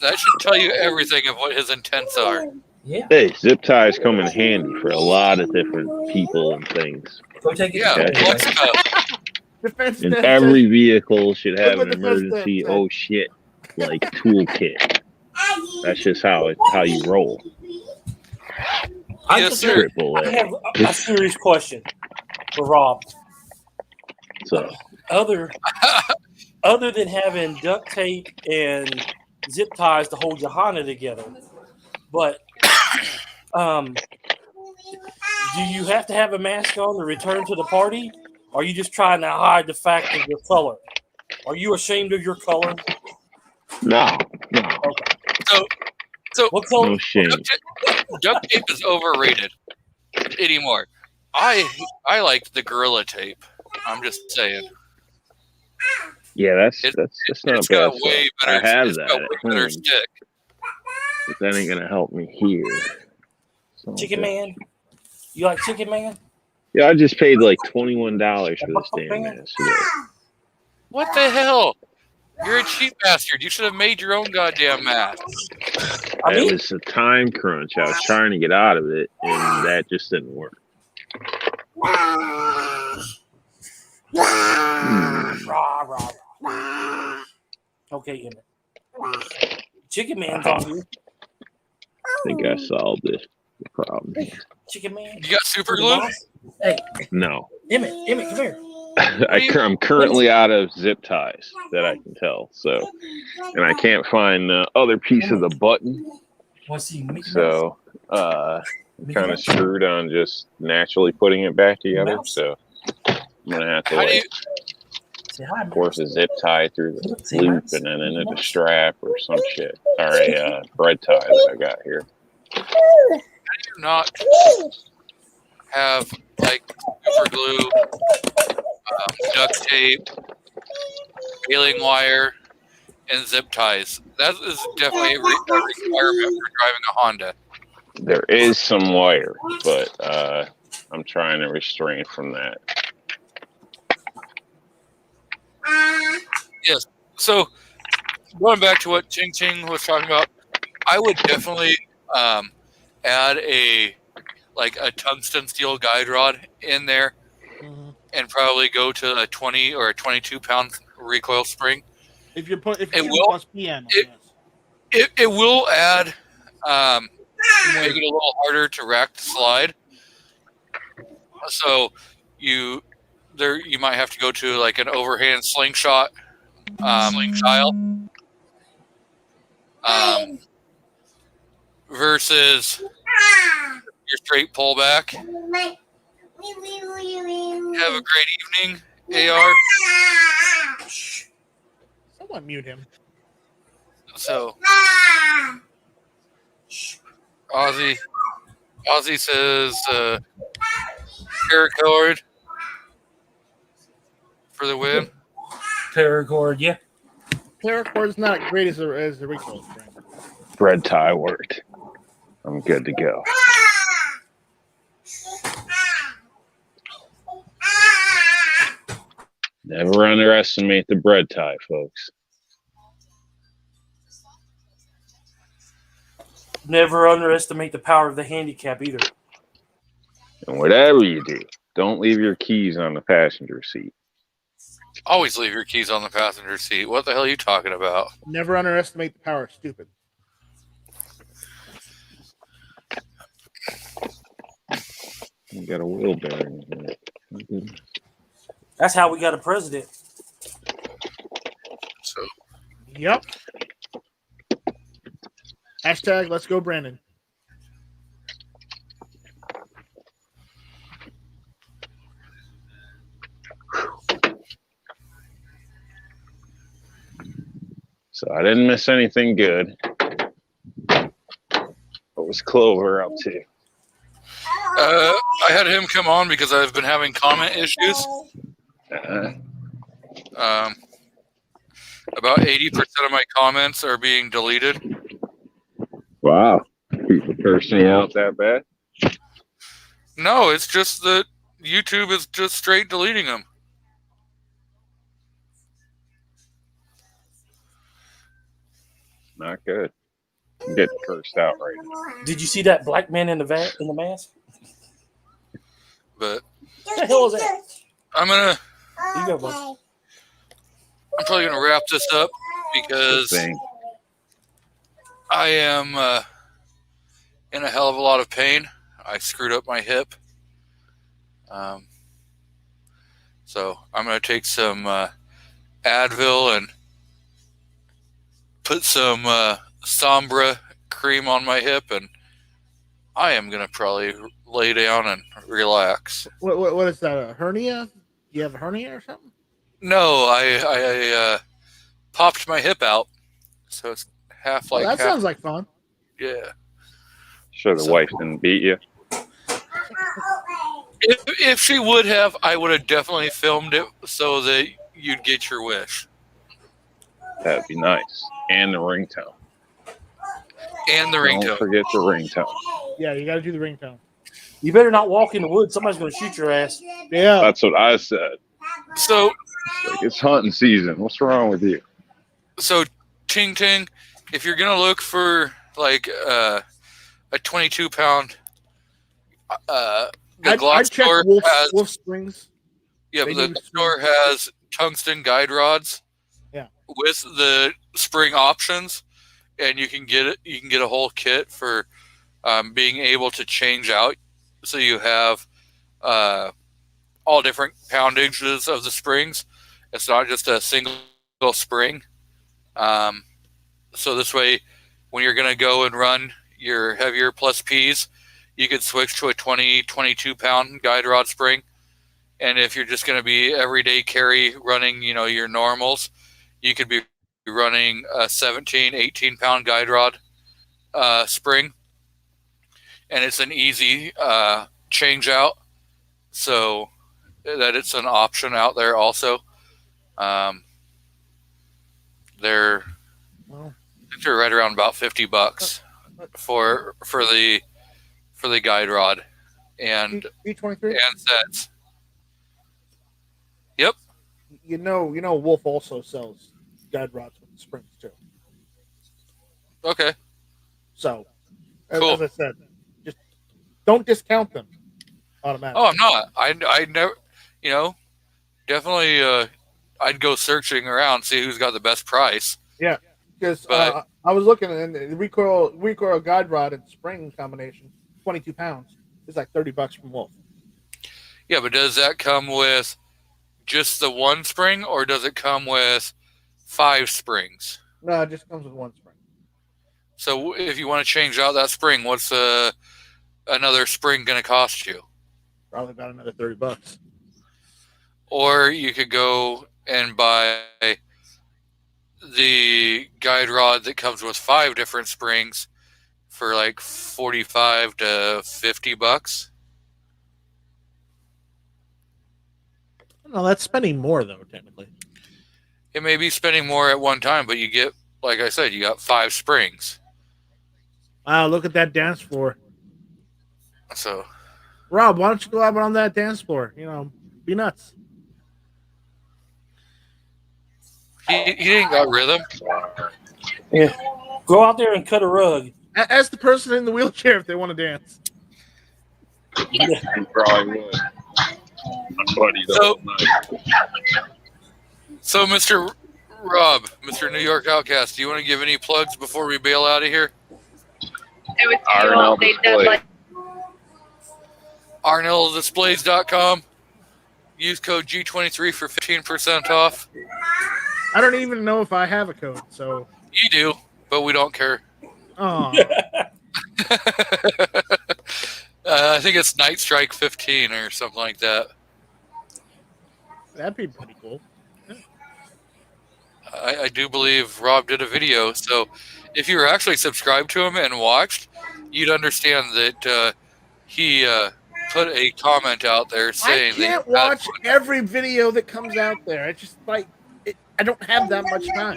That should tell you everything of what his intents are. Yeah. Hey, zip ties come in handy for a lot of different people and things. Go take it. Yeah, Okay. flex it up. Defense And Tech every vehicle should have Look an what the first emergency step said. oh shit like toolkit. That's just how you roll. Yes, sir. Triple I A. have a serious question for Rob. So Other than having duct tape and zip ties to hold your Honda together, but do you have to have a mask on to return to the party? Or are you just trying to hide the fact of your color? Are you ashamed of your color? no. So What color? No shame. duct tape is overrated anymore. I like the Gorilla Tape. I'm just saying. Yeah, that's not It's bad. got stuff. way better. I have it's that got at way better home, stick. but that ain't gonna help me here. So, Chicken Man? You like Chicken Man? Yeah, I just paid like $21 for this damn Man. mask today. What the hell? You're a cheap bastard. You should have made your own goddamn mask. I mean, It was a time crunch. I was trying to get out of it, and that just didn't work. rah, rah, rah. Okay, Emmett. Chicken Man's on here. I think I solved the problem. Chicken Man. You got super glue? Hey, No. Emmett, come here. I'm currently out of zip ties that I can tell. So, and I can't find the other piece of the button. Want to see Mickey Mouse? So, Mickey kind of Mouse? screwed on just naturally putting it back together. Mouse? So, I'm gonna have to How do you? Say hi, force a zip tie through the Say loop Mouse. and then into the strap or some shit. Or a bread tie that I got here. Do not have like super glue, duct tape, baling wire, and zip ties. That is definitely a requirement for driving a Honda. There is some wire, but I'm trying to restrain from that. Yes. So going back to what Ching Ching was talking about, I would definitely add a tungsten steel guide rod in there, and probably go to a 20 or a 22-pound recoil spring. If you put It will- plus PM, It will add make it a little harder to rack the slide. So you might have to go to like an overhand slingshot style versus your straight pullback. Have a great evening, AR. someone mute him. So Ozzy says paracord for the win. Paracord, yeah. Paracord's not great as the recoil spring. Bread tie worked. I'm good to go. Never underestimate the bread tie, folks. Never underestimate the power of the handicap either. And whatever you do, don't leave your keys on the passenger seat. Always leave your keys on the passenger seat. What the hell are you talking about? Never underestimate the power of stupid. You got a wheel bearing in here. That's how we got a president. So Yep. Hashtag let's go, Brandon. So I didn't miss anything good. What was Clover up to? I had him come on because I've been having comment issues. About 80% of my comments are being deleted. Wow. People cursing you out that bad? No, it's just that YouTube is just straight deleting them. Not good. I'm getting cursed out right now. Did you see that black man in the mask? But What the hell is that? I'm gonna. You go, bud. I'm probably gonna wrap this up Good because thing. I am in a hell of a lot of pain. I screwed up my hip. So I'm going to take some Advil and put some Sombra cream on my hip, and I am going to probably lay down and relax. What is that? A hernia? You have a hernia or something? No, I popped my hip out, so it's half like that half. sounds like fun. Yeah. Sure the wife didn't beat you. If she would have, I would have definitely filmed it so that you'd get your wish. That'd be nice. And the ringtone. And the Don't ringtone. forget the ringtone. Yeah, you got to do the ringtone. You better not walk in the woods. Somebody's going to shoot your ass. Yeah. That's what I said. So, Like, it's hunting season. What's wrong with you? so Ting Ting, if you're gonna look for like a 22-pound, the I'd Glock check store Wolf has Springs. yeah, They but do the store has tungsten guide rods. Yeah. With the spring options, and you can get it. You can get a whole kit for being able to change out, so you have all different poundages of the springs. It's not just a single spring. So this way, when you're going to go and run your heavier plus Ps, you could switch to a 22 pound guide rod spring. And if you're just going to be everyday carry running, your normals, you could be running a 17, 18 pound guide rod spring. And it's an easy change out. So that it's an option out there also. They're right around about $50 for the guide rod and B23. and sets. Yep. You know, Wolf also sells guide rods with springs too. Okay. So, Cool. as I said, just don't discount them automatically. Oh, I'm not. I never. Definitely. I'd go searching around, see who's got the best price. Yeah, because But- I was looking at the recoil guide rod and spring combination, 22 pounds. It's like $30 from Wolf. Yeah, but does that come with just the one spring, or does it come with 5 springs? No, it just comes with one spring. So if you want to change out that spring, what's another spring going to cost you? Probably about another $30. Or you could go and buy the guide rod that comes with 5 different springs for like $45 to $50. No, that's spending more though, technically. It may be spending more at one time, but you get, like I said, you got 5 springs. Wow, look at that dance floor. So Rob, why don't you go out on that dance floor? Be nuts. he ain't got rhythm. Yeah. Go out there and cut a rug. Ask the person in the wheelchair if they want to dance. You probably would. My buddy the whole night. So, Mr. Rob, Mr. New York Outcast, do you want to give any plugs before we bail out of here? RNL Display. RNLDisplays.com. Use code G23 for 15% off. I don't even know if I have a code, so. You do, but we don't care. Oh, I think it's Night Strike 15 or something like that. that'd be pretty cool. I do believe Rob did a video, so if you were actually subscribed to him and watched, you'd understand that he put a comment out there I saying can't that watch every video that comes out there. I just like it, I don't have that much time.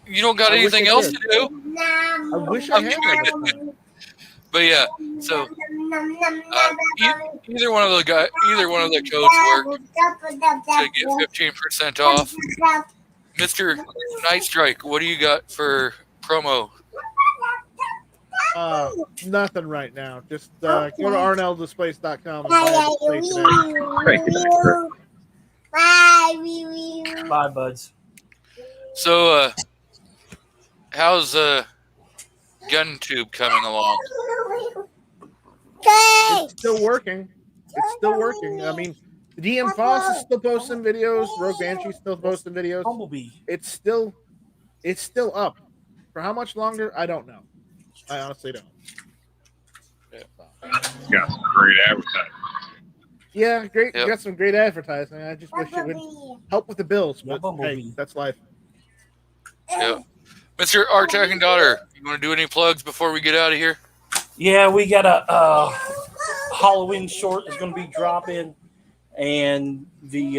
you don't got I wish anything I else did. to do. I wish I had that much time. But yeah, so either one of the codes work to get 15% off. Mr. Night Strike, what do you got for promo? Nothing right now. Just go to arneldisplays.com and buy a display today. Bye, buds. So, how's GunTube coming along? It's still working. It's still working. I mean, DM Foss is still posting videos. Rogue Banshee's still posting videos. Bumblebee. It's still up. For how much longer? I don't know. I honestly don't. Got some great advertising. Yeah, great. Yep. You got some great advertising. I just wish it would help with the bills, but Bumblebee. hey, that's life. Yeah. Mr. Artak and Daughter, you want to do any plugs before we get out of here? Yeah, we got a Halloween short is going to be dropping, and the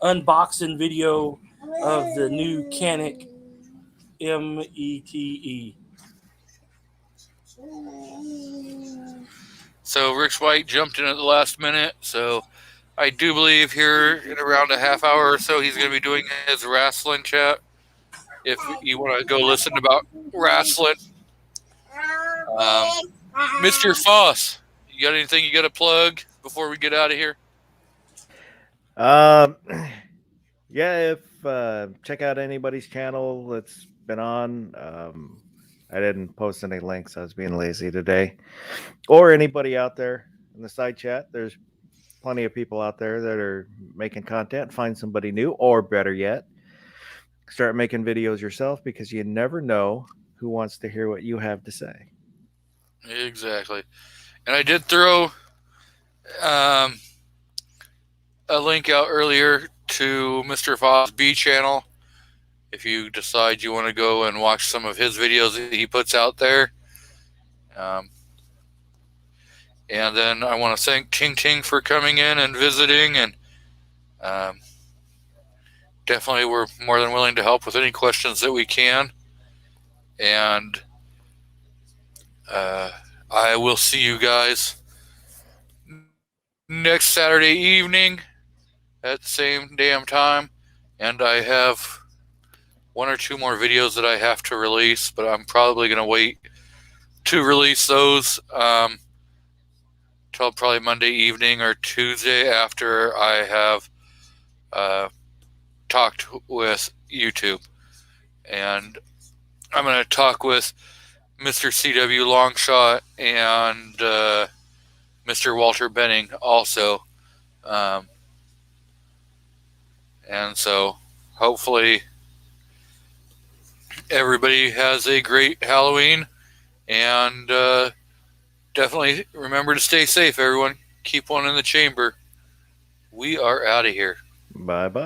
unboxing video of the new Canic METE. So Rich White jumped in at the last minute, so I do believe here in around a half hour or so he's going to be doing his wrestling chat. If you want to go listen about wrestling. Mr. Foss, you got anything you got to plug before we get out of here? Yeah, if check out anybody's channel that's been on. I didn't post any links. I was being lazy today. Or anybody out there in the side chat. There's plenty of people out there that are making content. Find somebody new, or better yet, start making videos yourself, because you never know who wants to hear what you have to say. Exactly. And I did throw a link out earlier to Mr. Foss B channel. If you decide you want to go and watch some of his videos that he puts out there. And then I want to thank Ting Ting for coming in and visiting, and definitely we're more than willing to help with any questions that we can. And I will see you guys next Saturday evening at the same damn time. And I have one or two more videos that I have to release, but I'm probably going to wait to release those till probably Monday evening or Tuesday after I have talked with YouTube. And I'm going to talk with Mr. CW Longshot and Mr. Walter Benning also. And so hopefully everybody has a great Halloween, and definitely remember to stay safe, everyone. Keep one in the chamber. We are out of here. Bye-bye.